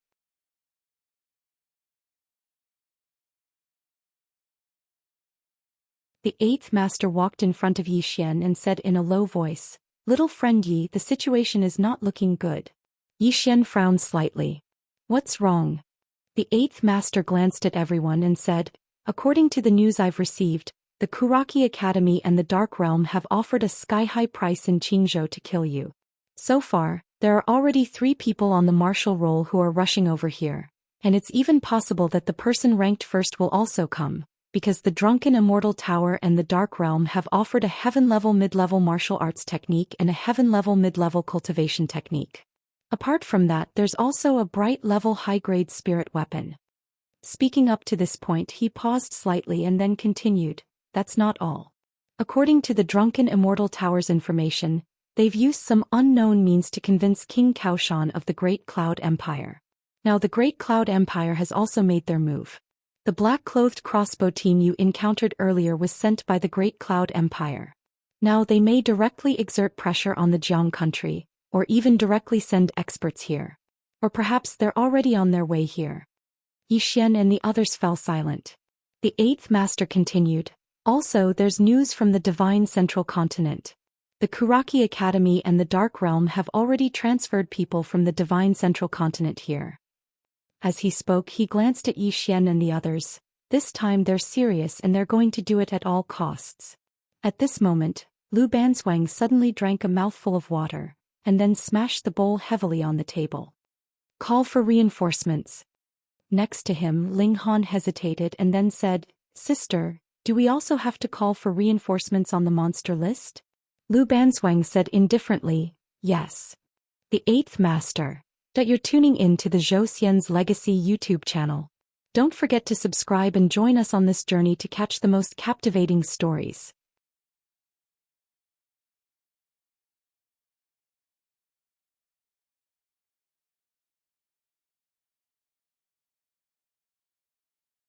S1: The 8th master walked in front of Yi Xian and said in a low voice, "Little friend Yi, the situation is not looking good." Yi Xian frowned slightly. "What's wrong?" The 8th master glanced at everyone and said, "According to the news I've received, the Kuraki Academy and the Dark Realm have offered a sky-high price in Qingzhou to kill you. So far, there are already 3 people on the martial roll who are rushing over here, and it's even possible that the person ranked first will also come, because the Drunken Immortal Tower and the Dark Realm have offered a heaven-level mid-level martial arts technique and a heaven-level mid-level cultivation technique. Apart from that, there's also a bright-level high-grade spirit weapon." Speaking up to this point he paused slightly and then continued, "That's not all. According to the Drunken Immortal Tower's information, they've used some unknown means to convince King Kaoshan of the Great Cloud Empire. Now the Great Cloud Empire has also made their move. The black-clothed crossbow team you encountered earlier was sent by the Great Cloud Empire. Now they may directly exert pressure on the Jiang country, or even directly send experts here. Or perhaps they're already on their way here." Yi Xian and the others fell silent. The 8th master continued, "Also there's news from the Divine Central Continent. The Kuraki Academy and the Dark Realm have already transferred people from the Divine Central Continent here." As he spoke he glanced at Yi Xian and the others. This time they're serious and they're going to do it at all costs. At this moment, Lu Banzwang suddenly drank a mouthful of water, and then smashed the bowl heavily on the table. "Call for reinforcements." Next to him Ling Han hesitated and then said, "Sister, do we also have to call for reinforcements on the monster list?" Lu Banzwang said indifferently, "Yes." The 8th master. That you're tuning in to the Zhou Xian's Legacy YouTube channel. Don't forget to subscribe and join us on this journey to catch the most captivating stories.